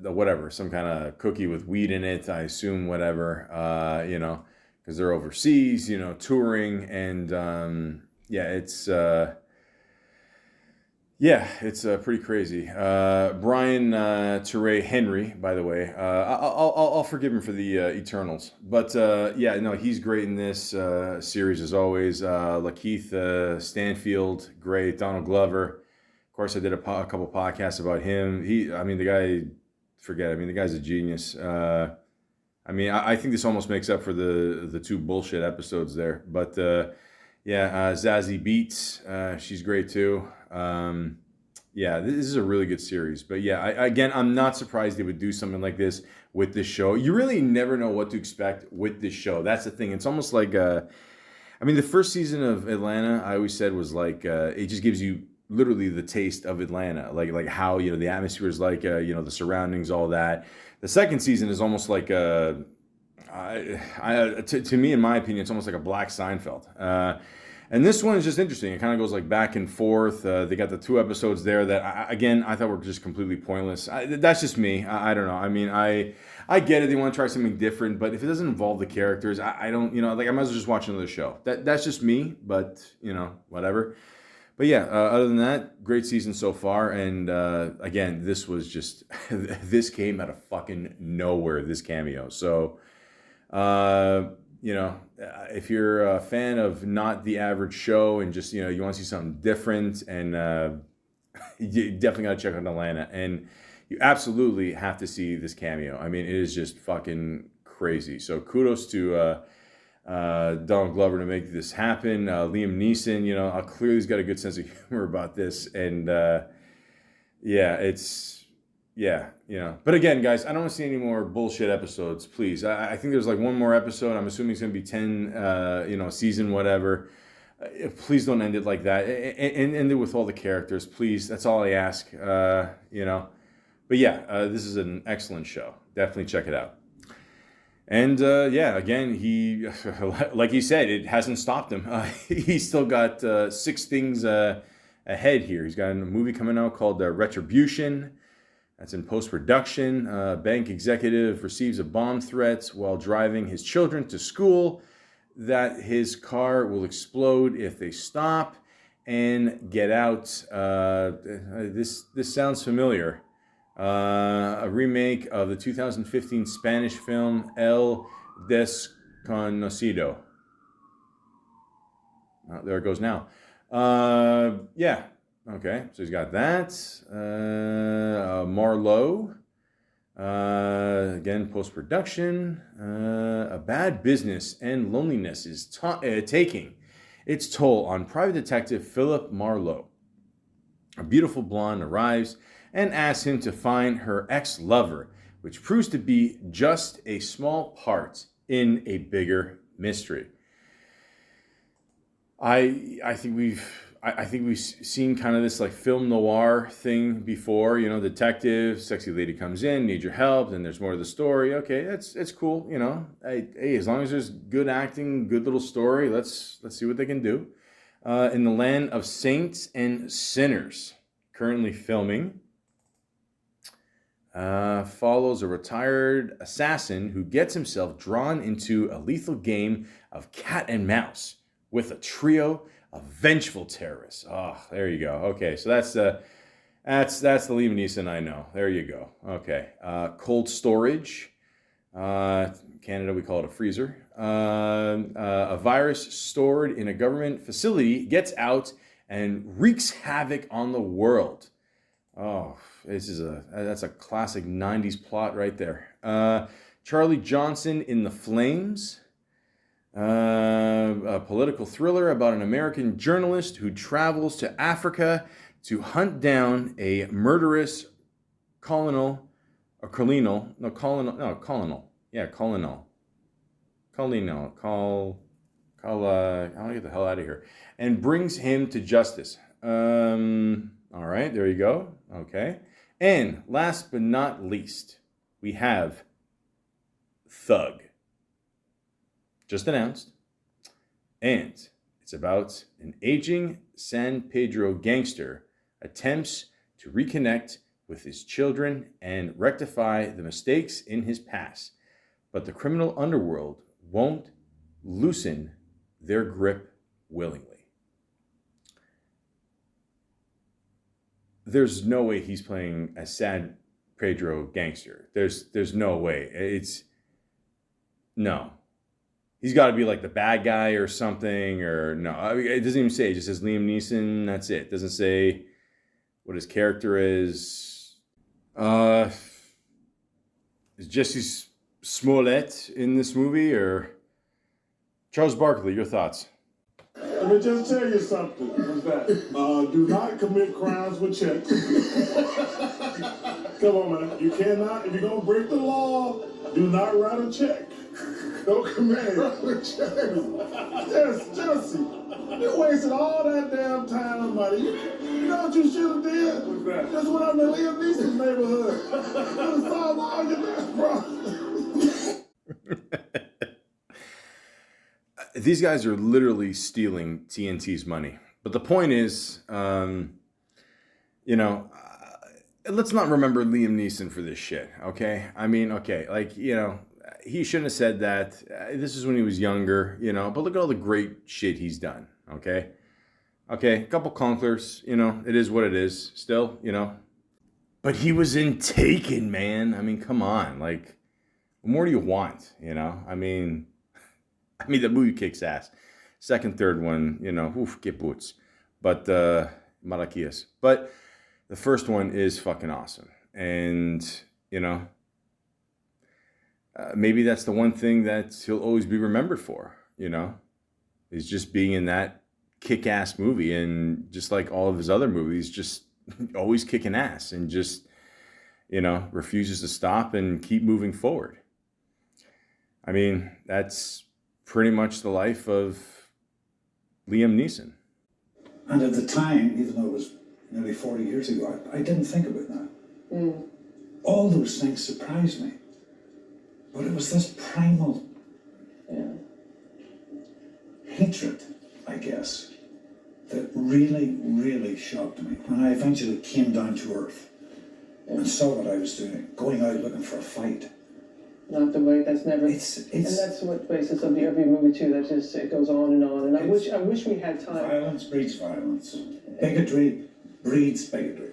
whatever, some kind of cookie with weed in it, I assume, whatever, because they're overseas, touring. And it's... it's pretty crazy. Brian Teray Henry, by the way. I'll forgive him for the Eternals, but he's great in this series as always. Lakeith Stanfield, great. Donald Glover, of course. I did a couple podcasts about him. The guy's a genius. I think this almost makes up for the two bullshit episodes there. But Zazie Beetz, she's great too. This is a really good series. But I'm not surprised they would do something like this with this show. You really never know what to expect with this show. That's the thing. It's almost like I mean, the first season of Atlanta, I always said was like it just gives you literally the taste of Atlanta, like how the atmosphere is like, the surroundings, all that. The second season is almost like to me, in my opinion, it's almost like a Black Seinfeld. And this one is just interesting. It kind of goes like back and forth. They got the 2 episodes there that, I thought were just completely pointless. That's just me. I don't know. I mean, I get it. They want to try something different, but if it doesn't involve the characters, I don't, like I might as well just watch another show. That's just me, but, whatever. But yeah, other than that, great season so far. And again, this was just, this came out of fucking nowhere, this cameo. So, if you're a fan of not the average show and just, you want to see something different, and you definitely got to check out Atlanta. And you absolutely have to see this cameo. I mean, it is just fucking crazy. So kudos to Donald Glover to make this happen. Liam Neeson, clearly he's got a good sense of humor about this. And But again, guys, I don't want to see any more bullshit episodes, please. I think there's like one more episode. I'm assuming it's going to be 10, season, whatever. Please don't end it like that. And end it with all the characters, please. That's all I ask, But yeah, this is an excellent show. Definitely check it out. And again, he, like he said, it hasn't stopped him. He's still got 6 things ahead here. He's got a movie coming out called Retribution. That's in post-production. Bank executive receives a bomb threat while driving his children to school that his car will explode if they stop and get out. This sounds familiar. A remake of the 2015 Spanish film El Desconocido. There it goes now. Okay, so he's got that. Marlowe. Again, post-production. A bad business and loneliness is taking its toll on private detective Philip Marlowe. A beautiful blonde arrives and asks him to find her ex-lover, which proves to be just a small part in a bigger mystery. I think we've seen kind of this like film noir thing before. Detective, sexy lady comes in, need your help, then there's more to the story. Okay, it's cool. Hey, as long as there's good acting, good little story, let's see what they can do. In the Land of Saints and Sinners, currently filming, follows a retired assassin who gets himself drawn into a lethal game of cat and mouse with a trio of vengeful terrorists. Oh, there you go. Okay, so that's the Liam Neeson I know. There you go. Okay, cold storage. Canada, we call it a freezer. A virus stored in a government facility gets out and wreaks havoc on the world. Oh, that's a classic 90s plot right there. Charlie Johnson in the Flames. A political thriller about an American journalist who travels to Africa to hunt down a murderous colonel. I'll get the hell out of here, and brings him to justice. All right, there you go. Okay. And last but not least, we have Thug. Just announced. And it's about an aging San Pedro gangster attempts to reconnect with his children and rectify the mistakes in his past. But the criminal underworld won't loosen their grip willingly. There's no way he's playing a San Pedro gangster. There's no way. No. He's got to be like the bad guy or something, or no. I mean, it doesn't even say. It just says Liam Neeson. That's it. It doesn't say what his character is. Is Jesse Smollett in this movie, or Charles Barkley? Your thoughts? Let me just tell you something. What's that? Do not commit crimes with checks. Come on, man. You cannot. If you're gonna break the law, do not write a check. Don't commit. Yes, Jesse. You wasted all that damn time and money. You know what you should have did? What's that? Just went out to Liam Neeson's neighborhood. Could have solved all your damn problems. These guys are literally stealing TNT's money. But the point is, you know, let's not remember Liam Neeson for this shit, okay? I mean, okay, like, you know, he shouldn't have said that. This is when he was younger, you know, but look at all the great shit he's done, okay? Okay, a couple conklers, you know, it is what it is still, you know. But he was in Taken, man. I mean, come on, like, what more do you want, you know? I mean, the movie kicks ass. Second, third one, you know, oof, get boots. But, Malakias. But the first one is fucking awesome. And, you know, maybe that's the one thing that he'll always be remembered for, you know, is just being in that kick-ass movie. And just like all of his other movies, just always kicking ass and just, you know, refuses to stop and keep moving forward. I mean, that's pretty much the life of Liam Neeson. And at the time, even though it was nearly 40 years ago, I didn't think about that. Mm. All those things surprised me. But it was this primal hatred, I guess, that really, really shocked me. When I eventually came down to earth and saw what I was doing, going out looking for a fight. Not the way, that's never, and It's that's what basis of every movie too, that just, it goes on. And I wish we had time. Violence breeds violence. Bigotry breeds bigotry.